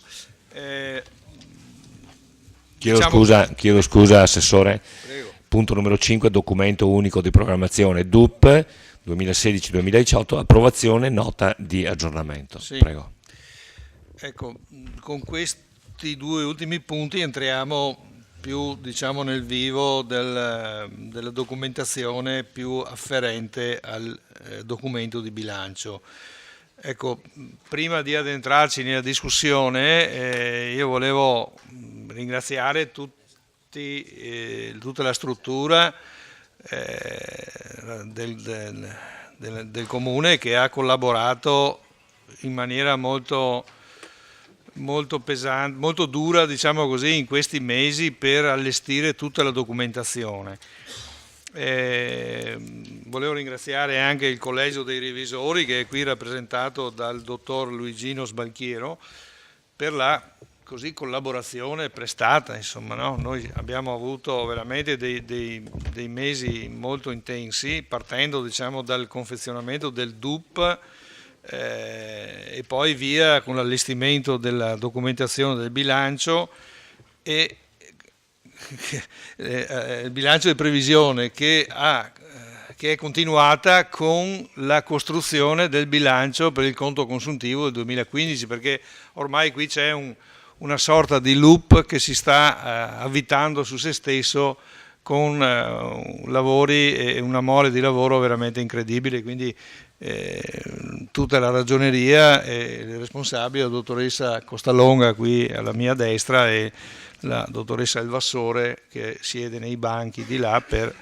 Chiedo scusa Assessore. Prego. Punto numero 5, documento unico di programmazione DUP 2016-2018, approvazione, nota di aggiornamento. Sì. Prego. Ecco, con questi due ultimi punti entriamo più, diciamo, nel vivo della documentazione più afferente al documento di bilancio. Ecco, prima di addentrarci nella discussione, io volevo ringraziare tutta la struttura del Comune, che ha collaborato in maniera molto pesante, molto dura, diciamo così, in questi mesi per allestire tutta la documentazione. Volevo ringraziare anche il Collegio dei Revisori, che è qui rappresentato dal dottor Luigino Sbalchiero, per la collaborazione prestata, insomma, no? Noi abbiamo avuto veramente dei mesi molto intensi, partendo, diciamo, dal confezionamento del DUP e poi via con l'allestimento della documentazione del bilancio e il bilancio di previsione che è continuata con la costruzione del bilancio per il conto consuntivo del 2015, perché ormai qui c'è una sorta di loop che si sta avvitando su se stesso, con lavori e una mole di lavoro veramente incredibile. Quindi tutta la ragioneria e le responsabili, la dottoressa Costalonga qui alla mia destra e la dottoressa Elvassore che siede nei banchi di là, per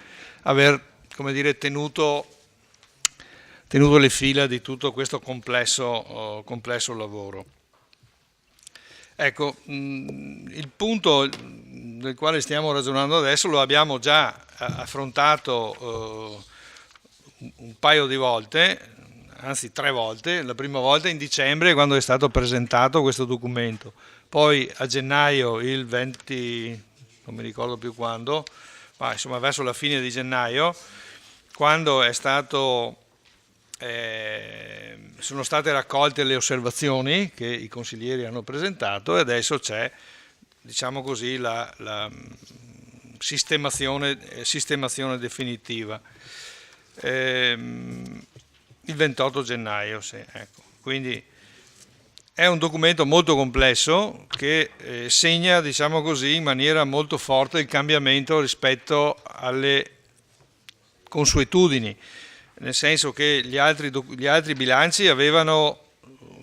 aver, come dire, tenuto le fila di tutto questo complesso lavoro. Ecco, il punto del quale stiamo ragionando adesso lo abbiamo già affrontato un paio di volte, anzi 3 volte. La prima volta in dicembre, quando è stato presentato questo documento, poi a gennaio, il 20, non mi ricordo più quando, ma insomma verso la fine di gennaio, quando sono state raccolte le osservazioni che i consiglieri hanno presentato, e adesso c'è, diciamo così, la sistemazione definitiva. Il 28 gennaio, sì, ecco. Quindi è un documento molto complesso che segna, diciamo così, in maniera molto forte il cambiamento rispetto alle consuetudini, nel senso che gli altri bilanci avevano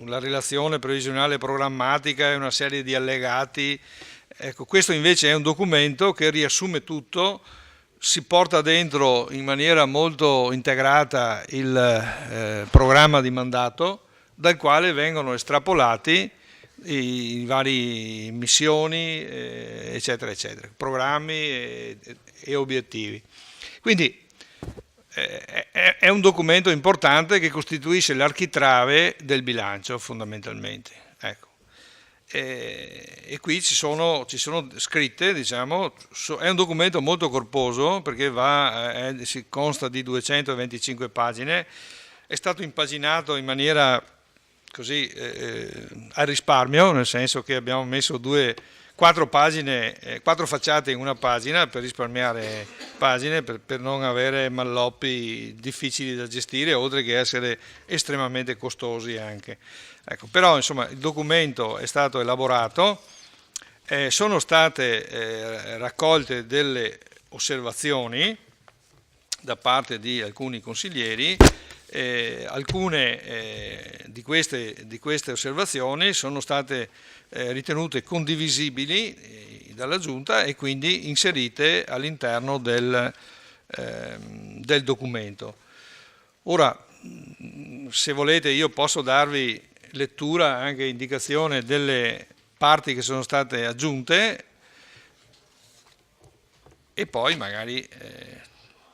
la relazione previsionale programmatica e una serie di allegati. Ecco, questo invece è un documento che riassume tutto, si porta dentro in maniera molto integrata il programma di mandato, dal quale vengono estrapolati i vari missioni, eccetera, eccetera, programmi e obiettivi. Quindi è un documento importante che costituisce l'architrave del bilancio, fondamentalmente. Ecco. E qui ci sono scritte, diciamo, è un documento molto corposo, perché si consta di 225 pagine, è stato impaginato in maniera così a risparmio, nel senso che abbiamo messo 2 4 facciate in una pagina per risparmiare pagine, per non avere malloppi difficili da gestire, oltre che essere estremamente costosi anche. Ecco, però insomma il documento è stato elaborato, sono state raccolte delle osservazioni da parte di alcuni consiglieri. Alcune di queste osservazioni sono state ritenute condivisibili dalla Giunta e quindi inserite all'interno del documento. Ora, se volete, io posso darvi lettura, anche indicazione delle parti che sono state aggiunte e poi magari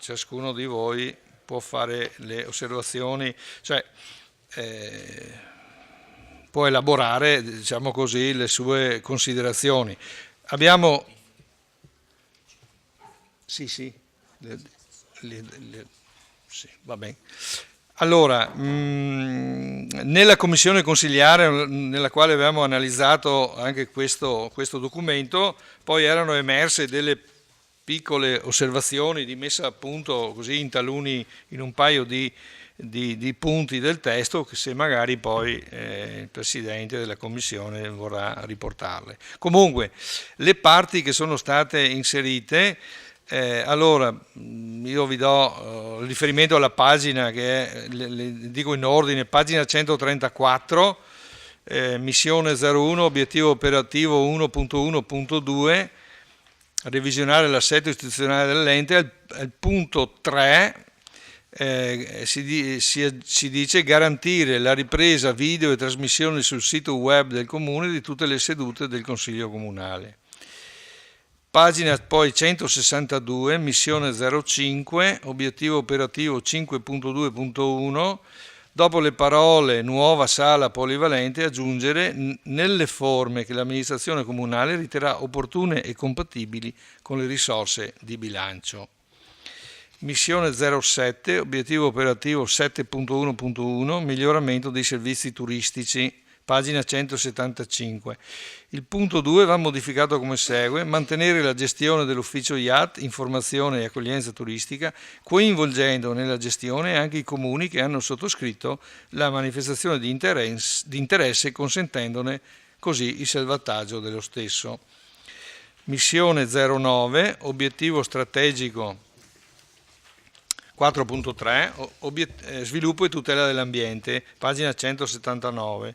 ciascuno di voi può fare le osservazioni, cioè può elaborare, diciamo così, le sue considerazioni. Abbiamo... Sì, va bene. Allora, nella commissione consigliare nella quale avevamo analizzato anche questo documento, poi erano emerse delle piccole osservazioni di messa a punto così in un paio di punti del testo, che se magari poi il Presidente della Commissione vorrà riportarle. Comunque, le parti che sono state inserite, allora io vi do riferimento alla pagina che è, le dico in ordine, pagina 134, missione 01, obiettivo operativo 1.1.2, revisionare l'assetto istituzionale dell'ente. Al punto 3 si dice garantire la ripresa video e trasmissione sul sito web del Comune di tutte le sedute del Consiglio Comunale. Pagina poi 162, missione 05, obiettivo operativo 5.2.1, dopo le parole nuova sala polivalente aggiungere nelle forme che l'amministrazione comunale riterrà opportune e compatibili con le risorse di bilancio. Missione 07, obiettivo operativo 7.1.1, miglioramento dei servizi turistici, pagina 175. Il punto 2 va modificato come segue: mantenere la gestione dell'ufficio IAT, informazione e accoglienza turistica, coinvolgendo nella gestione anche i comuni che hanno sottoscritto la manifestazione di interesse, consentendone così il salvataggio dello stesso. Missione 09, obiettivo strategico 4.3, sviluppo e tutela dell'ambiente, pagina 179.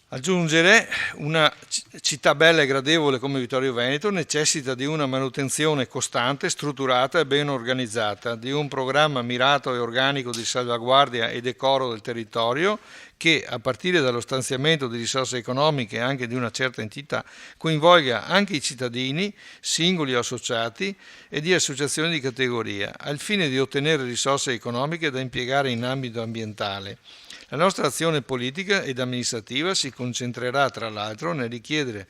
Aggiungere: una città bella e gradevole come Vittorio Veneto necessita di una manutenzione costante, strutturata e ben organizzata, di un programma mirato e organico di salvaguardia e decoro del territorio che, a partire dallo stanziamento di risorse economiche anche di una certa entità, coinvolga anche i cittadini, singoli o associati e di associazioni di categoria, al fine di ottenere risorse economiche da impiegare in ambito ambientale. La nostra azione politica ed amministrativa si concentrerà, tra l'altro, nel richiedere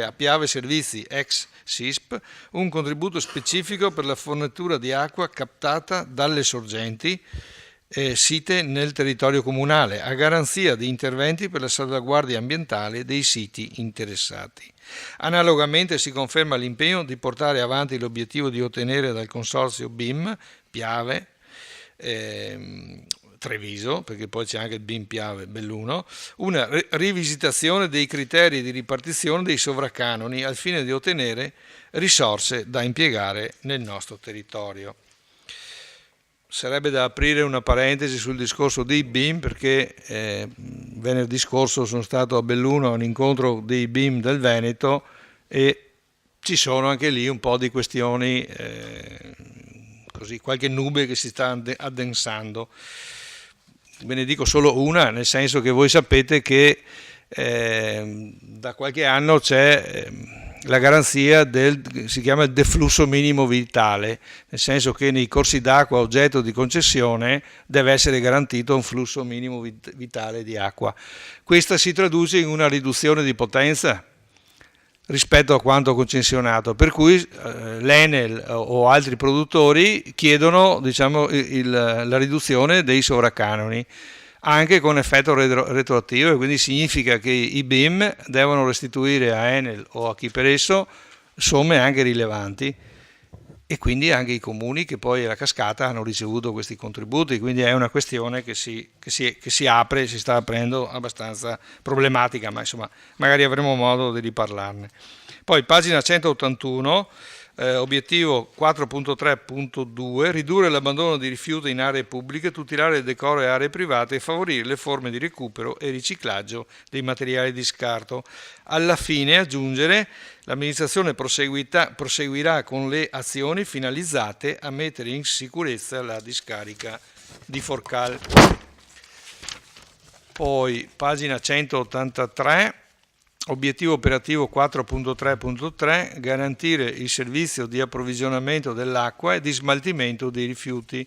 a Piave Servizi ex SISP un contributo specifico per la fornitura di acqua captata dalle sorgenti site nel territorio comunale, a garanzia di interventi per la salvaguardia ambientale dei siti interessati. Analogamente si conferma l'impegno di portare avanti l'obiettivo di ottenere dal consorzio BIM Piave Treviso, perché poi c'è anche il BIM Piave Belluno, una rivisitazione dei criteri di ripartizione dei sovracanoni al fine di ottenere risorse da impiegare nel nostro territorio. Sarebbe da aprire una parentesi sul discorso dei BIM, perché venerdì scorso sono stato a Belluno a un incontro dei BIM del Veneto e ci sono anche lì un po' di questioni, così, qualche nube che si sta addensando. Ve ne dico solo una, nel senso che voi sapete che da qualche anno c'è la garanzia si chiama il deflusso minimo vitale, nel senso che nei corsi d'acqua oggetto di concessione deve essere garantito un flusso minimo vitale di acqua. Questa si traduce in una riduzione di potenza rispetto a quanto concessionato, per cui l'Enel o altri produttori chiedono, diciamo, la riduzione dei sovracanoni. anche con effetto retroattivo, e quindi significa che i BIM devono restituire a Enel o a chi per esso somme anche rilevanti, e quindi anche i comuni che poi alla cascata hanno ricevuto questi contributi, quindi è una questione che si apre, si sta aprendo abbastanza problematica, ma insomma magari avremo modo di riparlarne. Poi pagina 181, obiettivo 4.3.2, ridurre l'abbandono di rifiuti in aree pubbliche, tutelare il decoro e aree private e favorire le forme di recupero e riciclaggio dei materiali di scarto. Alla fine aggiungere: l'amministrazione proseguirà con le azioni finalizzate a mettere in sicurezza la discarica di Forcal. Poi pagina 183, obiettivo operativo 4.3.3, garantire il servizio di approvvigionamento dell'acqua e di smaltimento dei rifiuti.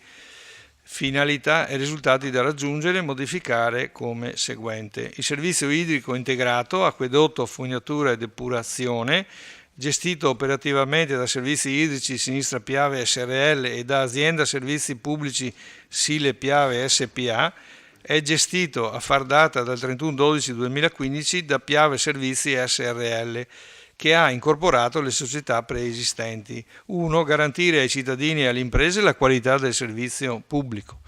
Finalità e risultati da raggiungere, modificare come seguente: il servizio idrico integrato, acquedotto, fognatura e depurazione, gestito operativamente da Servizi Idrici Sinistra Piave SRL e da Azienda Servizi Pubblici Sile Piave SPA, è gestito a far data dal 31/12/2015 da Piave Servizi SRL, che ha incorporato le società preesistenti. 1. Garantire ai cittadini e alle imprese la qualità del servizio pubblico.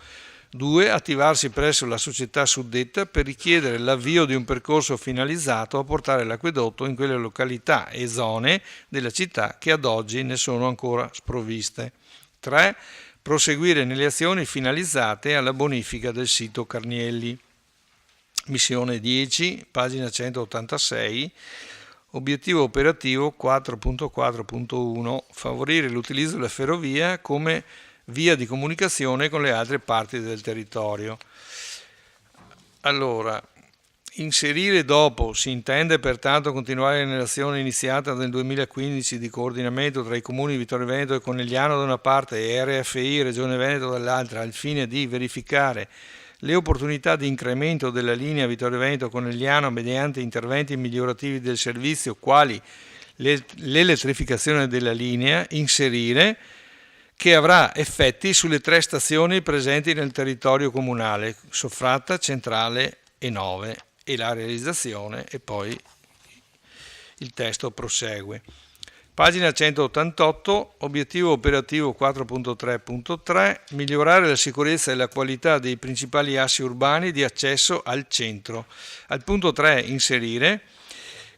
2. Attivarsi presso la società suddetta per richiedere l'avvio di un percorso finalizzato a portare l'acquedotto in quelle località e zone della città che ad oggi ne sono ancora sprovviste. 3. Proseguire nelle azioni finalizzate alla bonifica del sito Carnielli. Missione 10, pagina 186. Obiettivo operativo 4.4.1, favorire l'utilizzo della ferrovia come via di comunicazione con le altre parti del territorio. Allora, inserire dopo si intende pertanto continuare nell'azione iniziata nel 2015 di coordinamento tra i comuni di Vittorio Veneto e Conegliano da una parte e RFI Regione Veneto dall'altra, al fine di verificare le opportunità di incremento della linea Vittorio Veneto-Conegliano mediante interventi migliorativi del servizio, quali l'elettrificazione della linea. Inserire che avrà effetti sulle 3 stazioni presenti nel territorio comunale, Soffratta, Centrale e Nove, e la realizzazione, e poi il testo prosegue. Pagina 188, obiettivo operativo 4.3.3, migliorare la sicurezza e la qualità dei principali assi urbani di accesso al centro. Al punto 3 inserire,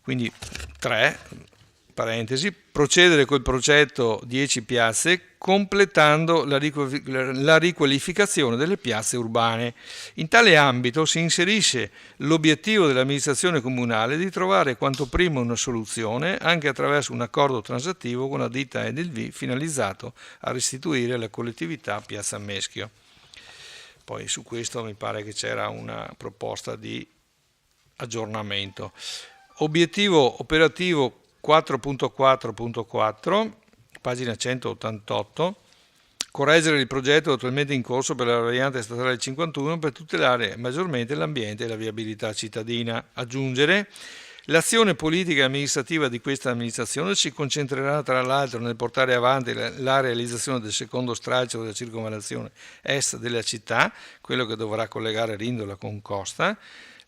quindi 3, parentesi, procedere col progetto 10 piazze, completando la riqualificazione delle piazze urbane. In tale ambito si inserisce l'obiettivo dell'amministrazione comunale di trovare quanto prima una soluzione, anche attraverso un accordo transattivo con la ditta Edelv, finalizzato a restituire alla collettività Piazza Meschio. Poi su questo mi pare che c'era una proposta di aggiornamento. Obiettivo operativo 4.4.4, pagina 188, correggere il progetto attualmente in corso per la variante statale 51 per tutelare maggiormente l'ambiente e la viabilità cittadina. Aggiungere: l'azione politica e amministrativa di questa amministrazione si concentrerà tra l'altro nel portare avanti la realizzazione del secondo stralcio della circonvallazione est della città, quello che dovrà collegare Rindola con Costa.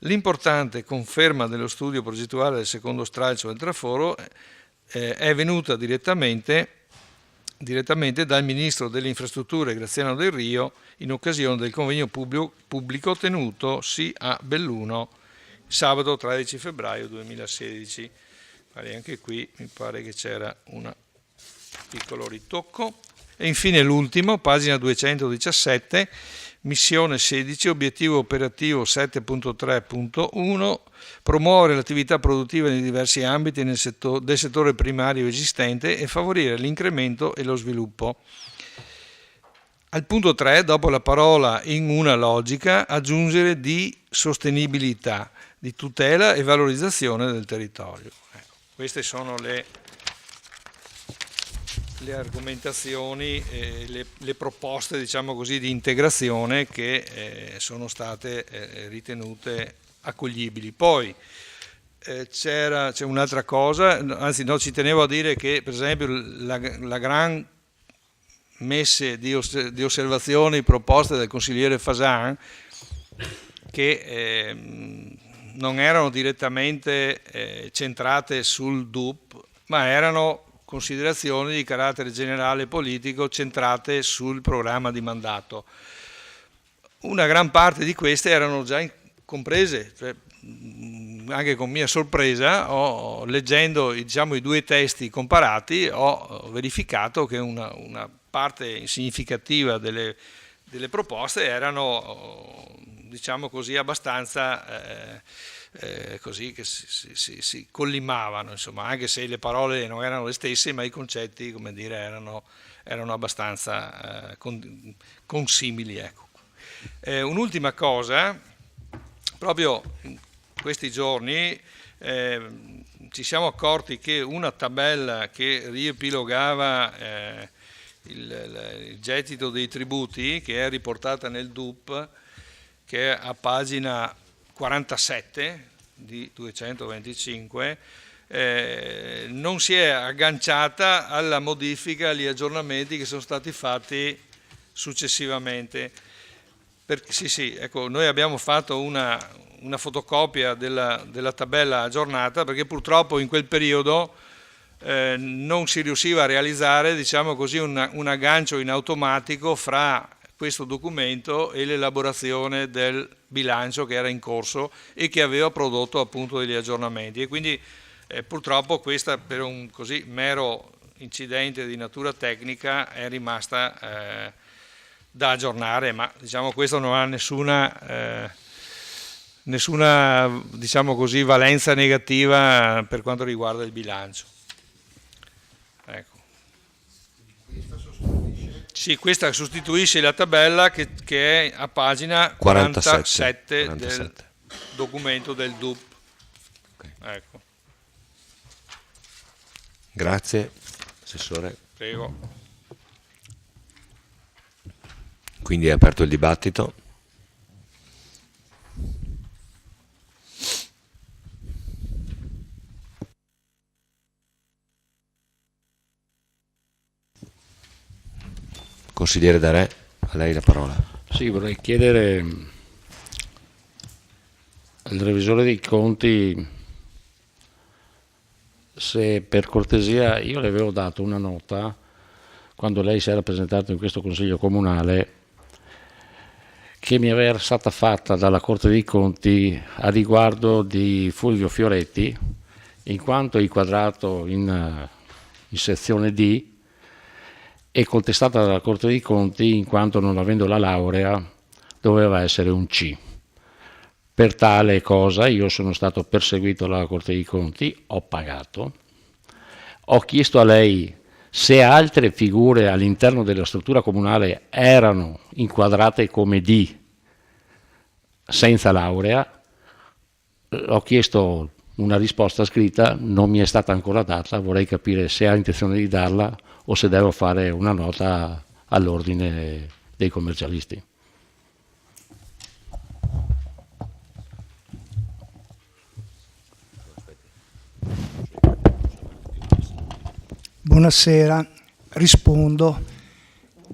L'importante conferma dello studio progettuale del secondo stralcio del traforo è venuta direttamente dal Ministro delle Infrastrutture Graziano Del Rio in occasione del convegno pubblico tenutosi a Belluno sabato 13 febbraio 2016. Anche qui mi pare che c'era un piccolo ritocco. E infine l'ultimo, pagina 217, missione 16, obiettivo operativo 7.3.1, promuovere l'attività produttiva nei diversi ambiti del settore primario esistente e favorire l'incremento e lo sviluppo. Al punto 3, dopo la parola in una logica, aggiungere di sostenibilità, di tutela e valorizzazione del territorio. Ecco, queste sono le argomentazioni, le proposte, diciamo così, di integrazione che sono state ritenute accoglibili. Poi c'è un'altra cosa, anzi no, ci tenevo a dire che per esempio la gran messe di osservazioni proposte dal consigliere Fasan che non erano direttamente centrate sul DUP, ma erano considerazioni di carattere generale politico centrate sul programma di mandato. Una gran parte di queste erano già comprese, cioè, anche con mia sorpresa, leggendo diciamo, i due testi comparati, ho verificato che una parte significativa delle proposte erano, diciamo così, abbastanza così che si collimavano, insomma, anche se le parole non erano le stesse, ma i concetti, come dire, erano abbastanza consimili. Ecco. Un'ultima cosa, proprio in questi giorni ci siamo accorti che una tabella che riepilogava il gettito dei tributi, che è riportata nel DUP, che è a pagina 47 di 225, non si è agganciata alla modifica, agli aggiornamenti che sono stati fatti successivamente. Sì, ecco, noi abbiamo fatto una fotocopia della tabella aggiornata, perché purtroppo in quel periodo non si riusciva a realizzare, diciamo così, un aggancio in automatico fra questo documento e l'elaborazione del bilancio che era in corso e che aveva prodotto appunto degli aggiornamenti, e quindi purtroppo questa, per un così mero incidente di natura tecnica, è rimasta da aggiornare, ma diciamo questo non ha nessuna diciamo così, valenza negativa per quanto riguarda il bilancio. Ecco. Sì, questa sostituisce la tabella che è a pagina 47 del documento del DUP. Okay. Ecco. Grazie, Assessore. Prego. Quindi è aperto il dibattito. Consigliere Darè, a lei la parola. Sì, vorrei chiedere al revisore dei conti se per cortesia, io le avevo dato una nota quando lei si era presentato in questo Consiglio Comunale, che mi era stata fatta dalla Corte dei Conti a riguardo di Fulvio Fioretti, in quanto inquadrato in sezione D, e contestata dalla Corte dei Conti in quanto, non avendo la laurea, doveva essere un C. Per tale cosa io sono stato perseguito dalla Corte dei Conti, ho pagato, ho chiesto a lei se altre figure all'interno della struttura comunale erano inquadrate come D senza laurea, ho chiesto una risposta scritta, non mi è stata ancora data, vorrei capire se ha intenzione di darla o se devo fare una nota all'ordine dei commercialisti. Buonasera, rispondo.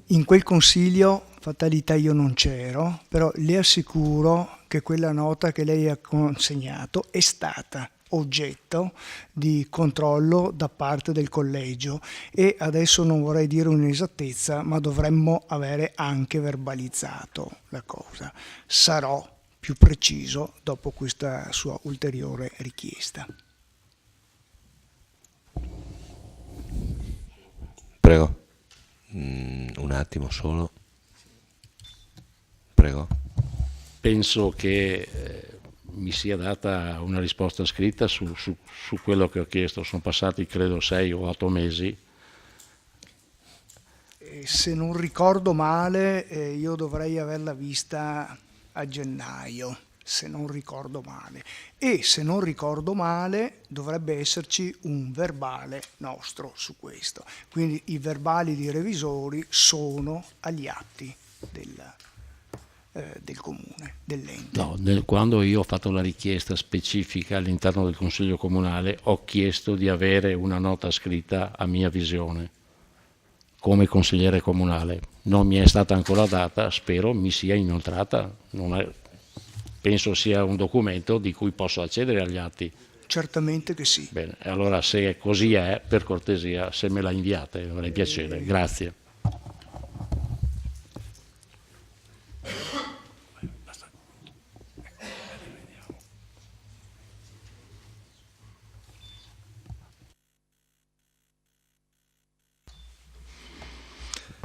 In quel consiglio, fatalità, io non c'ero, però le assicuro che quella nota che lei ha consegnato è stata oggetto di controllo da parte del collegio, e adesso non vorrei dire un'inesattezza, ma dovremmo avere anche verbalizzato la cosa. Sarò più preciso dopo questa sua ulteriore richiesta. Prego, un attimo solo. Prego. Penso che mi sia data una risposta scritta su quello che ho chiesto. Sono passati credo 6 o 8 mesi. Se non ricordo male, io dovrei averla vista a gennaio, se non ricordo male. E se non ricordo male dovrebbe esserci un verbale nostro su questo. Quindi i verbali di revisori sono agli atti del comune, dell'ente. No, quando io ho fatto la richiesta specifica all'interno del Consiglio Comunale ho chiesto di avere una nota scritta a mia visione come consigliere comunale. Non mi è stata ancora data, spero mi sia inoltrata. penso sia un documento di cui posso accedere agli atti. Certamente che sì. Bene, allora se così è, per cortesia, se me la inviate, avrei piacere. Grazie.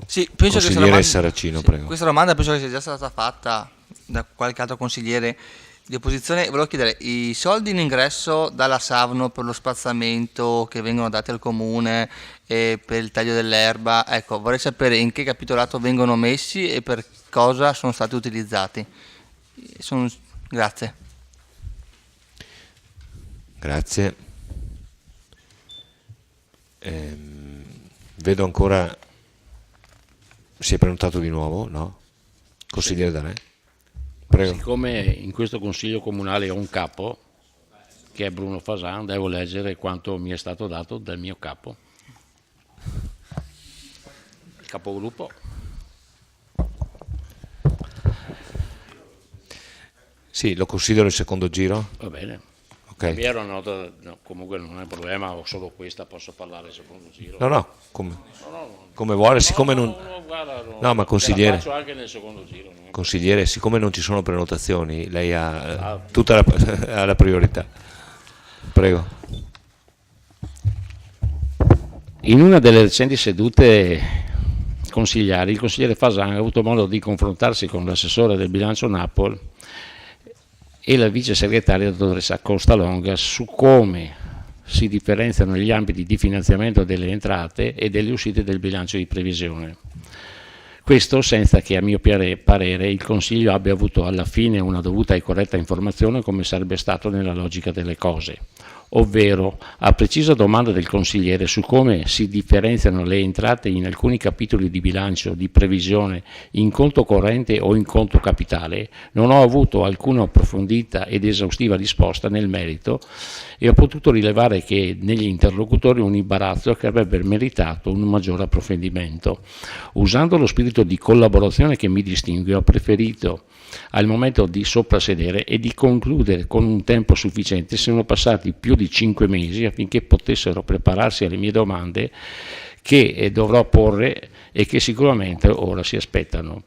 Sì, penso Consigliere Saracino, prego. Questa domanda penso che sia già stata fatta da qualche altro consigliere di opposizione. Volevo chiedere, i soldi in ingresso dalla Savno per lo spazzamento che vengono dati al comune e per il taglio dell'erba, ecco, vorrei sapere in che capitolato vengono messi e per cosa sono stati utilizzati. Grazie. Grazie. Vedo ancora... Si è prenotato di nuovo? No? Consigliere Danè? Prego. Siccome in questo Consiglio Comunale ho un capo, che è Bruno Fasan, devo leggere quanto mi è stato dato dal mio capo. Il capogruppo. Sì, lo considero il secondo giro. Va bene. Ok. Mi ero nota, no, comunque non è un problema, ho solo questa, posso parlare il secondo giro. No, come vuole, siccome non... guarda, No, ma consigliere... la faccio anche nel secondo giro. Consigliere, siccome non ci sono prenotazioni, lei ha tutta la priorità. Prego. In una delle recenti sedute consigliari, il consigliere Fasan ha avuto modo di confrontarsi con l'assessore del bilancio Napoli e la vice segretaria dottoressa Costa Longa su come si differenziano gli ambiti di finanziamento delle entrate e delle uscite del bilancio di previsione. Questo senza che a mio parere il Consiglio abbia avuto alla fine una dovuta e corretta informazione come sarebbe stato nella logica delle cose. Ovvero, a precisa domanda del consigliere su come si differenziano le entrate in alcuni capitoli di bilancio di previsione in conto corrente o in conto capitale, non ho avuto alcuna approfondita ed esaustiva risposta nel merito e ho potuto rilevare che negli interlocutori un imbarazzo che avrebbe meritato un maggiore approfondimento. Usando lo spirito di collaborazione che mi distingue, ho preferito al momento di soprassedere e di concludere con un tempo sufficiente. Sono passati più di 5 mesi affinché potessero prepararsi alle mie domande che dovrò porre e che sicuramente ora si aspettano.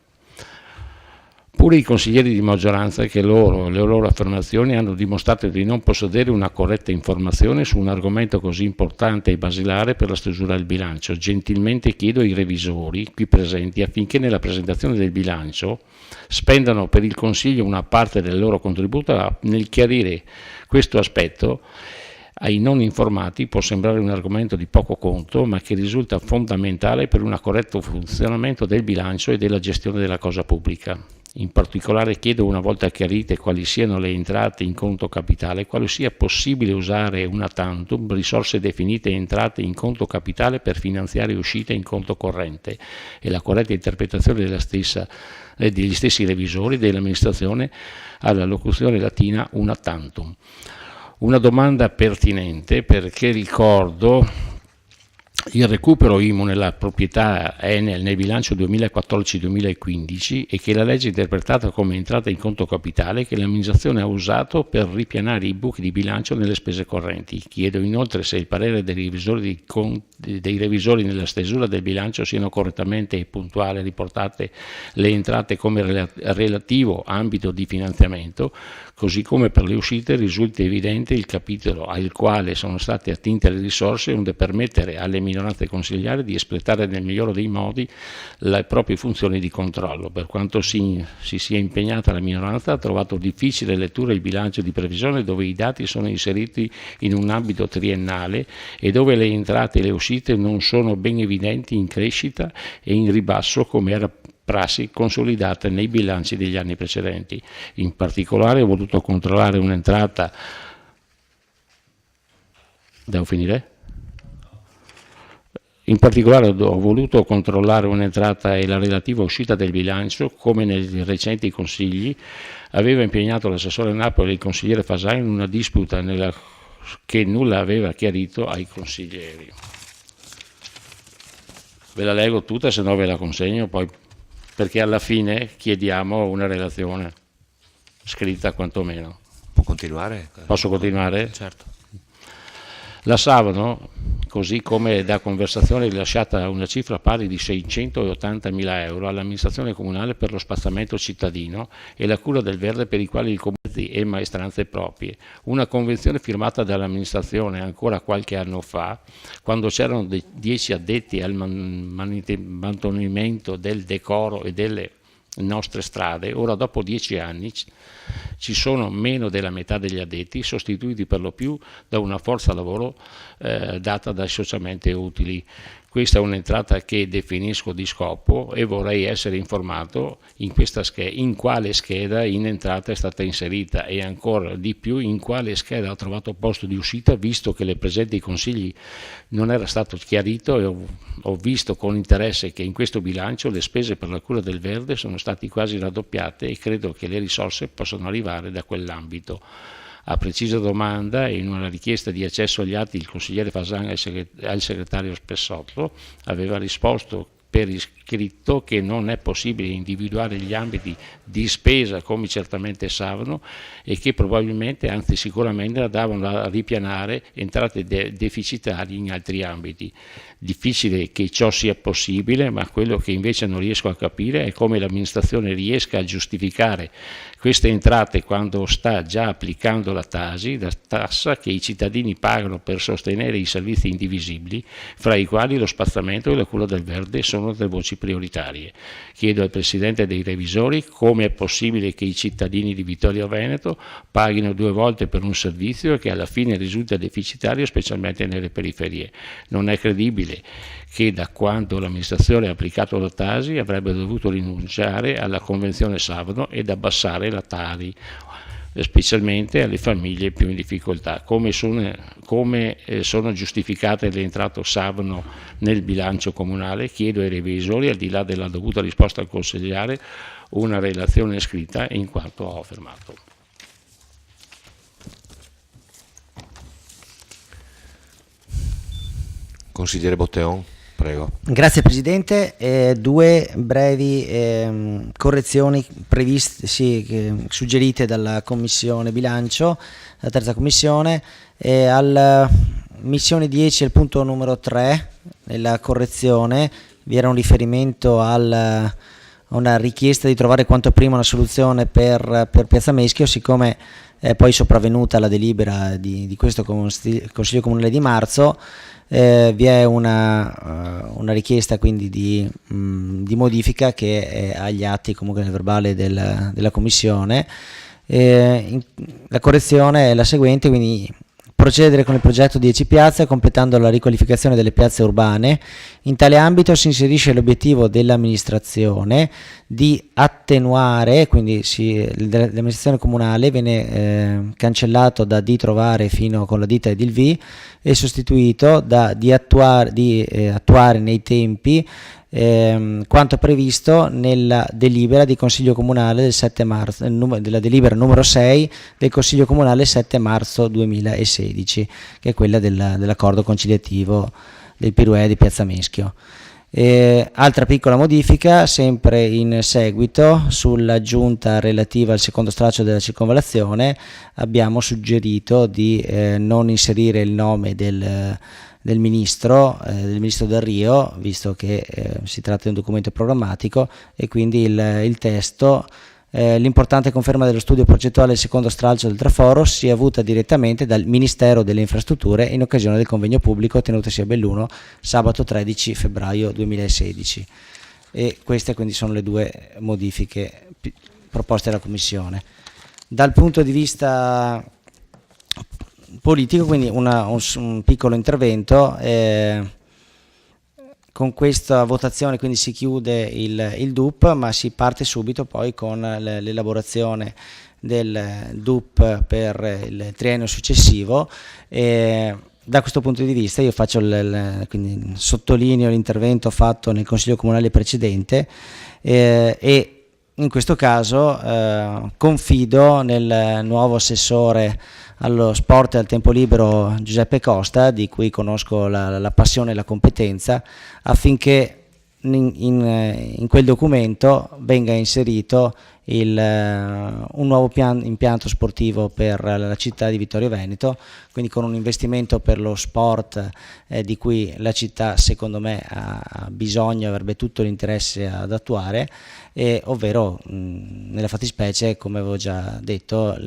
Pure i consiglieri di maggioranza che le loro affermazioni hanno dimostrato di non possedere una corretta informazione su un argomento così importante e basilare per la stesura del bilancio. Gentilmente chiedo ai revisori qui presenti affinché nella presentazione del bilancio spendano per il Consiglio una parte del loro contributo nel chiarire questo aspetto. Ai non informati può sembrare un argomento di poco conto, ma che risulta fondamentale per un corretto funzionamento del bilancio e della gestione della cosa pubblica. In particolare chiedo, una volta chiarite quali siano le entrate in conto capitale, quale sia possibile usare una tantum, risorse definite entrate in conto capitale per finanziare uscite in conto corrente e la corretta interpretazione degli stessi revisori dell'amministrazione alla locuzione latina una tantum. Una domanda pertinente perché ricordo il recupero IMU nella proprietà Enel nel bilancio 2014-2015 e che la legge è interpretata come entrata in conto capitale che l'amministrazione ha usato per ripianare i buchi di bilancio nelle spese correnti. Chiedo inoltre se il parere dei revisori nella stesura del bilancio siano correttamente e puntuali riportate le entrate come relativo ambito di finanziamento, così come per le uscite risulta evidente il capitolo al quale sono state attinte le risorse onde permettere alle minoranze consigliari di espletare nel migliore dei modi le proprie funzioni di controllo. Per quanto si sia impegnata la minoranza, ha trovato difficile lettura il bilancio di previsione dove i dati sono inseriti in un ambito triennale e dove le entrate e le uscite non sono ben evidenti in crescita e in ribasso come era prassi consolidate nei bilanci degli anni precedenti. In particolare ho voluto controllare un'entrata. Devo finire? In particolare ho voluto controllare un'entrata e la relativa uscita del bilancio, come nei recenti consigli aveva impegnato l'assessore Napoli e il consigliere Fasan in una disputa che nulla aveva chiarito ai consiglieri. Ve la leggo tutta, se no ve la consegno poi, perché alla fine chiediamo una relazione. scritta quantomeno. Può continuare? Posso continuare? Certo. La Savano, così come da conversazione rilasciata una cifra pari di 680.000 euro all'amministrazione comunale per lo spazzamento cittadino e la cura del verde per i quali il comune e maestranze proprie. Una convenzione firmata dall'amministrazione ancora qualche anno fa, quando c'erano 10 addetti al mantenimento del decoro e delle nostre strade. Ora, dopo 10 anni, ci sono meno della metà degli addetti, sostituiti per lo più da una forza lavoro data dai socialmente utili. Questa è un'entrata che definisco di scopo e vorrei essere informato in quale scheda in entrata è stata inserita e ancora di più in quale scheda ha trovato posto di uscita, visto che le presenti consigli non era stato chiarito e ho visto con interesse che in questo bilancio le spese per la cura del verde sono state quasi raddoppiate e credo che le risorse possano arrivare da quell'ambito. A precisa domanda e in una richiesta di accesso agli atti il consigliere Fasan al segretario Spessotto aveva risposto per iscritto che non è possibile individuare gli ambiti di spesa come certamente Savano e che probabilmente, anzi sicuramente, andavano a ripianare entrate deficitarie in altri ambiti. Difficile che ciò sia possibile, ma quello che invece non riesco a capire è come l'amministrazione riesca a giustificare queste entrate quando sta già applicando la TASI, la tassa che i cittadini pagano per sostenere i servizi indivisibili, fra i quali lo spazzamento e la cura del verde sono delle voci prioritarie. Chiedo al Presidente dei Revisori come è possibile che i cittadini di Vittorio Veneto paghino 2 volte per un servizio che alla fine risulta deficitario, specialmente nelle periferie. Non è credibile che da quando l'amministrazione ha applicato la TASI avrebbe dovuto rinunciare alla convenzione Savano ed abbassare la Tari, specialmente alle famiglie più in difficoltà. Come sono giustificate le entrate Savano nel bilancio comunale? Chiedo ai revisori, al di là della dovuta risposta al consigliere, una relazione scritta in quanto ho affermato. Consigliere Botteon, prego. Grazie Presidente, 2 brevi correzioni previste, suggerite dalla Commissione Bilancio, la terza Commissione, alla missione 10 al punto numero 3, nella correzione vi era un riferimento a una richiesta di trovare quanto prima una soluzione per Piazza Meschio, siccome è poi sopravvenuta la delibera di questo Consiglio Comunale di marzo. Vi è una richiesta quindi di modifica che è agli atti, comunque nel verbale della Commissione. La correzione è la seguente, quindi procedere con il progetto 10 piazze completando la riqualificazione delle piazze urbane. In tale ambito si inserisce l'obiettivo dell'amministrazione di attenuare, quindi l'amministrazione comunale viene cancellato da di trovare fino con la ditta edilv e sostituito di attuare nei tempi quanto previsto nella delibera di Consiglio Comunale del 7 marzo, della delibera numero 6 del Consiglio Comunale 7 marzo 2016, che è quella dell'accordo conciliativo del Piruè di Piazza Meschio. Altra piccola modifica, sempre in seguito, sull'aggiunta relativa al secondo stralcio della circonvallazione, abbiamo suggerito di non inserire il nome del ministro Del Rio, visto che si tratta di un documento programmatico, e quindi il testo, l'importante conferma dello studio progettuale del secondo stralcio del traforo sia avuta direttamente dal Ministero delle Infrastrutture in occasione del convegno pubblico tenutosi a Belluno sabato 13 febbraio 2016. E queste quindi sono le 2 modifiche proposte dalla Commissione. Dal punto di vista politico, quindi un piccolo intervento. Con questa votazione quindi si chiude il DUP, ma si parte subito poi con l'elaborazione del DUP per il triennio successivo. Da questo punto di vista io faccio quindi sottolineo l'intervento fatto nel Consiglio Comunale precedente e in questo caso confido nel nuovo assessore allo sport e al tempo libero Giuseppe Costa, di cui conosco la passione e la competenza, affinché in quel documento venga inserito un nuovo impianto sportivo per la città di Vittorio Veneto, quindi con un investimento per lo sport di cui la città secondo me ha bisogno, avrebbe tutto l'interesse ad attuare, ovvero nella fattispecie, come avevo già detto,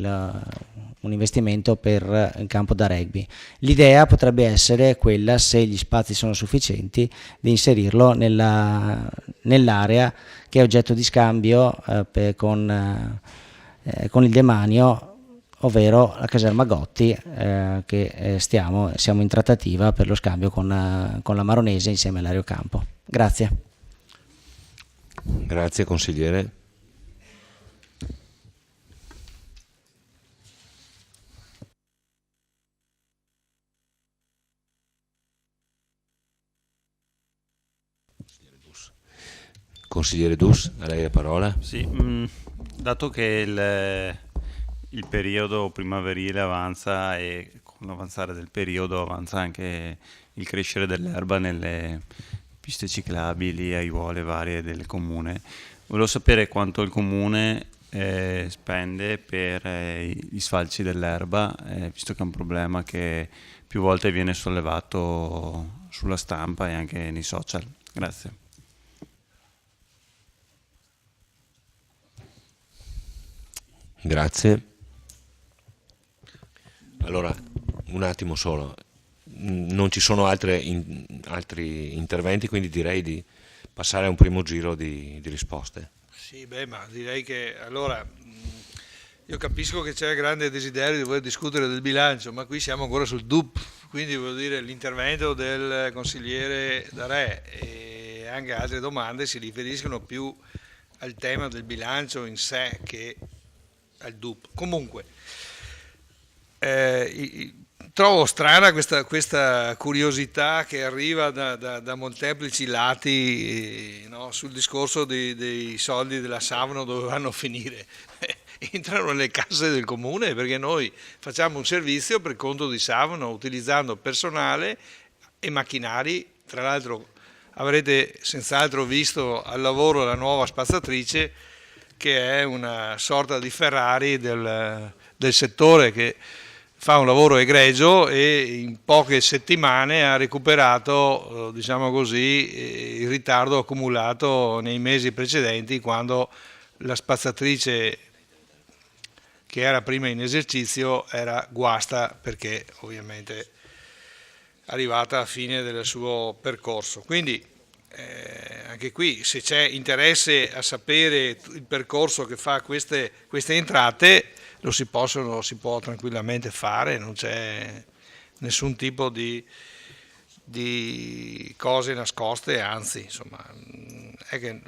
un investimento per il campo da rugby. L'idea potrebbe essere quella, se gli spazi sono sufficienti, di inserirlo nell'area che è oggetto di scambio con il demanio, ovvero la caserma Gotti, che siamo in trattativa per lo scambio con la Maronese insieme all'Aereo Campo. Grazie. Grazie consigliere. Consigliere Dus, a lei la parola. Sì, dato che il periodo primaverile avanza e con l'avanzare del periodo avanza anche il crescere dell'erba nelle piste ciclabili, aiuole varie del comune, volevo sapere quanto il comune spende per gli sfalci dell'erba, visto che è un problema che più volte viene sollevato sulla stampa e anche nei social. Grazie. Grazie. Allora, un attimo solo, non ci sono altri interventi, quindi direi di passare a un primo giro di risposte. Sì, ma direi che allora io capisco che c'è grande desiderio di voler discutere del bilancio, ma qui siamo ancora sul DUP, quindi voglio dire l'intervento del consigliere Darè e anche altre domande si riferiscono più al tema del bilancio in sé che al DUP. Comunque trovo strana questa curiosità che arriva da molteplici lati, no, sul discorso dei soldi della Savno dove vanno a finire. Entrano nelle casse del comune perché noi facciamo un servizio per conto di Savno utilizzando personale e macchinari. Tra l'altro avrete senz'altro visto al lavoro la nuova spazzatrice, che è una sorta di Ferrari del settore, che fa un lavoro egregio e in poche settimane ha recuperato, diciamo così, il ritardo accumulato nei mesi precedenti, quando la spazzatrice che era prima in esercizio era guasta, perché ovviamente arrivata alla fine del suo percorso. Quindi anche qui, se c'è interesse a sapere il percorso che fa queste entrate, si può tranquillamente fare, non c'è nessun tipo di cose nascoste, anzi, insomma, è che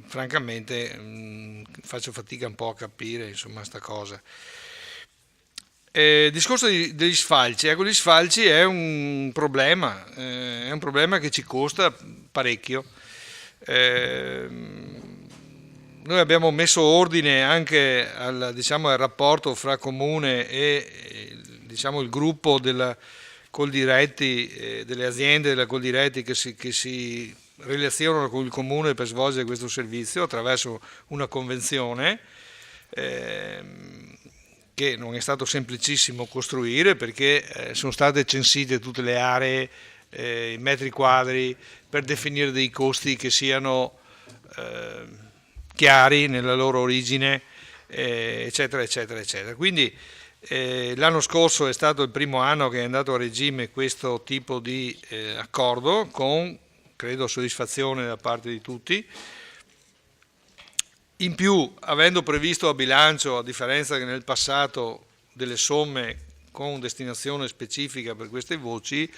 francamente faccio fatica un po' a capire, insomma, sta cosa. Discorso degli sfalci, ecco, gli sfalci è un problema che ci costa parecchio. Noi abbiamo messo ordine anche al rapporto fra comune e il gruppo della Coldiretti, delle aziende della Coldiretti che si relazionano con il comune per svolgere questo servizio attraverso una convenzione che non è stato semplicissimo costruire, perché sono state censite tutte le aree, i metri quadri, per definire dei costi che siano chiari nella loro origine, eccetera, eccetera, eccetera. Quindi l'anno scorso è stato il primo anno che è andato a regime questo tipo di accordo, con, credo, soddisfazione da parte di tutti. In più, avendo previsto a bilancio, a differenza che nel passato, delle somme con destinazione specifica per queste voci,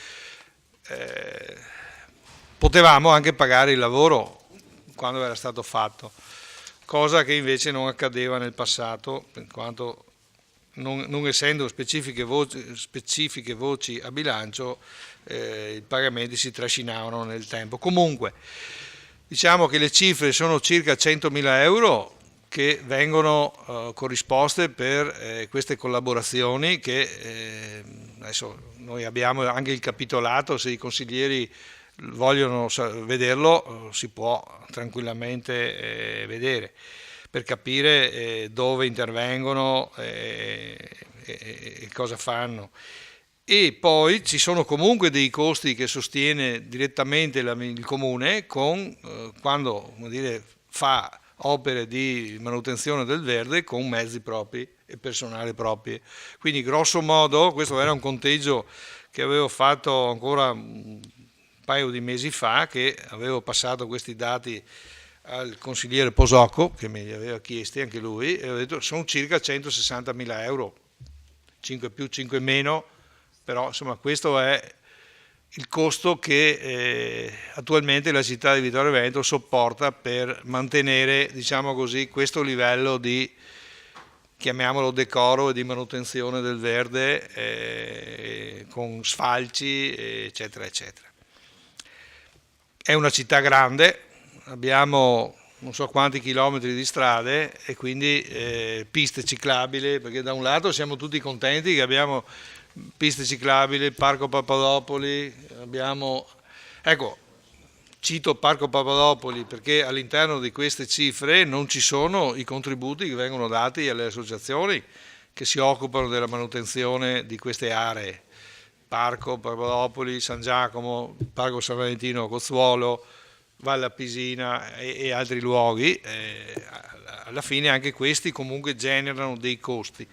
potevamo anche pagare il lavoro quando era stato fatto, cosa che invece non accadeva nel passato, in quanto non essendo specifiche voci a bilancio, i pagamenti si trascinavano nel tempo. Comunque, diciamo che le cifre sono circa 100.000 euro che vengono corrisposte per queste collaborazioni, che adesso noi abbiamo anche il capitolato, se i consiglieri vogliono vederlo, si può tranquillamente vedere, per capire dove intervengono e cosa fanno. E poi ci sono comunque dei costi che sostiene direttamente il comune quando, come dire, fa opere di manutenzione del verde con mezzi propri e personale propri. Quindi grosso modo questo era un conteggio che avevo fatto ancora un paio di mesi fa, che avevo passato questi dati al consigliere Posocco, che me li aveva chiesti anche lui, e ho detto sono circa 160.000 euro, 5 più 5 meno, però insomma questo è il costo che attualmente la città di Vittorio Veneto sopporta per mantenere, diciamo così, questo livello di, chiamiamolo, decoro e di manutenzione del verde, con sfalci, eccetera, eccetera. È una città grande, abbiamo non so quanti chilometri di strade e quindi piste ciclabili, perché da un lato siamo tutti contenti che abbiamo piste ciclabili, Parco Papadopoli, ecco, cito Parco Papadopoli perché all'interno di queste cifre non ci sono i contributi che vengono dati alle associazioni che si occupano della manutenzione di queste aree, Parco Papadopoli, San Giacomo, Parco San Valentino, Cozzuolo, Valle Appisina e altri luoghi. Alla fine anche questi comunque generano dei costi.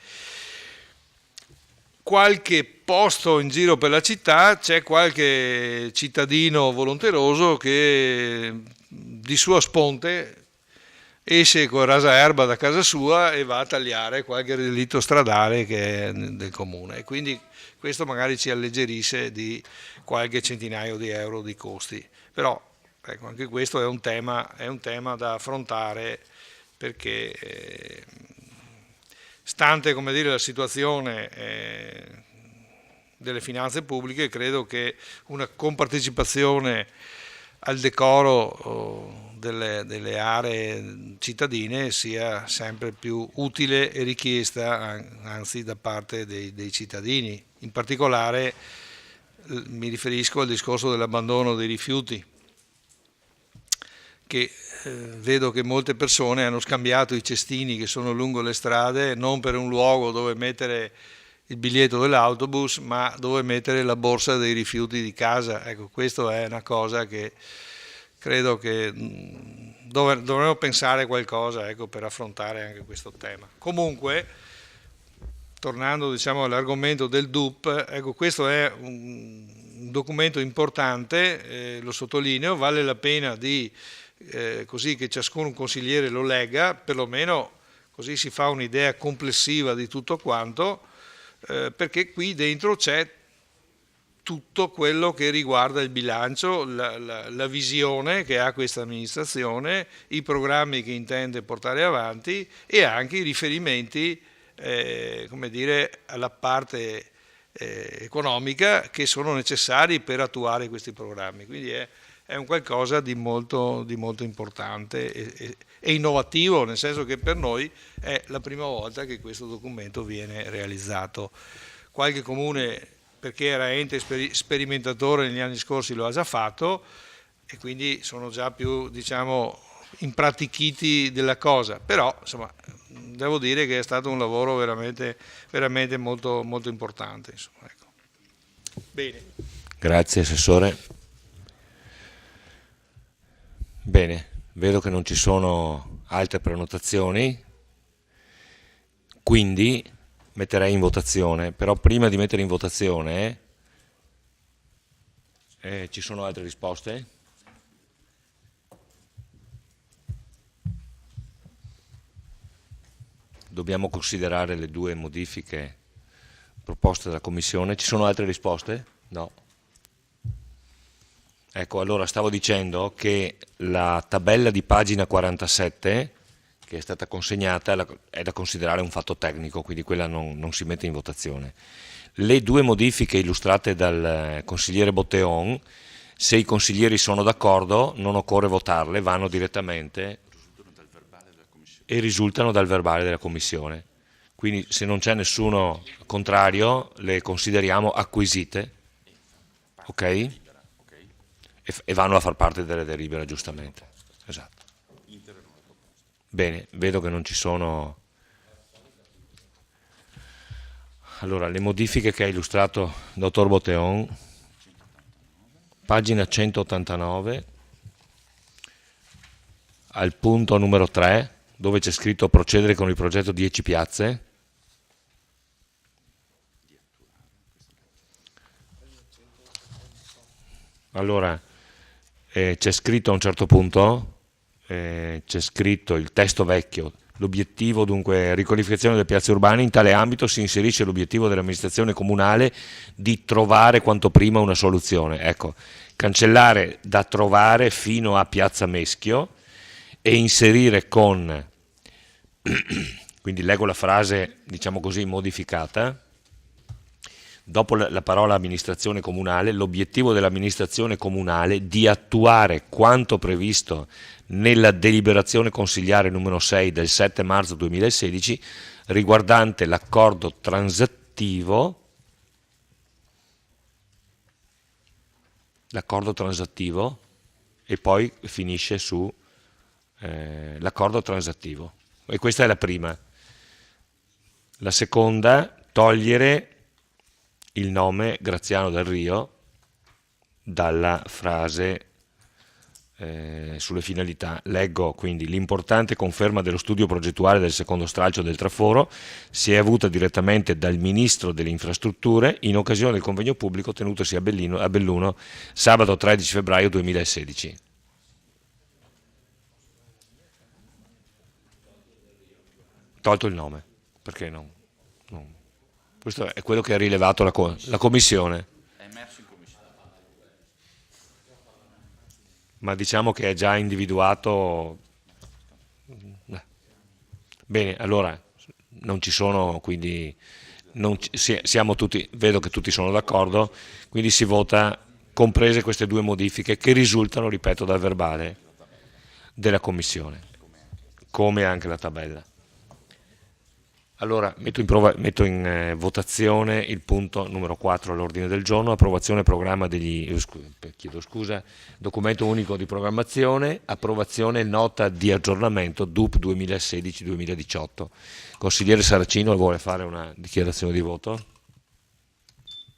Qualche posto in giro per la città c'è qualche cittadino volonteroso che di sua sponte esce con rasaerba da casa sua e va a tagliare qualche relitto stradale che è del comune, e quindi questo magari ci alleggerisce di qualche centinaio di euro di costi, però ecco, anche questo è un tema da affrontare, perché stante, come dire, la situazione delle finanze pubbliche, credo che una compartecipazione al decoro delle aree cittadine sia sempre più utile e richiesta, anzi, da parte dei cittadini. In particolare mi riferisco al discorso dell'abbandono dei rifiuti, che vedo che molte persone hanno scambiato i cestini che sono lungo le strade non per un luogo dove mettere il biglietto dell'autobus, ma dove mettere la borsa dei rifiuti di casa. Ecco, questo è una cosa che credo che dovremmo pensare qualcosa, ecco, per affrontare anche questo tema. Comunque, tornando, diciamo, all'argomento del DUP, ecco, questo è un documento importante, lo sottolineo, vale la pena di così che ciascun consigliere lo legga, perlomeno così si fa un'idea complessiva di tutto quanto, perché qui dentro c'è tutto quello che riguarda il bilancio, la visione che ha questa amministrazione, i programmi che intende portare avanti e anche i riferimenti, come dire, alla parte economica che sono necessari per attuare questi programmi. Quindi è un qualcosa di molto importante e innovativo, nel senso che per noi è la prima volta che questo documento viene realizzato. Qualche comune, perché era ente sperimentatore negli anni scorsi, lo ha già fatto e quindi sono già più, diciamo, impratichiti della cosa, però insomma devo dire che è stato un lavoro veramente molto, molto importante, insomma, ecco. Bene. Grazie Assessore. Bene, vedo che non ci sono altre prenotazioni, quindi metterei in votazione, però prima di mettere in votazione ci sono altre risposte? Dobbiamo considerare le due modifiche proposte dalla Commissione. Ci sono altre risposte? No. Ecco, allora stavo dicendo che la tabella di pagina 47 che è stata consegnata è da considerare un fatto tecnico, quindi quella non si mette in votazione. Le due modifiche illustrate dal consigliere Botteon, se i consiglieri sono d'accordo non occorre votarle, vanno direttamente e risultano dal verbale della Commissione. Quindi se non c'è nessuno contrario le consideriamo acquisite, ok? e vanno a far parte delle delibere, giustamente. Esatto. Bene, vedo che non ci sono. Allora, le modifiche che ha illustrato il dottor Botteon, pagina 189, al punto numero 3, dove c'è scritto procedere con il progetto 10 piazze. Allora, c'è scritto a un certo punto, c'è scritto il testo vecchio, l'obiettivo dunque riqualificazione delle piazze urbane, in tale ambito si inserisce l'obiettivo dell'amministrazione comunale di trovare quanto prima una soluzione. Ecco, cancellare da trovare fino a Piazza Meschio e inserire con, quindi leggo la frase diciamo così modificata, dopo la parola amministrazione comunale, l'obiettivo dell'amministrazione comunale di attuare quanto previsto nella deliberazione consigliare numero 6 del 7 marzo 2016 riguardante l'accordo transattivo e poi finisce su l'accordo transattivo. E questa è la prima. La seconda, togliere il nome Graziano Del Rio dalla frase sulle finalità. Leggo quindi: l'importante conferma dello studio progettuale del secondo stralcio del traforo si è avuta direttamente dal Ministro delle Infrastrutture in occasione del convegno pubblico tenutosi a Belluno sabato 13 febbraio 2016. Tolto il nome, perché no? Questo è quello che ha rilevato la Commissione. È emerso in Commissione. Ma diciamo che è già individuato. Bene, allora non ci sono, quindi siamo tutti, vedo che tutti sono d'accordo, quindi si vota comprese queste due modifiche che risultano, ripeto, dal verbale della Commissione, come anche la tabella. Allora metto in votazione il punto numero 4 all'ordine del giorno, approvazione programma documento unico di programmazione, approvazione nota di aggiornamento DUP 2016-2018. Consigliere Saracino vuole fare una dichiarazione di voto?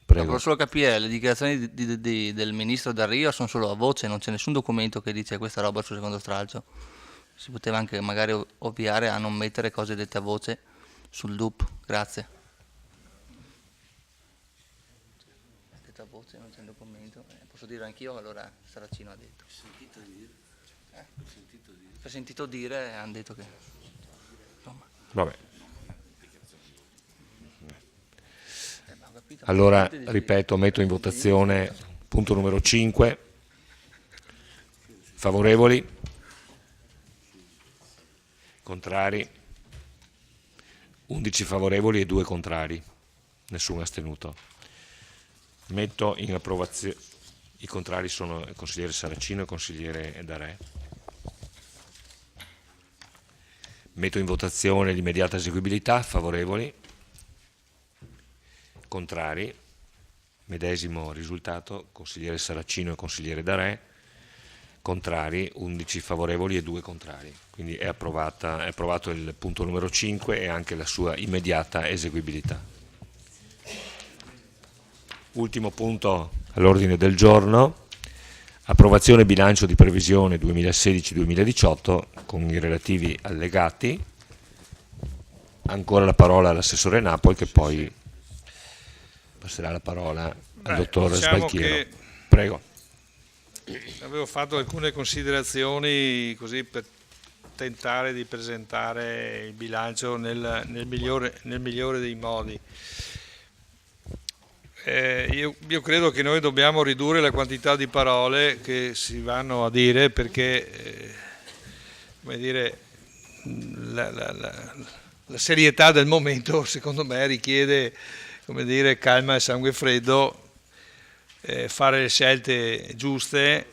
Prego. Volevo solo capire, le dichiarazioni del Ministro Del Rio sono solo a voce, non c'è nessun documento che dice questa roba sul secondo stralcio. Si poteva anche magari ovviare a non mettere cose dette a voce sul DUP, grazie. Detto a voce, non c'è un documento, posso dire anch'io, allora Saracino ha detto. Ho sentito dire e hanno detto che... Insomma. Vabbè. Allora, ripeto, metto in votazione punto numero 5. Favorevoli? Contrari? 11 favorevoli e 2 contrari, nessuno astenuto. Metto in approvazione, i contrari sono il consigliere Saracino e il consigliere Darè. Metto in votazione l'immediata eseguibilità, favorevoli, contrari, medesimo risultato, consigliere Saracino e consigliere Darè, contrari, 11 favorevoli e 2 contrari. Quindi è approvato il punto numero 5 e anche la sua immediata eseguibilità. Ultimo punto all'ordine del giorno, approvazione bilancio di previsione 2016-2018 con i relativi allegati. Ancora la parola all'assessore Napoli, che poi passerà la parola al dottor Sbalchiero. Prego. Avevo fatto alcune considerazioni così per tentare di presentare il bilancio nel migliore dei modi. Io credo che noi dobbiamo ridurre la quantità di parole che si vanno a dire, perché come dire, la serietà del momento secondo me richiede, come dire, calma e sangue freddo, fare le scelte giuste,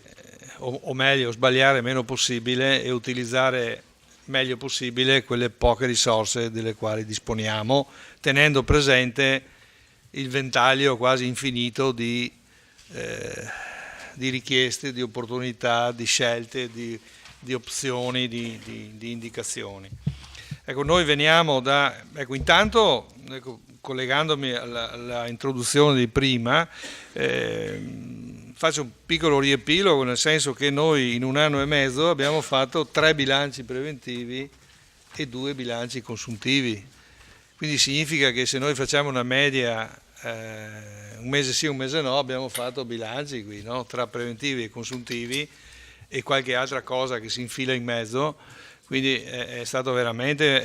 o meglio sbagliare meno possibile e utilizzare meglio possibile quelle poche risorse delle quali disponiamo, tenendo presente il ventaglio quasi infinito di di richieste, di opportunità, di scelte, di opzioni, di indicazioni. Ecco, noi veniamo da... Ecco, intanto, collegandomi alla introduzione di prima, faccio un piccolo riepilogo, nel senso che noi in 1 anno e mezzo abbiamo fatto 3 bilanci preventivi e 2 bilanci consuntivi. Quindi significa che se noi facciamo una media, un mese sì, un mese no, abbiamo fatto bilanci qui, no? Tra preventivi e consuntivi e qualche altra cosa che si infila in mezzo. Quindi è stato veramente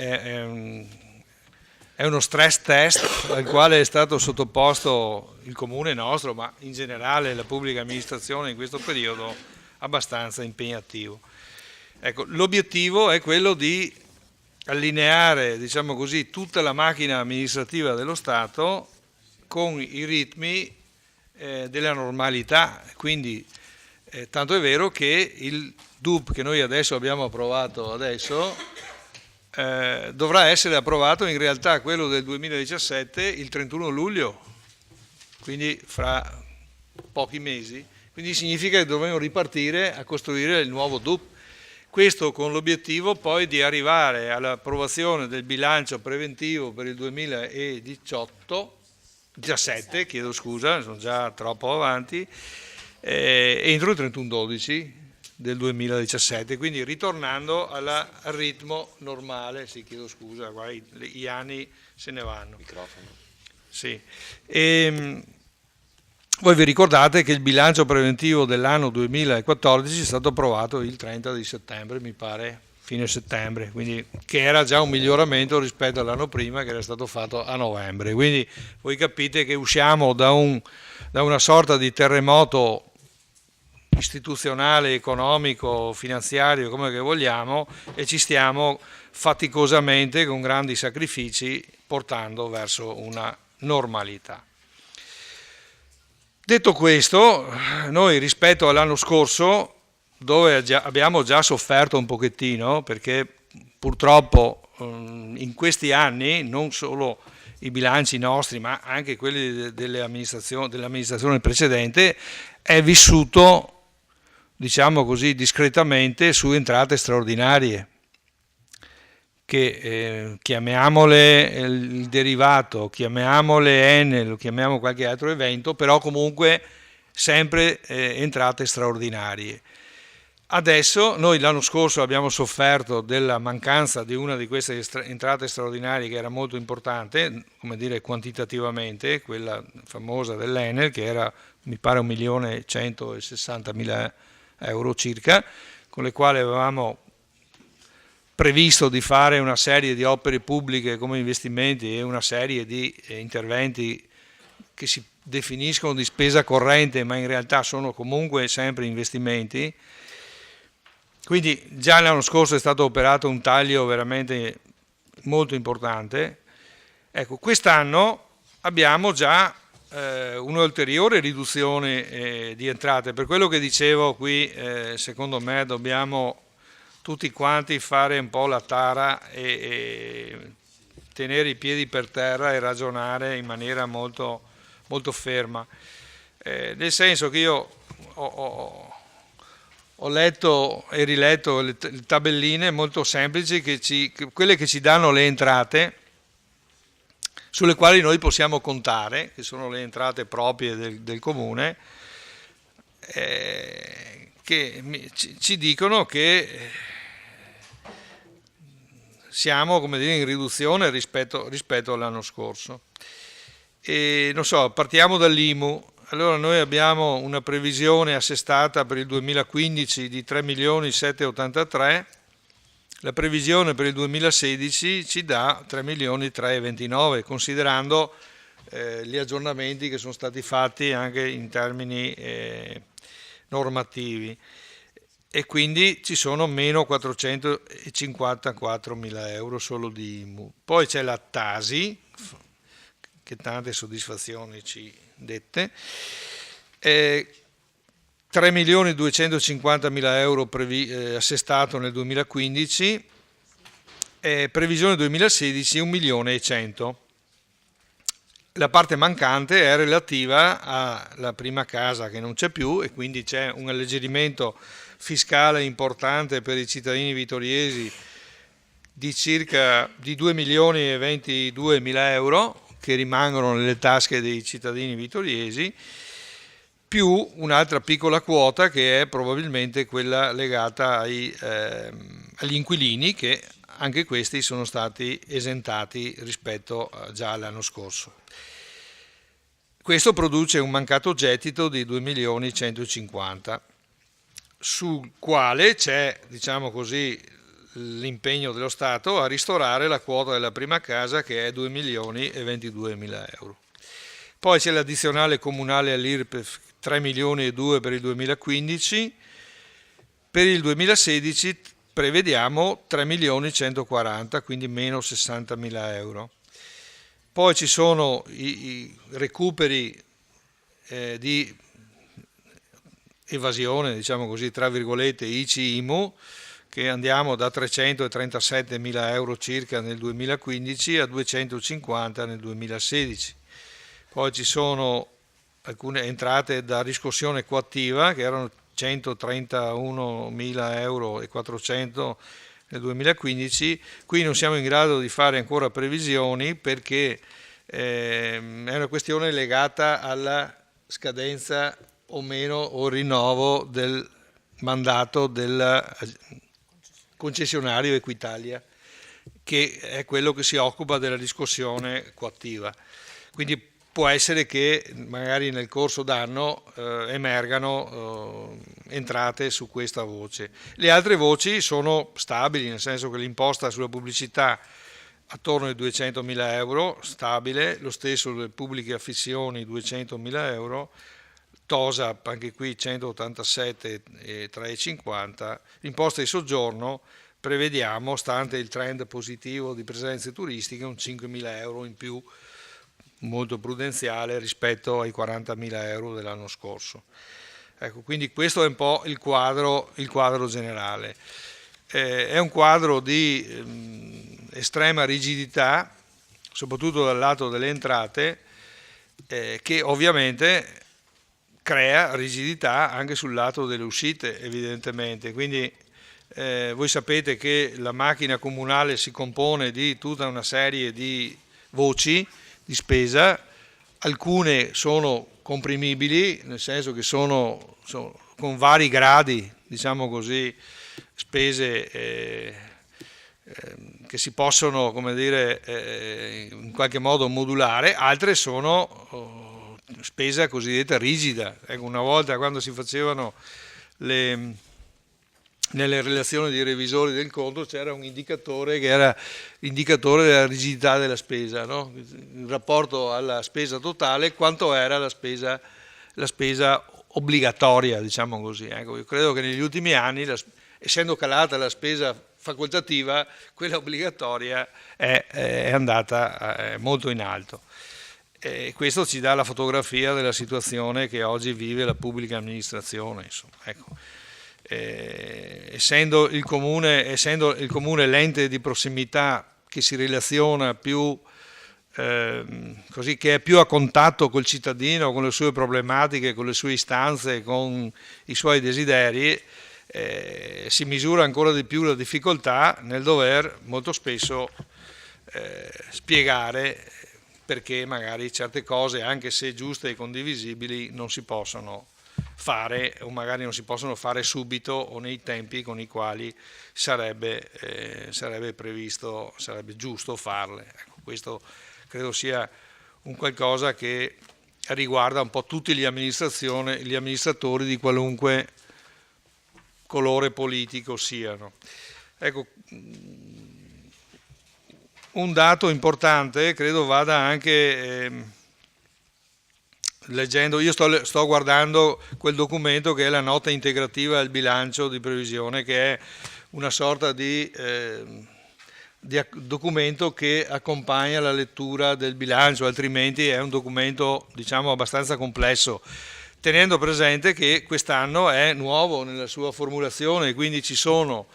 è uno stress test al quale è stato sottoposto il comune nostro, ma in generale la pubblica amministrazione in questo periodo abbastanza impegnativo. Ecco, l'obiettivo è quello di allineare, diciamo così, tutta la macchina amministrativa dello Stato con i ritmi della normalità, quindi tanto è vero che il DUP che noi adesso abbiamo approvato dovrà essere approvato in realtà quello del 2017 il 31 luglio, quindi fra pochi mesi, quindi significa che dovremo ripartire a costruire il nuovo DUP. Questo con l'obiettivo poi di arrivare all'approvazione del bilancio preventivo per il 2017, chiedo scusa, sono già troppo avanti, entro il 31/12 del 2017, quindi ritornando al ritmo normale, sì, chiedo scusa, qua gli anni se ne vanno. Microfono. Sì. Voi vi ricordate che il bilancio preventivo dell'anno 2014 è stato approvato il 30 di settembre, mi pare, fine settembre, quindi che era già un miglioramento rispetto all'anno prima che era stato fatto a novembre. Quindi voi capite che usciamo da una sorta di terremoto istituzionale, economico, finanziario, come che vogliamo, e ci stiamo faticosamente, con grandi sacrifici, portando verso una normalità. Detto questo, noi rispetto all'anno scorso, dove abbiamo già sofferto un pochettino, perché purtroppo in questi anni non solo i bilanci nostri, ma anche quelli dell'amministrazione precedente, è vissuto, diciamo così, discretamente su entrate straordinarie, che chiamiamole il derivato, chiamiamole Enel, chiamiamo qualche altro evento, però comunque sempre entrate straordinarie. Adesso noi l'anno scorso abbiamo sofferto della mancanza di una di queste entrate straordinarie che era molto importante, come dire quantitativamente, quella famosa dell'Enel, che era mi pare 1.160.000 euro circa, con le quali avevamo previsto di fare una serie di opere pubbliche come investimenti e una serie di interventi che si definiscono di spesa corrente, ma in realtà sono comunque sempre investimenti. Quindi già l'anno scorso è stato operato un taglio veramente molto importante. Ecco, quest'anno abbiamo già un'ulteriore riduzione di entrate. Per quello che dicevo qui, secondo me dobbiamo tutti quanti fare un po' la tara e tenere i piedi per terra e ragionare in maniera molto, molto ferma. Nel senso che io ho letto e riletto le tabelline molto semplici, quelle che ci danno le entrate, sulle quali noi possiamo contare, che sono le entrate proprie del comune, che ci dicono che siamo, come dire, in riduzione rispetto all'anno scorso. E non so, partiamo dall'IMU. Allora noi abbiamo una previsione assestata per il 2015 di 3.783.000, la previsione per il 2016 ci dà 3.329.000, considerando gli aggiornamenti che sono stati fatti anche in termini normativi, e quindi ci sono meno 454.000 euro solo di IMU. Poi c'è la Tasi, che tante soddisfazioni ci dette, 3.250.000 euro assestato nel 2015, previsione 2016 1.100.000. La parte mancante è relativa alla prima casa che non c'è più, e quindi c'è un alleggerimento fiscale importante per i cittadini vitoriesi di circa di 2.022.000 euro che rimangono nelle tasche dei cittadini vitoriesi, più un'altra piccola quota che è probabilmente quella legata agli inquilini, che anche questi sono stati esentati rispetto già all'anno scorso. Questo produce un mancato gettito di 2.150.000, sul quale c'è, diciamo così, l'impegno dello Stato a ristorare la quota della prima casa, che è 2.022.000 euro. Poi c'è l'addizionale comunale all'IRPEF 3.200.000 per il 2015, per il 2016 prevediamo 3.140.000, quindi meno 60.000 euro. Poi ci sono i recuperi di evasione, diciamo così, tra virgolette, ICI-IMU, che andiamo da 337.000 euro circa nel 2015 a 250 nel 2016. Poi ci sono alcune entrate da riscossione coattiva che erano 131.000 euro e 400 nel 2015. Qui non siamo in grado di fare ancora previsioni perché è una questione legata alla scadenza o meno o rinnovo del mandato del concessionario Equitalia, che è quello che si occupa della riscossione coattiva. Quindi può essere che magari nel corso d'anno emergano entrate su questa voce. Le altre voci sono stabili, nel senso che l'imposta sulla pubblicità attorno ai 200.000 euro, stabile, lo stesso le pubbliche affissioni 200.000 euro, TOSAP anche qui 187 e 350, l'imposta di soggiorno prevediamo, stante il trend positivo di presenze turistiche, un 5.000 euro in più, molto prudenziale rispetto ai 40.000 euro dell'anno scorso. Ecco, quindi questo è un po' il quadro generale. È un quadro di estrema rigidità, soprattutto dal lato delle entrate, che ovviamente crea rigidità anche sul lato delle uscite, evidentemente. Quindi voi sapete che la macchina comunale si compone di tutta una serie di voci di spesa, alcune sono comprimibili, nel senso che sono con vari gradi, diciamo così, spese che si possono, come dire, in qualche modo modulare, altre sono spesa cosiddetta rigida. Ecco, una volta, quando si facevano nelle relazioni dei revisori del conto, c'era un indicatore che era l'indicatore della rigidità della spesa, no? In rapporto alla spesa totale, quanto era la spesa obbligatoria, diciamo così. Ecco, io credo che negli ultimi anni, essendo calata la spesa facoltativa, quella obbligatoria è andata molto in alto. E questo ci dà la fotografia della situazione che oggi vive la pubblica amministrazione, insomma. Ecco. Essendo il comune l'ente di prossimità che si relaziona più così, che è più a contatto col cittadino, con le sue problematiche, con le sue istanze, con i suoi desideri, si misura ancora di più la difficoltà nel dover molto spesso spiegare perché magari certe cose, anche se giuste e condivisibili, non si possono fare, o magari non si possono fare subito o nei tempi con i quali sarebbe previsto, sarebbe giusto farle. Ecco, questo credo sia un qualcosa che riguarda un po' tutti gli amministratori di qualunque colore politico siano. Ecco, un dato importante credo vada anche leggendo, io sto guardando quel documento che è la nota integrativa al bilancio di previsione, che è una sorta di documento che accompagna la lettura del bilancio, altrimenti è un documento, diciamo, abbastanza complesso, tenendo presente che quest'anno è nuovo nella sua formulazione, quindi ci sono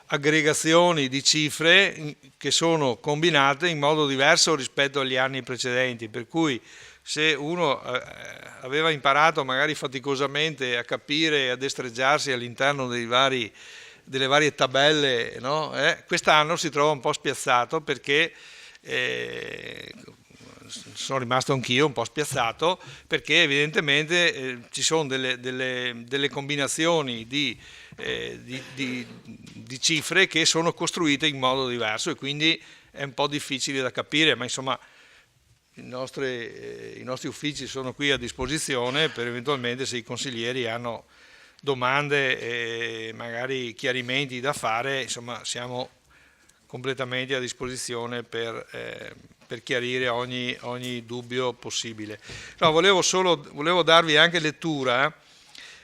aggregazioni di cifre che sono combinate in modo diverso rispetto agli anni precedenti, per cui se uno aveva imparato magari faticosamente a capire e a destreggiarsi all'interno delle varie tabelle, no? Quest'anno si trova un po' spiazzato perché sono rimasto anch'io un po' spiazzato perché evidentemente ci sono delle combinazioni di cifre che sono costruite in modo diverso e quindi è un po' difficile da capire, ma insomma i nostri uffici sono qui a disposizione per eventualmente, se i consiglieri hanno domande e magari chiarimenti da fare, insomma siamo completamente a disposizione per chiarire ogni dubbio possibile. No, volevo darvi anche lettura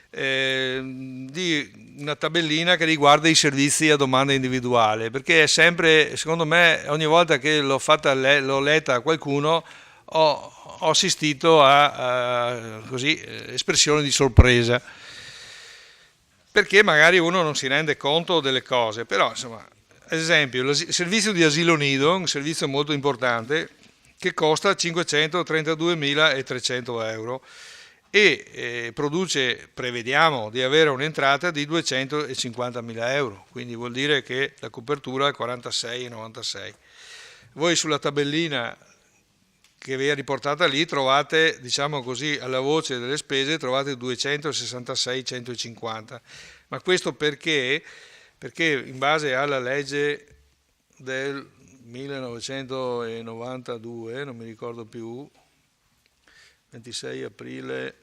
di una tabellina che riguarda i servizi a domanda individuale, perché è sempre, secondo me, ogni volta che l'ho letta a qualcuno ho assistito a così, espressioni di sorpresa, perché magari uno non si rende conto delle cose, però insomma, ad esempio il servizio di asilo nido, un servizio molto importante che costa 532.300 euro e prevediamo di avere un'entrata di 250.000 euro, quindi vuol dire che la copertura è 46,96. Voi sulla tabellina che vi è riportata lì trovate, diciamo così, alla voce delle spese trovate 266.150, ma questo perché in base alla legge del 1992, non mi ricordo più, 26 aprile,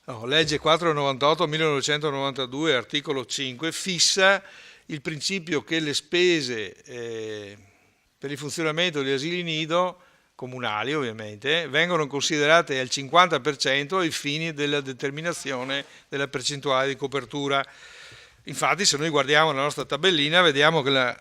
no, legge 498-1992, articolo 5, fissa il principio che le spese per il funzionamento degli asili nido, comunali ovviamente, vengono considerate al 50% ai fini della determinazione della percentuale di copertura. Infatti se noi guardiamo la nostra tabellina vediamo che la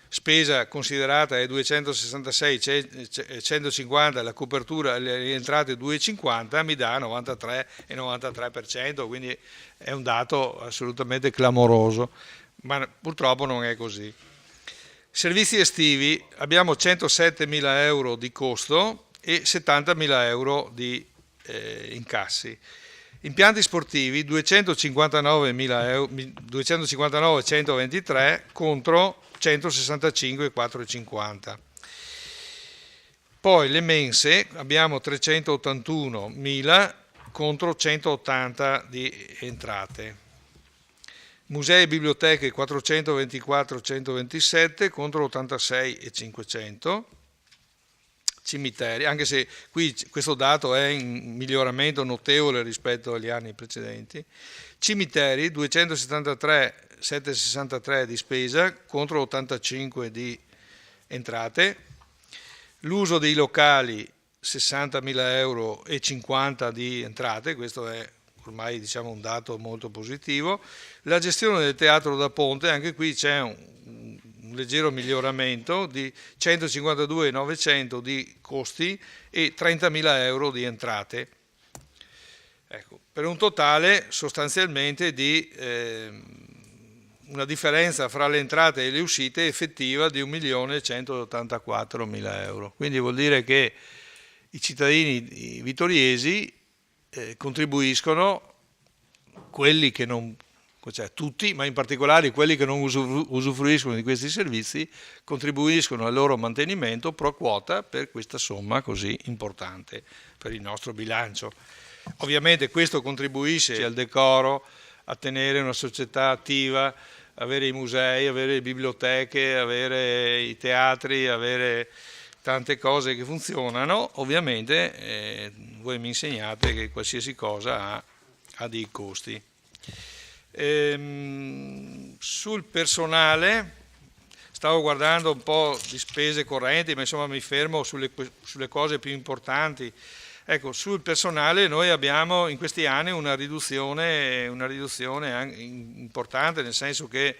spesa considerata è 266,150, la copertura, le entrate 2,50, mi dà 93,93%, quindi è un dato assolutamente clamoroso, ma purtroppo non è così. Servizi estivi, abbiamo 107.000 euro di costo e 70.000 euro di incassi. Impianti sportivi 259.123 contro 165.450. Poi le mense abbiamo 381.000 contro 180 di entrate. Musei e biblioteche 424.127 contro 86.500. Cimiteri, anche se qui questo dato è in miglioramento notevole rispetto agli anni precedenti. Cimiteri 273.763 di spesa contro 85 di entrate. L'uso dei locali 60.000 euro e 50 di entrate, questo è ormai diciamo un dato molto positivo. La gestione del teatro da ponte, anche qui c'è un leggero miglioramento di 152.900 di costi e 30.000 euro di entrate. Ecco, per un totale sostanzialmente di una differenza fra le entrate e le uscite effettiva di 1.184.000 euro. Quindi vuol dire che i cittadini vittoriesi contribuiscono, quelli che non, cioè tutti, ma in particolare quelli che non usufruiscono di questi servizi, contribuiscono al loro mantenimento pro quota per questa somma così importante per il nostro bilancio. Ovviamente questo contribuisce al decoro, a tenere una società attiva, avere i musei, avere le biblioteche, avere i teatri, avere tante cose che funzionano. Ovviamente voi mi insegnate che qualsiasi cosa ha dei costi. Sul personale stavo guardando un po' di spese correnti, ma insomma mi fermo sulle cose più importanti. Ecco, sul personale noi abbiamo in questi anni una riduzione importante, nel senso che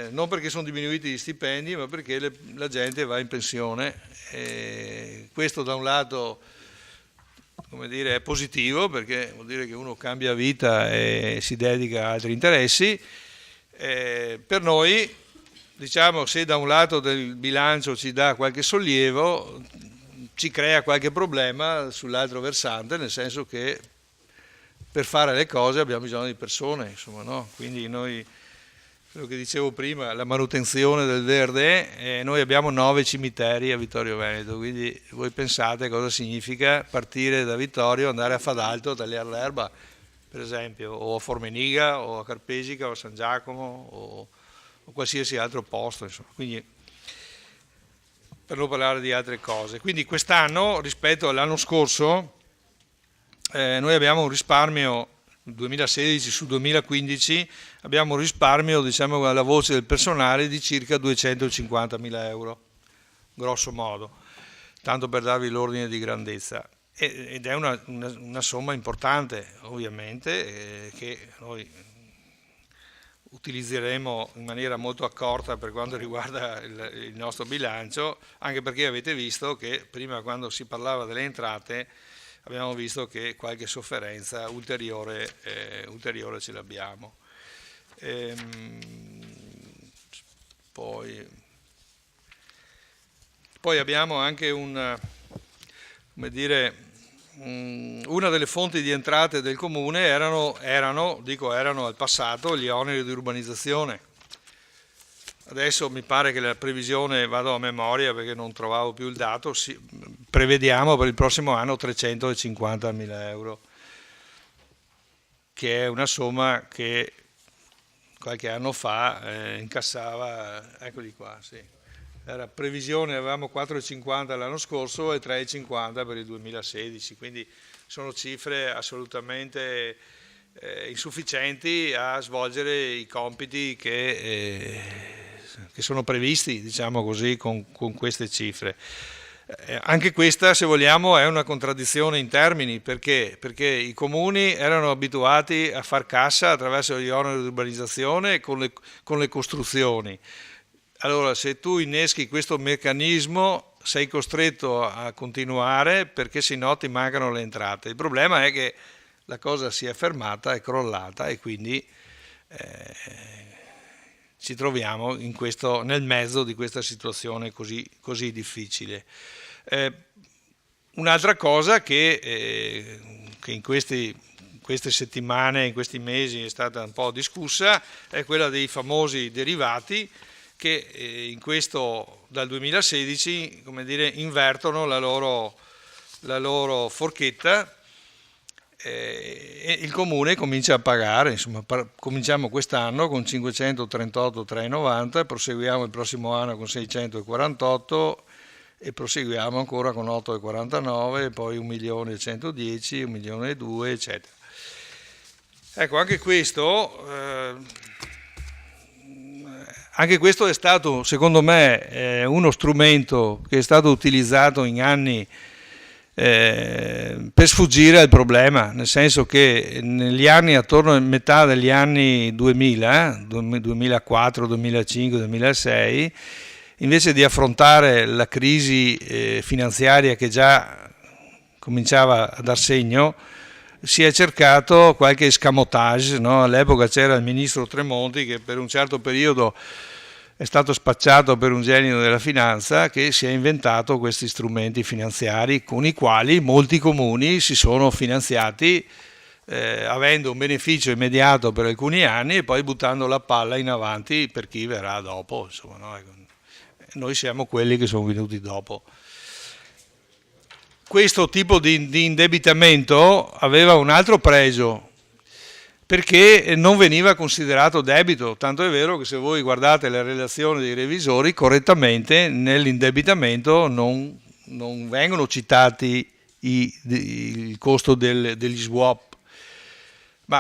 non perché sono diminuiti gli stipendi, ma perché la gente va in pensione. Questo da un lato, come dire, è positivo, perché vuol dire che uno cambia vita e si dedica a altri interessi. Per noi, diciamo, se da un lato del bilancio ci dà qualche sollievo, ci crea qualche problema sull'altro versante, nel senso che per fare le cose abbiamo bisogno di persone, insomma, no? Quindi noi, quello che dicevo prima, la manutenzione del verde, noi abbiamo 9 cimiteri a Vittorio Veneto, quindi voi pensate cosa significa partire da Vittorio, andare a Fadalto a tagliare l'erba, per esempio, o a Formeniga, o a Carpesica, o a San Giacomo, o qualsiasi altro posto, insomma. Quindi, per non parlare di altre cose. Quindi quest'anno, rispetto all'anno scorso, noi abbiamo un risparmio 2016 su 2015, abbiamo un risparmio, diciamo, alla voce del personale di circa 250.000 euro, grosso modo, tanto per darvi l'ordine di grandezza. Ed è una somma importante, ovviamente, che noi utilizzeremo in maniera molto accorta per quanto riguarda il nostro bilancio, anche perché avete visto che prima, quando si parlava delle entrate, abbiamo visto che qualche sofferenza ulteriore ce l'abbiamo. Poi abbiamo anche una delle fonti di entrate del comune erano al passato gli oneri di urbanizzazione. Adesso mi pare che la previsione, vado a memoria perché non trovavo più il dato, prevediamo per il prossimo anno 350.000 euro, che è una somma che qualche anno fa incassava, eccoli qua, sì. Era previsione, avevamo 4,50 l'anno scorso e 3,50 per il 2016, quindi sono cifre assolutamente insufficienti a svolgere i compiti che sono previsti, diciamo così, con queste cifre. Anche questa, se vogliamo, è una contraddizione in termini, perché i comuni erano abituati a far cassa attraverso gli oneri di urbanizzazione con le costruzioni. Allora, se tu inneschi questo meccanismo, sei costretto a continuare, perché sennò ti mancano le entrate. Il problema è che la cosa si è fermata, è crollata, e quindi ci troviamo nel mezzo di questa situazione così difficile. Un'altra cosa che in queste settimane, in questi mesi è stata un po' discussa, è quella dei famosi derivati, che dal 2016, come dire, invertono la loro forchetta, e il comune comincia a pagare. Insomma, cominciamo quest'anno con 538,390, proseguiamo il prossimo anno con 648 e proseguiamo ancora con 8,49, poi 1.110.000, 1.200.000, eccetera. Ecco, anche questo è stato, secondo me, uno strumento che è stato utilizzato in anni per sfuggire al problema, nel senso che negli anni, attorno a metà degli anni 2000, 2004, 2005, 2006, invece di affrontare la crisi finanziaria che già cominciava a dar segno, si è cercato qualche escamotage, no? All'epoca c'era il ministro Tremonti, che per un certo periodo è stato spacciato per un genio della finanza, che si è inventato questi strumenti finanziari con i quali molti comuni si sono finanziati, avendo un beneficio immediato per alcuni anni e poi buttando la palla in avanti per chi verrà dopo. Insomma, no? Noi siamo quelli che sono venuti dopo. Questo tipo di indebitamento aveva un altro pregio, perché non veniva considerato debito, tanto è vero che se voi guardate le relazioni dei revisori, correttamente nell'indebitamento non vengono citati il costo degli swap. Ma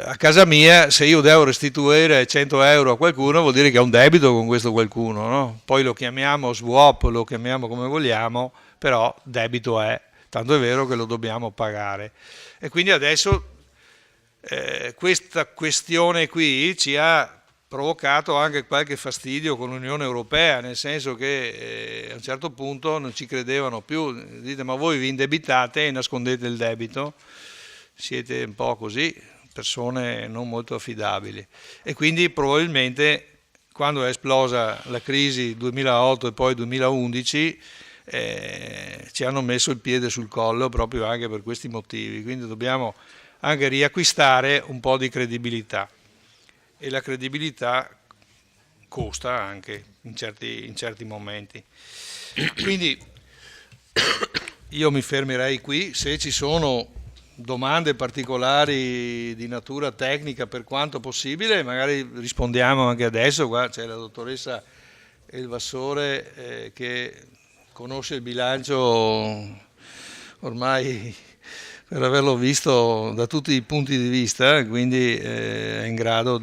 a casa mia, se io devo restituire 100 euro a qualcuno, vuol dire che ho un debito con questo qualcuno, no? Poi lo chiamiamo swap, lo chiamiamo come vogliamo, però debito è, tanto è vero che lo dobbiamo pagare. E quindi adesso questa questione qui ci ha provocato anche qualche fastidio con l'Unione Europea, nel senso che a un certo punto non ci credevano più. Dite, ma voi vi indebitate e nascondete il debito, siete un po' così, persone non molto affidabili, e quindi probabilmente quando è esplosa la crisi 2008 e poi 2011 ci hanno messo il piede sul collo proprio anche per questi motivi, quindi dobbiamo anche riacquistare un po' di credibilità, e la credibilità costa anche in certi momenti. Quindi io mi fermerei qui. Se ci sono domande particolari di natura tecnica, per quanto possibile, magari rispondiamo anche adesso. Qua c'è la dottoressa Elvassore che conosce il bilancio ormai per averlo visto da tutti i punti di vista, quindi è in grado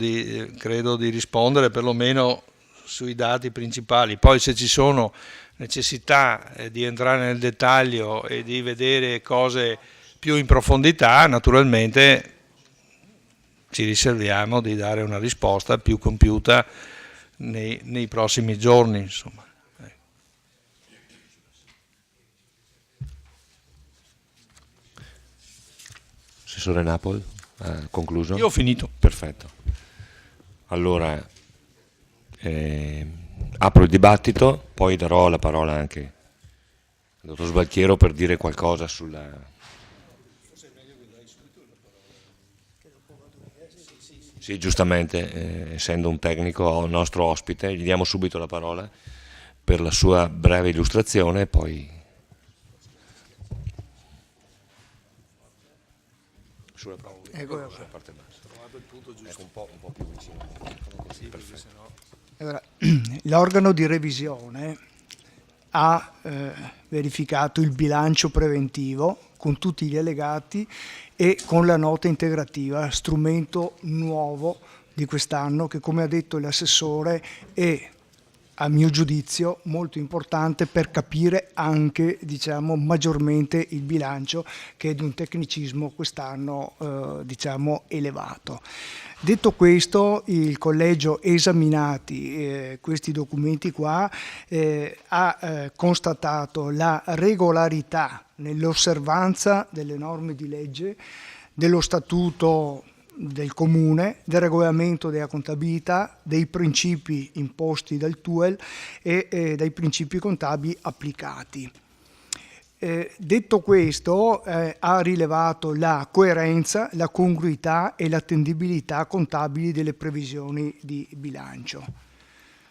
credo di rispondere perlomeno sui dati principali. Poi se ci sono necessità di entrare nel dettaglio e di vedere cose più in profondità, naturalmente ci riserviamo di dare una risposta più compiuta nei prossimi giorni, insomma. Assessore Napoli, ha concluso? Io ho finito. Perfetto. Allora, apro il dibattito, poi darò la parola anche al dottor Sbalchiero per dire qualcosa sulla... Sì, giustamente, essendo un tecnico nostro ospite, gli diamo subito la parola per la sua breve illustrazione e poi... Sulla parte bassa. Trovato il punto giusto. Ecco, un po' più vicino. Sì, perfetto. Allora, l'organo di revisione ha verificato il bilancio preventivo con tutti gli allegati e con la nota integrativa, strumento nuovo di quest'anno che, come ha detto l'assessore, è a mio giudizio molto importante per capire anche, diciamo, maggiormente il bilancio, che è di un tecnicismo quest'anno diciamo elevato. Detto questo, il collegio, esaminati questi documenti qua, ha constatato la regolarità nell'osservanza delle norme di legge, dello statuto del comune, del regolamento della contabilità, dei principi imposti dal TUEL e dai principi contabili applicati. Detto questo, ha rilevato la coerenza, la congruità e l'attendibilità contabili delle previsioni di bilancio.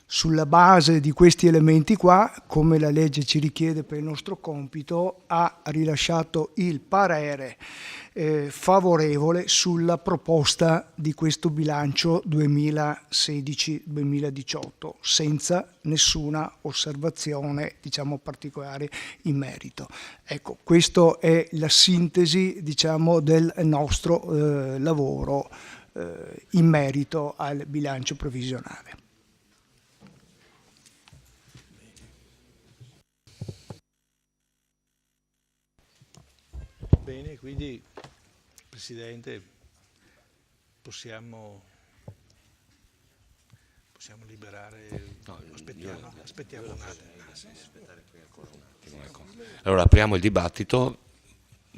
Sulla base di questi elementi qua, come la legge ci richiede per il nostro compito, ha rilasciato il parere favorevole sulla proposta di questo bilancio 2016-2018, senza nessuna osservazione, diciamo, particolare in merito. Ecco, questa è la sintesi, diciamo, del nostro lavoro in merito al bilancio previsionale. Bene, quindi Presidente, possiamo liberare, no, aspettiamo un attimo. Ecco. Allora apriamo il dibattito,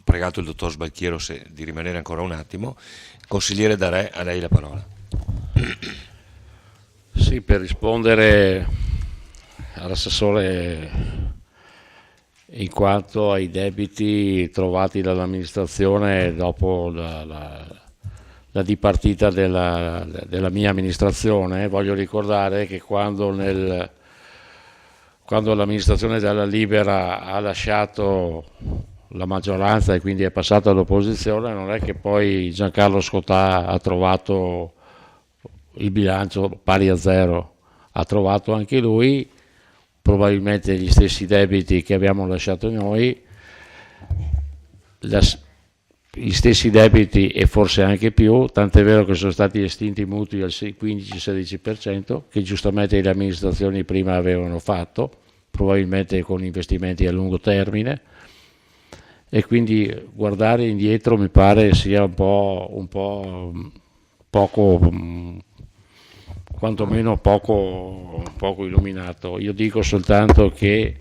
pregato il dottor Sbalchiero di rimanere ancora un attimo. Consigliere, darei a lei la parola. Sì, per rispondere all'assessore in quanto ai debiti trovati dall'amministrazione dopo la dipartita della mia amministrazione. Voglio ricordare che quando l'amministrazione della Libera ha lasciato la maggioranza e quindi è passata all'opposizione, non è che poi Giancarlo Scottà ha trovato il bilancio pari a zero, ha trovato anche lui probabilmente gli stessi debiti che abbiamo lasciato noi, gli stessi debiti e forse anche più, tant'è vero che sono stati estinti i mutui al 15-16%, che giustamente le amministrazioni prima avevano fatto, probabilmente con investimenti a lungo termine, e quindi guardare indietro mi pare sia un po' poco, quantomeno poco illuminato. Io dico soltanto che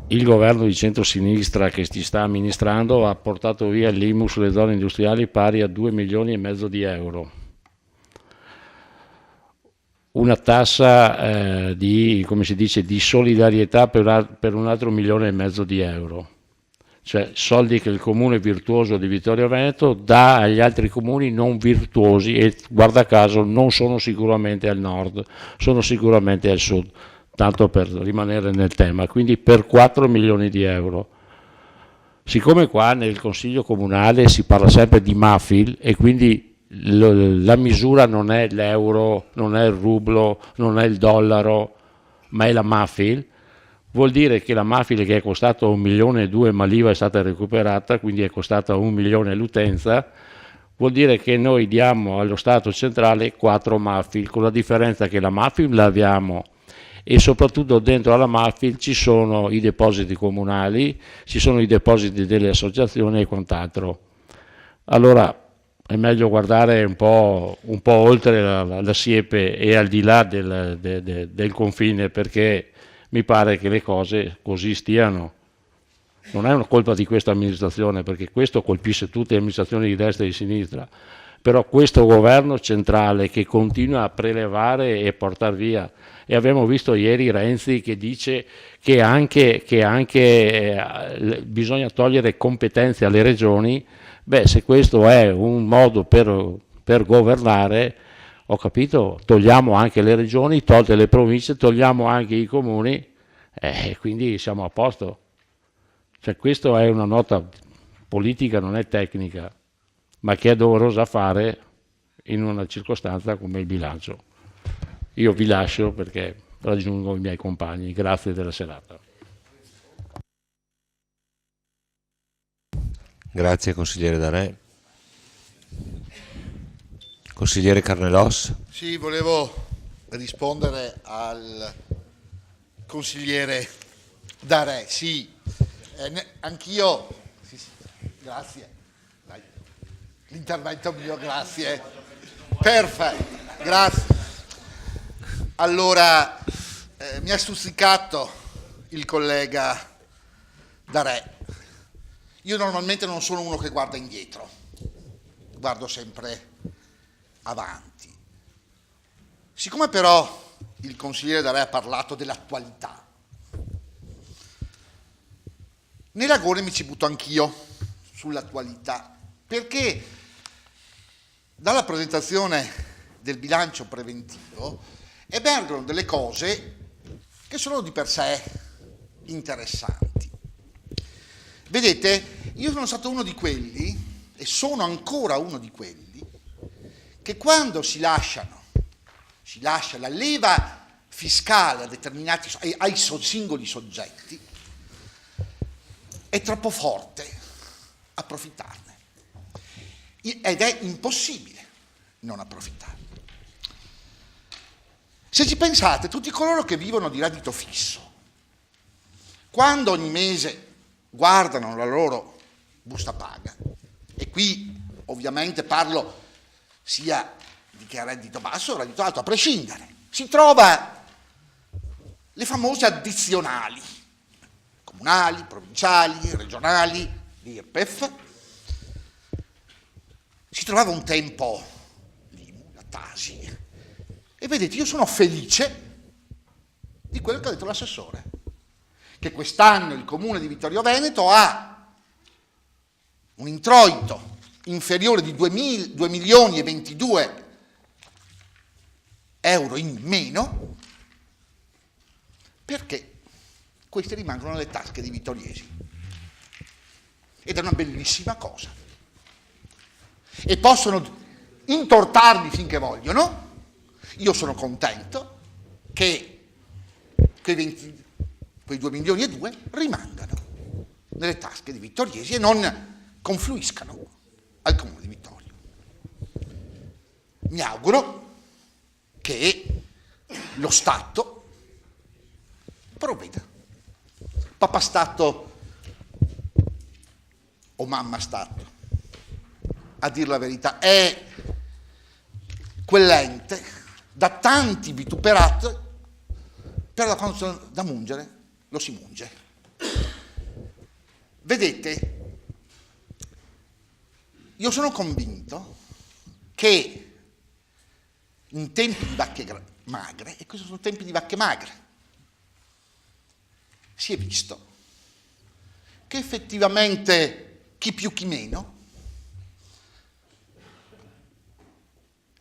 il governo di centrosinistra che si sta amministrando ha portato via l'IMU sulle zone industriali pari a 2 milioni e mezzo di euro. Una tassa come si dice, di solidarietà per un altro 1,5 milioni di euro. Cioè soldi che il comune virtuoso di Vittorio Veneto dà agli altri comuni non virtuosi e guarda caso non sono sicuramente al nord, sono sicuramente al sud, tanto per rimanere nel tema, quindi per 4 milioni di euro. Siccome qua nel Consiglio Comunale si parla sempre di Mafil e quindi la misura non è l'euro, non è il rublo, non è il dollaro, ma è la Mafil, vuol dire che la Mafil che è costata 1,2 milioni ma l'IVA è stata recuperata, quindi è costata 1 milione l'utenza, vuol dire che noi diamo allo Stato centrale 4 Mafil, con la differenza che la Mafil la abbiamo e soprattutto dentro alla Mafil ci sono i depositi comunali, ci sono i depositi delle associazioni e quant'altro. Allora è meglio guardare un po' oltre la siepe e al di là del confine, perché mi pare che le cose così stiano. Non è una colpa di questa amministrazione, perché questo colpisce tutte le amministrazioni di destra e di sinistra, però questo governo centrale che continua a prelevare e portare via, e abbiamo visto ieri Renzi che dice che anche bisogna togliere competenze alle regioni. Beh, se questo è un modo per governare, ho capito, togliamo anche le regioni, tolte le province, togliamo anche i comuni, quindi siamo a posto. Cioè, questa è una nota politica, non è tecnica, ma che è doverosa fare in una circostanza come il bilancio. Io vi lascio perché raggiungo i miei compagni. Grazie della serata. Grazie consigliere Darè. Consigliere Carnelos. Sì, volevo rispondere al consigliere Darè. Sì, anch'io. Sì, grazie. Dai. L'intervento mio, grazie. Perfetto, grazie. Allora, mi ha stuzzicato il collega Darè. Io normalmente non sono uno che guarda indietro, guardo sempre avanti. Siccome però il consigliere Darè ha parlato dell'attualità, nell'agone mi ci butto anch'io sull'attualità, perché dalla presentazione del bilancio preventivo emergono delle cose che sono di per sé interessanti. Vedete, io sono stato uno di quelli, e sono ancora uno di quelli, che quando si lascia la leva fiscale a determinati, ai singoli soggetti, è troppo forte approfittarne. Ed è impossibile non approfittarne. Se ci pensate, tutti coloro che vivono di reddito fisso, quando ogni mese guardano la loro busta paga, e qui ovviamente parlo sia di chi ha reddito basso o reddito alto, a prescindere, si trova le famose addizionali, comunali, provinciali, regionali, l'IRPEF. Si trovava un tempo l'IMU, la TASI, e vedete, io sono felice di quello che ha detto l'assessore, che quest'anno il comune di Vittorio Veneto ha un introito inferiore di 2 milioni e 22 euro in meno, perché questi rimangono nelle tasche dei vittoriesi. Ed è una bellissima cosa. E possono intortarli finché vogliono. Io sono contento che quei 2 milioni e 2 rimangano nelle tasche dei vittoriesi e non confluiscano al comune di Vittorio. Mi auguro che lo Stato provveda. Papà Stato o mamma Stato, a dir la verità, è quell'ente da tanti vituperati, però da quando sono da mungere lo si munge. Vedete, io sono convinto che in tempi di vacche magre, e questi sono tempi di vacche magre, si è visto che effettivamente chi più chi meno,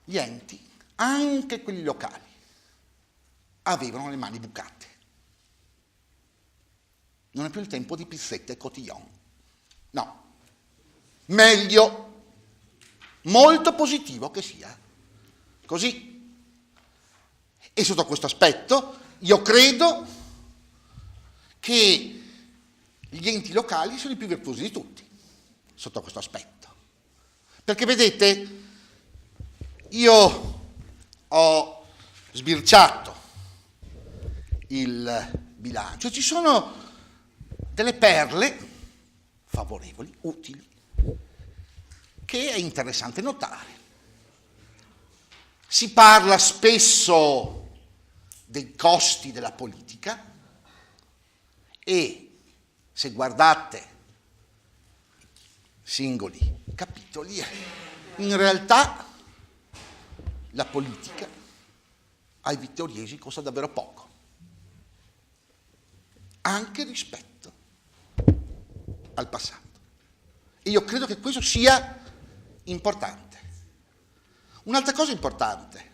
gli enti, anche quelli locali, avevano le mani bucate. Non è più il tempo di pizzette e cotillon. No. Meglio, molto positivo che sia così. E sotto questo aspetto io credo che gli enti locali sono i più virtuosi di tutti, sotto questo aspetto. Perché vedete, io ho sbirciato il bilancio, ci sono delle perle favorevoli, utili, che è interessante notare. Si parla spesso dei costi della politica e se guardate singoli capitoli, in realtà la politica ai vittoriesi costa davvero poco, anche rispetto al passato. E io credo che questo sia importante. Un'altra cosa importante,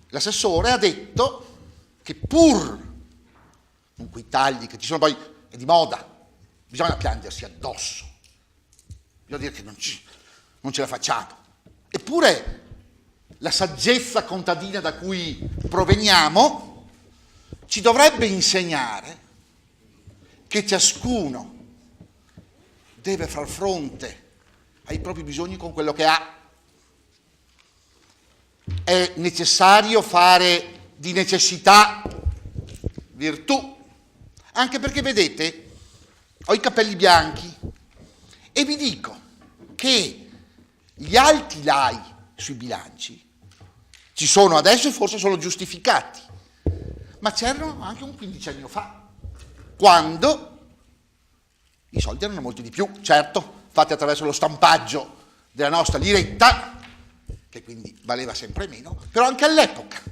l'assessore ha detto che pur con quei tagli che ci sono, poi è di moda, bisogna piangersi addosso, bisogna dire che non ce la facciamo. Eppure la saggezza contadina da cui proveniamo ci dovrebbe insegnare che ciascuno deve far fronte ai propri bisogni con quello che ha. È necessario fare di necessità virtù, anche perché vedete, ho i capelli bianchi e vi dico che gli alti lai sui bilanci ci sono adesso e forse sono giustificati, ma c'erano anche un 15 anni fa, quando i soldi erano molti di più, certo, fatti attraverso lo stampaggio della nostra liretta, che quindi valeva sempre meno, però anche all'epoca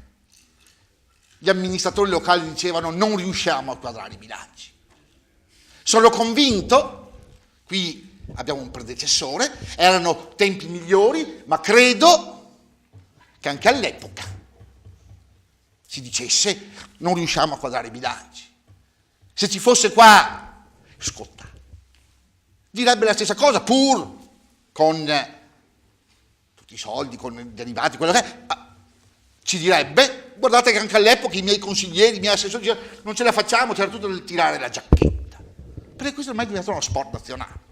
gli amministratori locali dicevano non riusciamo a quadrare i bilanci. Sono convinto, qui abbiamo un predecessore, erano tempi migliori, ma credo che anche all'epoca si dicesse non riusciamo a quadrare i bilanci. Se ci fosse qua Scotta, direbbe la stessa cosa, pur con tutti i soldi, con i derivati, quello che è, ci direbbe, guardate che anche all'epoca i miei consiglieri, i miei assessori dicevano non ce la facciamo, c'era tutto nel tirare la giacchetta, perché questo ormai è diventato uno sport nazionale.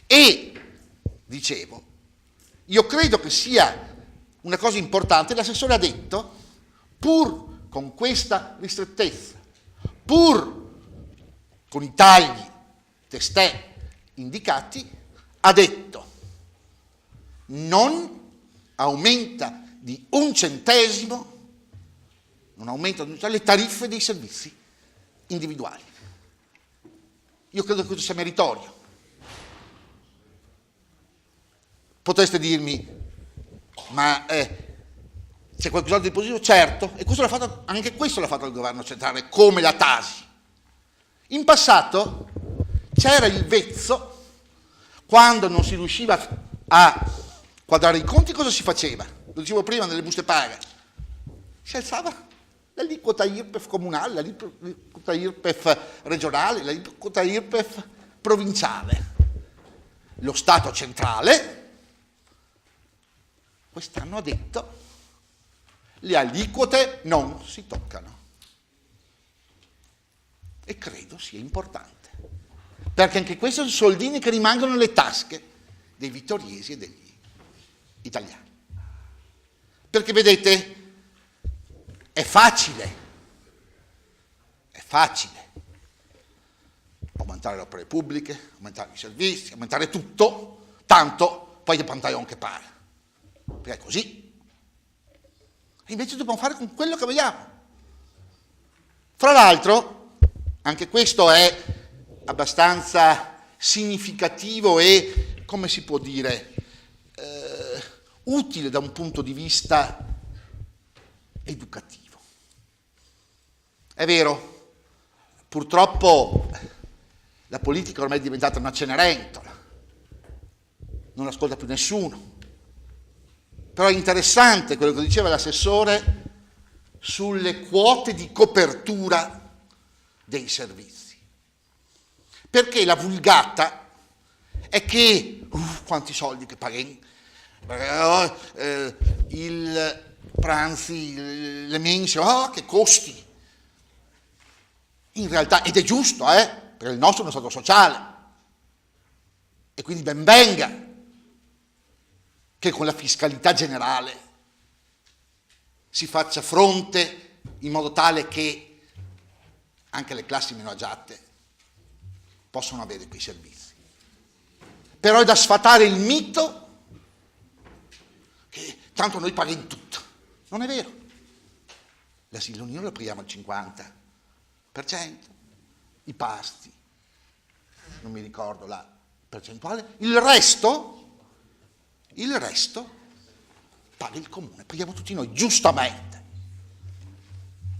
E, dicevo, io credo che sia una cosa importante, l'assessore ha detto, pur con questa ristrettezza, pur con i tagli testè indicati, ha detto non aumenta di 1 centesimo, non aumentano le tariffe dei servizi individuali. Io credo che questo sia meritorio. Potreste dirmi, ma c'è qualcosa di positivo? Certo, e questo anche questo l'ha fatto il governo centrale, come la Tasi. In passato c'era il vezzo, quando non si riusciva a quadrare i conti, cosa si faceva? Lo dicevo prima nelle buste paga. Si alzava l'aliquota IRPEF comunale, l'aliquota IRPEF regionale, l'aliquota IRPEF provinciale. Lo Stato centrale quest'anno ha detto le aliquote non si toccano. E credo sia importante, perché anche questi sono soldini che rimangono nelle tasche dei vittoriesi e degli italiani. Perché vedete, è facile aumentare le opere pubbliche, aumentare i servizi, aumentare tutto, tanto poi che pantaglione che pare, perché è così. E invece dobbiamo fare con quello che vogliamo. Fra l'altro, Anche questo è abbastanza significativo e, come si può dire, utile da un punto di vista educativo. È vero, purtroppo la politica ormai è diventata una cenerentola, non ascolta più nessuno, però è interessante quello che diceva l'assessore sulle quote di copertura dei servizi, perché la vulgata è che quanti soldi che paghi, il pranzi, le mense, che costi. In realtà, ed è giusto, perché il nostro è uno stato sociale, e quindi ben venga che con la fiscalità generale si faccia fronte in modo tale che anche le classi meno agiate possano avere quei servizi. Però è da sfatare il mito che tanto noi paghiamo tutto. Non è vero. L'asilo nido lo paghiamo al 50%, i pasti, non mi ricordo la percentuale, il resto paga il comune, paghiamo tutti noi, giustamente.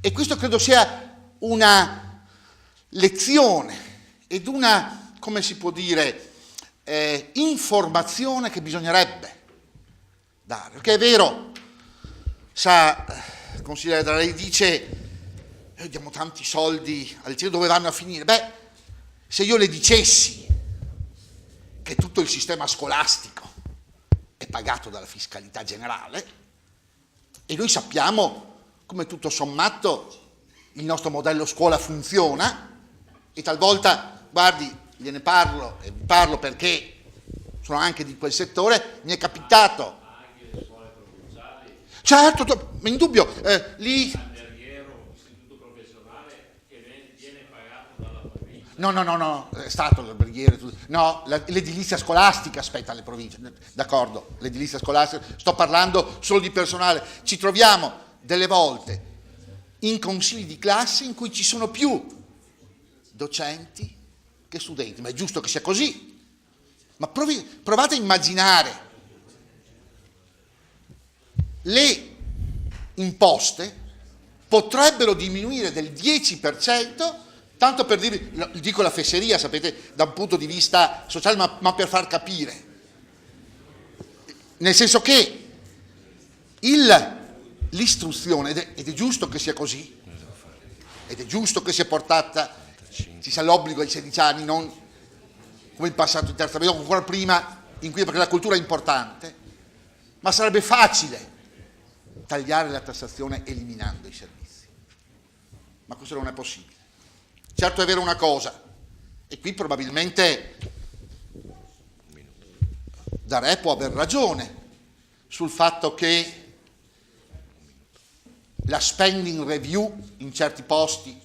E questo credo sia una lezione ed una, come si può dire, informazione che bisognerebbe dare. Perché è vero, sa, il consigliere Draghi dice diamo tanti soldi al cielo, dove vanno a finire? Beh, se io le dicessi che tutto il sistema scolastico è pagato dalla fiscalità generale, e noi sappiamo come tutto sommato il nostro modello scuola funziona, e talvolta, guardi, gliene parlo, e parlo perché sono anche di quel settore, mi è capitato. Anche le scuole provinciali? Certo, indubbio, lì... No, è stato l'alberghiere, no, l'edilizia scolastica aspetta alle province, d'accordo, l'edilizia scolastica, sto parlando solo di personale. Ci troviamo delle volte in consigli di classe in cui ci sono più docenti che studenti, ma è giusto che sia così. Ma provate a immaginare le imposte potrebbero diminuire del 10%. Tanto per dire, dico la fesseria, sapete, da un punto di vista sociale, ma per far capire. Nel senso che l'istruzione, ed è giusto che sia così, ed è giusto che sia portata, ci sia l'obbligo ai 16 anni, non come in passato in terza media, ancora prima, perché la cultura è importante, ma sarebbe facile tagliare la tassazione eliminando i servizi. Ma questo non è possibile. Certo è vero una cosa, e qui probabilmente Darè può aver ragione sul fatto che la spending review in certi posti,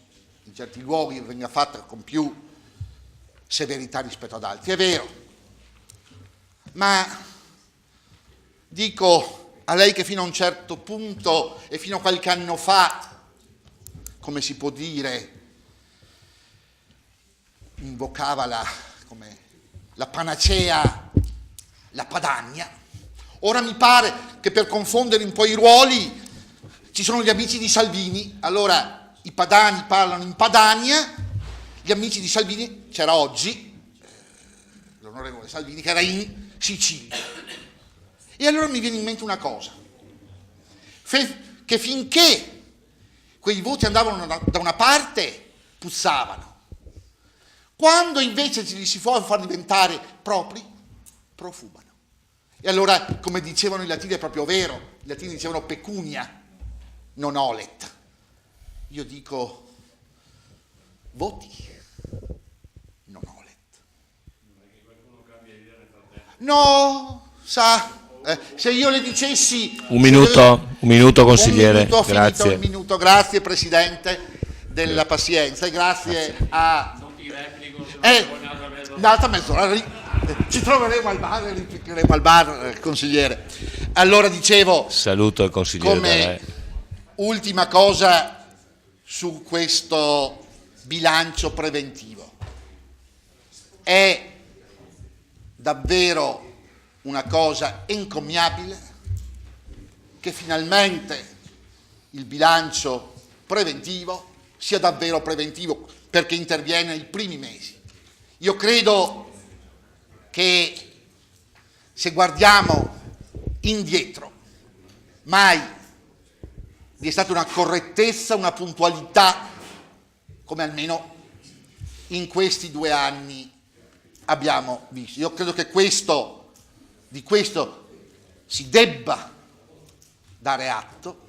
in certi luoghi venga fatta con più severità rispetto ad altri. È vero, ma dico a lei che fino a un certo punto e fino a qualche anno fa, come si può dire, invocava la panacea, la Padania. Ora mi pare che per confondere un po' i ruoli ci sono gli amici di Salvini, allora i padani parlano in Padania, gli amici di Salvini, c'era oggi l'onorevole Salvini che era in Sicilia. E allora mi viene in mente una cosa, che finché quei voti andavano da una parte puzzavano, quando invece li si può far diventare propri, profumano. E allora, come dicevano i latini, è proprio vero, i latini dicevano pecunia, non olet. Io dico voti, non olet. No, sa, se io le dicessi... Un minuto consigliere, grazie. Un minuto, grazie Presidente della pazienza, e grazie a... Un'altra mezz'ora ci troveremo al bar e replicheremo al bar, consigliere. Allora dicevo, saluto il consigliere come ultima cosa su questo bilancio preventivo. È davvero una cosa encomiabile che finalmente il bilancio preventivo sia davvero preventivo, perché interviene nei primi mesi. Io credo che se guardiamo indietro, mai vi è stata una correttezza, una puntualità, come almeno in questi 2 anni abbiamo visto. Io credo che di questo si debba dare atto,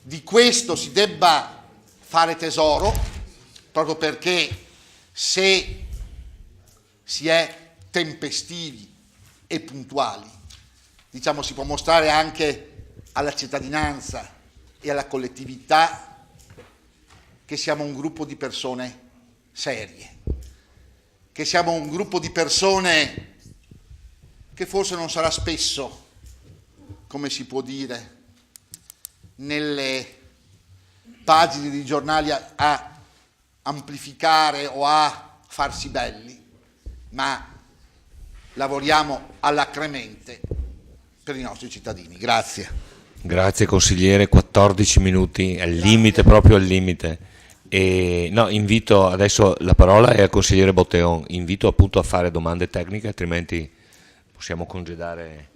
di questo si debba fare tesoro, proprio perché se si è tempestivi e puntuali, diciamo, si può mostrare anche alla cittadinanza e alla collettività che siamo un gruppo di persone serie, che siamo un gruppo di persone che forse non sarà spesso, come si può dire, nelle pagine di giornali a amplificare o a farsi belli, ma lavoriamo alacremente per i nostri cittadini. Grazie. Grazie consigliere, 14 minuti, al limite, proprio al limite. E, no, invito adesso la parola è al consigliere Botteon, invito appunto a fare domande tecniche, altrimenti possiamo congedare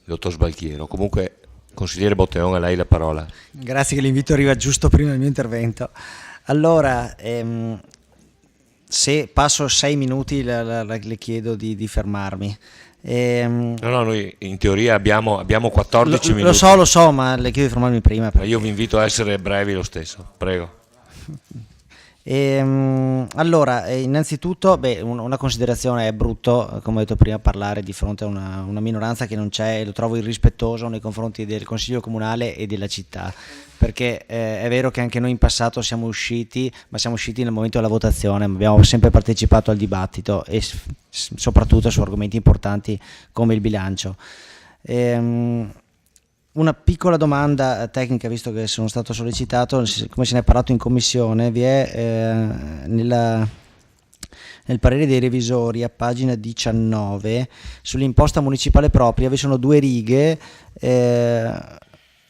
il dottor Sbalchiero. Comunque, consigliere Botteon, a lei la parola. Grazie che l'invito arriva giusto prima del mio intervento. Allora, se passo 6 minuti le chiedo di fermarmi. No, noi in teoria abbiamo 14 minuti. Lo so, ma le chiedo di fermarmi prima. Perché... Io vi invito a essere brevi lo stesso, prego. Allora, innanzitutto, una considerazione: è brutto, come ho detto prima, parlare di fronte a una minoranza che non c'è, e lo trovo irrispettoso nei confronti del Consiglio Comunale e della città, perché è vero che anche noi in passato siamo usciti, ma siamo usciti nel momento della votazione, abbiamo sempre partecipato al dibattito e soprattutto su argomenti importanti come il bilancio. Una piccola domanda tecnica, visto che sono stato sollecitato, come se ne è parlato in commissione, vi è nel parere dei revisori a pagina 19 sull'imposta municipale propria vi sono 2 righe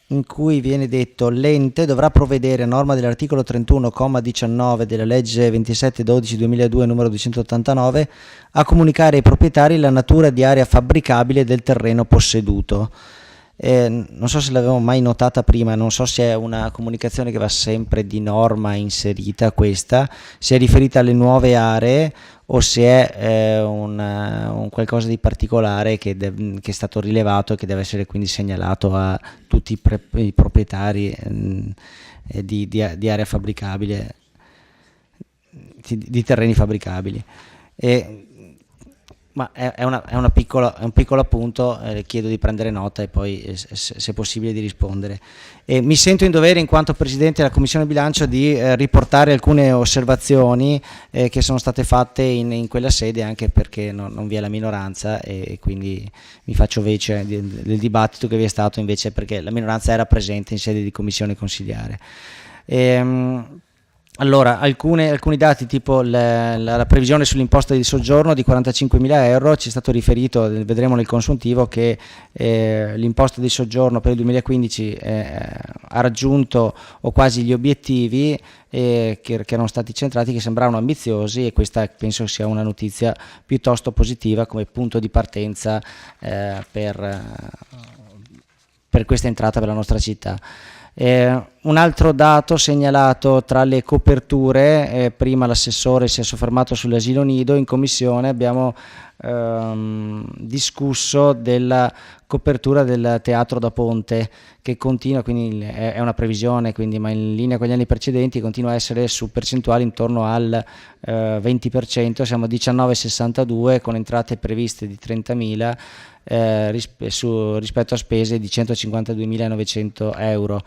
in cui viene detto: l'ente dovrà provvedere a norma dell'articolo 31,19 della legge 27/12/2002 numero 289 a comunicare ai proprietari la natura di area fabbricabile del terreno posseduto. Non so se l'avevo mai notata prima, non so se è una comunicazione che va sempre di norma inserita questa, se è riferita alle nuove aree o se è un qualcosa di particolare che è stato rilevato e che deve essere quindi segnalato a tutti i proprietari di area fabbricabile, di terreni fabbricabili. Ma è un piccolo appunto, chiedo di prendere nota e poi se possibile di rispondere. Mi sento in dovere, in quanto Presidente della Commissione Bilancio, di riportare alcune osservazioni che sono state fatte in quella sede, anche perché non vi è la minoranza e quindi mi faccio vece del dibattito che vi è stato, invece, perché la minoranza era presente in sede di commissione consigliare. Allora, alcuni dati, tipo la previsione sull'imposta di soggiorno di 45.000 euro, ci è stato riferito, vedremo nel consuntivo, che l'imposta di soggiorno per il 2015 ha raggiunto o quasi gli obiettivi che erano stati centrati, che sembravano ambiziosi, e questa penso sia una notizia piuttosto positiva come punto di partenza per questa entrata per la nostra città. Un altro dato segnalato tra le coperture, prima l'assessore si è soffermato sull'asilo nido, in commissione abbiamo discusso della copertura del teatro da ponte, che continua, quindi è una previsione, quindi, ma in linea con gli anni precedenti continua a essere su percentuali intorno al 20%, siamo a 19,62 con entrate previste di 30.000 rispetto a spese di 152.900 euro,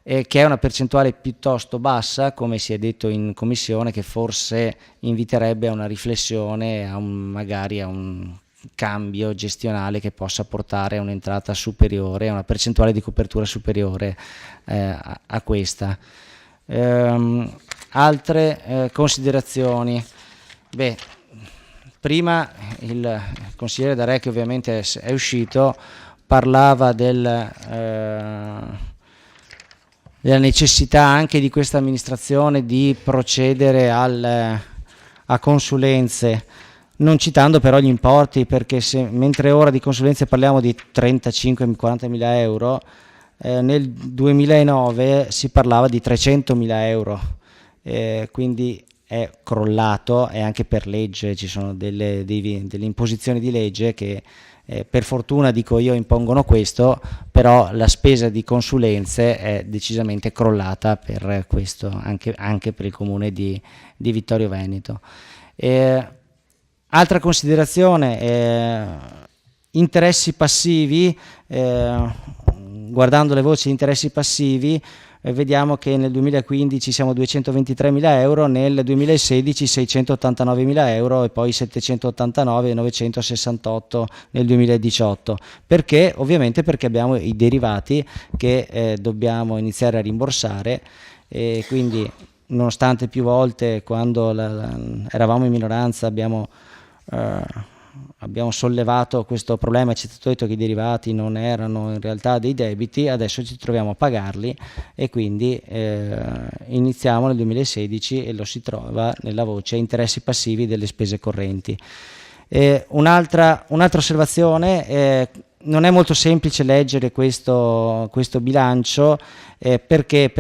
che è una percentuale piuttosto bassa, come si è detto in commissione, che forse inviterebbe a una riflessione, magari a un cambio gestionale che possa portare a un'entrata superiore, a una percentuale di copertura superiore a questa. Altre considerazioni. Beh, prima il consigliere D'Arè, che ovviamente è uscito, parlava della necessità anche di questa amministrazione di procedere a consulenze, non citando però gli importi, perché mentre ora di consulenze parliamo di 35-40 mila euro, nel 2009 si parlava di 300 mila euro, quindi è crollato, e anche per legge ci sono delle imposizioni di legge che per fortuna, dico io, impongono questo, però la spesa di consulenze è decisamente crollata per questo, anche per il comune di Vittorio Veneto. Altra considerazione, interessi passivi, guardando le voci di interessi passivi, vediamo che nel 2015 siamo a 223 mila euro, nel 2016 689 mila euro e poi 789 e 968 nel 2018. Perché? Ovviamente perché abbiamo i derivati che dobbiamo iniziare a rimborsare, e quindi nonostante più volte, quando eravamo in minoranza, abbiamo sollevato questo problema, ci è stato detto che i derivati non erano in realtà dei debiti, adesso ci troviamo a pagarli, e quindi iniziamo nel 2016 e lo si trova nella voce interessi passivi delle spese correnti. Un'altra osservazione, non è molto semplice leggere questo bilancio, perché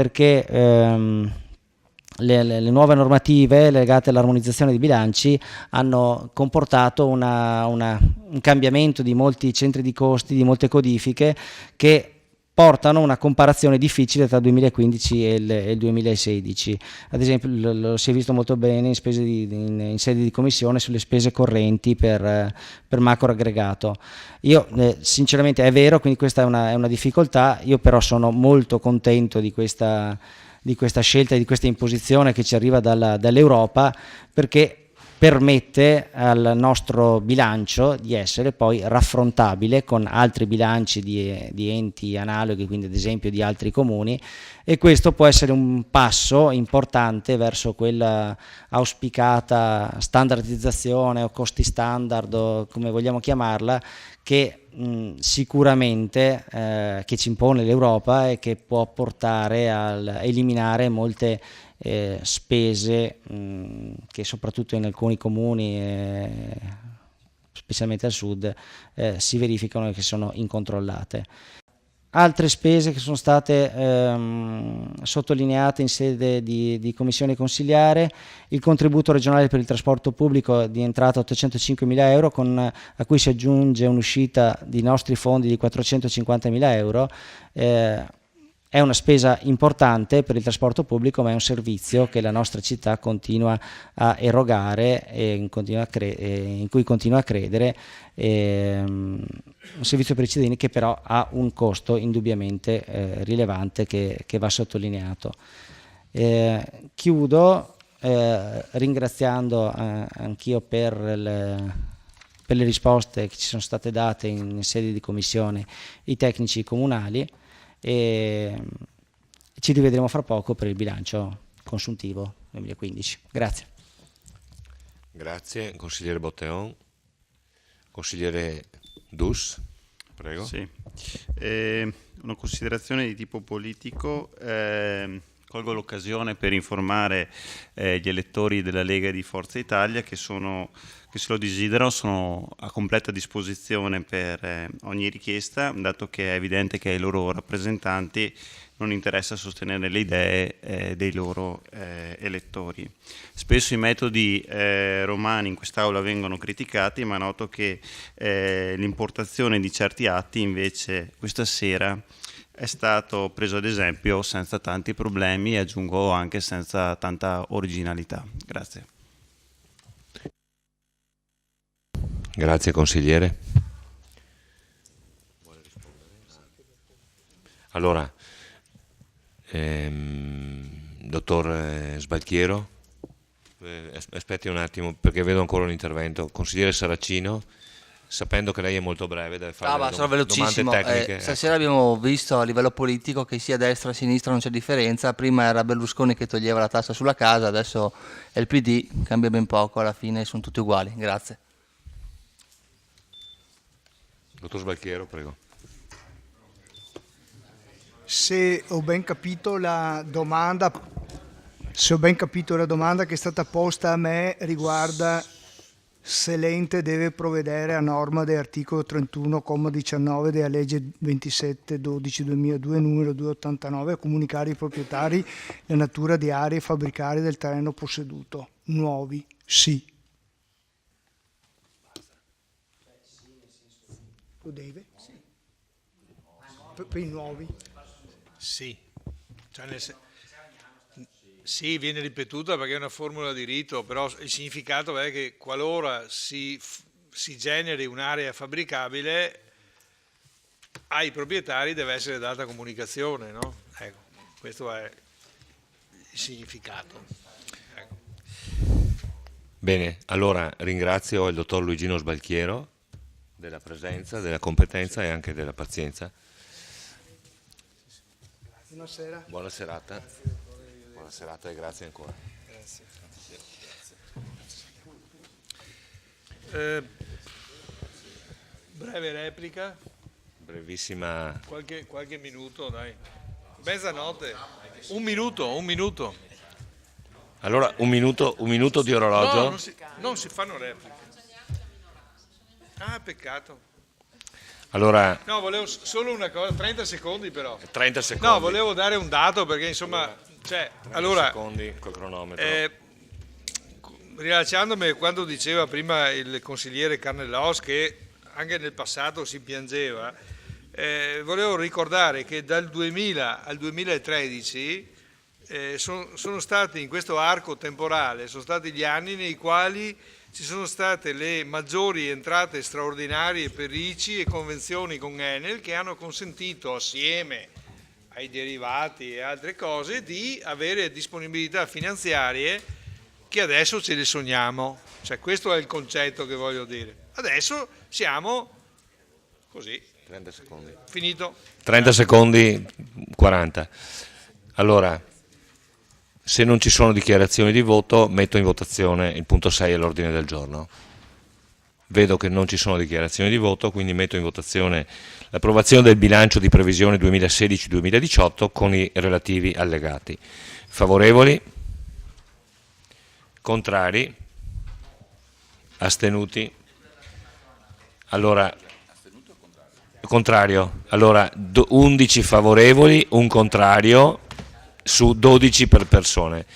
le nuove normative legate all'armonizzazione dei bilanci hanno comportato un cambiamento di molti centri di costi, di molte codifiche, che portano una comparazione difficile tra il 2015 e il 2016. Ad esempio lo si è visto molto bene in sede di commissione sulle spese correnti per macro aggregato. Io sinceramente, è vero, quindi questa è una difficoltà, io però sono molto contento di questa scelta e di questa imposizione che ci arriva dall'Europa, perché permette al nostro bilancio di essere poi raffrontabile con altri bilanci di enti analoghi, quindi ad esempio di altri comuni, e questo può essere un passo importante verso quella auspicata standardizzazione o costi standard, o come vogliamo chiamarla, che sicuramente che ci impone l'Europa e che può portare a eliminare molte spese che soprattutto in alcuni comuni, specialmente al sud, si verificano e che sono incontrollate. Altre spese che sono state sottolineate in sede di commissione consiliare: il contributo regionale per il trasporto pubblico di entrata 805.000 euro, a cui si aggiunge un'uscita di nostri fondi di 450.000 euro. È una spesa importante per il trasporto pubblico, ma è un servizio che la nostra città continua a erogare e in cui continua a credere, un servizio per i cittadini che però ha un costo indubbiamente rilevante che va sottolineato. Chiudo ringraziando anch'io per le risposte che ci sono state date in sede di commissione i tecnici comunali, e ci rivedremo fra poco per il bilancio consuntivo 2015. Grazie. Grazie, consigliere Botteon. Consigliere Dus, prego. Sì. Una considerazione di tipo politico. Colgo l'occasione per informare gli elettori della Lega e di Forza Italia che se lo desiderano sono a completa disposizione per ogni richiesta, dato che è evidente che ai loro rappresentanti non interessa sostenere le idee dei loro elettori. Spesso i metodi romani in quest'Aula vengono criticati, ma noto che l'importazione di certi atti invece questa sera è stato preso ad esempio senza tanti problemi e aggiungo anche senza tanta originalità. Grazie. Grazie consigliere. Allora, dottor Sbalchiero, aspetti un attimo perché vedo ancora un intervento. Consigliere Saracino, sapendo che lei è molto breve, deve fare delle Sarò domande velocissimo. tecniche. Stasera abbiamo visto a livello politico che sia a destra che a sinistra non c'è differenza. Prima era Berlusconi che toglieva la tassa sulla casa, adesso è il PD, cambia ben poco, alla fine sono tutti uguali. Grazie. Dottor Sbalchiero, prego. Se ho ben capito la domanda che è stata posta a me riguarda se l'ente deve provvedere a norma dell'articolo 31,19 della legge 27/12/2002 numero 289 a comunicare ai proprietari la natura di aree fabbricari del terreno posseduto. Nuovi, sì. Lo deve? Sì. Per i nuovi? Sì. Sì, viene ripetuta perché è una formula di rito, però il significato è che qualora si generi un'area fabbricabile, ai proprietari deve essere data comunicazione, no? Ecco, questo è il significato. Ecco. Bene, allora ringrazio il dottor Luigino Sbalchiero della presenza, della competenza e anche della pazienza. Buonasera. Buona serata. Buona serata e grazie ancora. Grazie. Breve replica. Brevissima. Qualche minuto, dai. Mezzanotte. Un minuto. Allora un minuto di orologio. No, non si fanno repliche. Ah, peccato. Allora, No, volevo solo una cosa, 30 secondi però. 30 secondi. No, volevo dare un dato perché insomma, allora secondi col cronometro. Rilasciandomi quando diceva prima il consigliere Carnellos che anche nel passato si piangeva, volevo ricordare che dal 2000 al 2013 sono stati in questo arco temporale, sono stati gli anni nei quali ci sono state le maggiori entrate straordinarie per ICI e convenzioni con Enel che hanno consentito assieme ai derivati e altre cose di avere disponibilità finanziarie che adesso ce le sogniamo, cioè questo è il concetto che voglio dire. Adesso siamo così. 30 secondi. Finito. 30 secondi, 40. Allora, se non ci sono dichiarazioni di voto, metto in votazione il punto 6 all'ordine del giorno. Vedo che non ci sono dichiarazioni di voto, quindi metto in votazione l'approvazione del bilancio di previsione 2016-2018 con i relativi allegati. Favorevoli? Contrari? Astenuti? Allora, contrario. Allora, 11 favorevoli, un contrario su 12 per persone.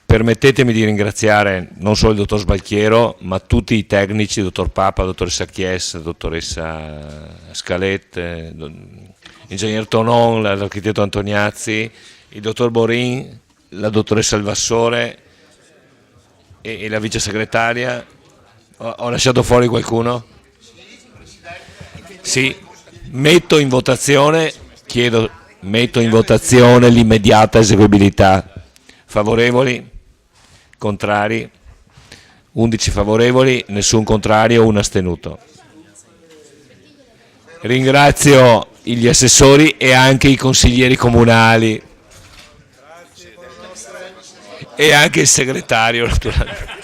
Permettetemi di ringraziare non solo il dottor Sbalchiero, ma tutti i tecnici, il dottor Papa, la dottoressa Chies, la dottoressa Scalette, l'ingegner Tonon, l'architetto Antoniazzi, il dottor Borin, la dottoressa Alvassore e la vice segretaria. Ho lasciato fuori qualcuno? Sì, metto in votazione l'immediata eseguibilità. Favorevoli? Contrari? 11 favorevoli, nessun contrario, un astenuto. Ringrazio gli assessori e anche i consiglieri comunali e anche il segretario naturalmente.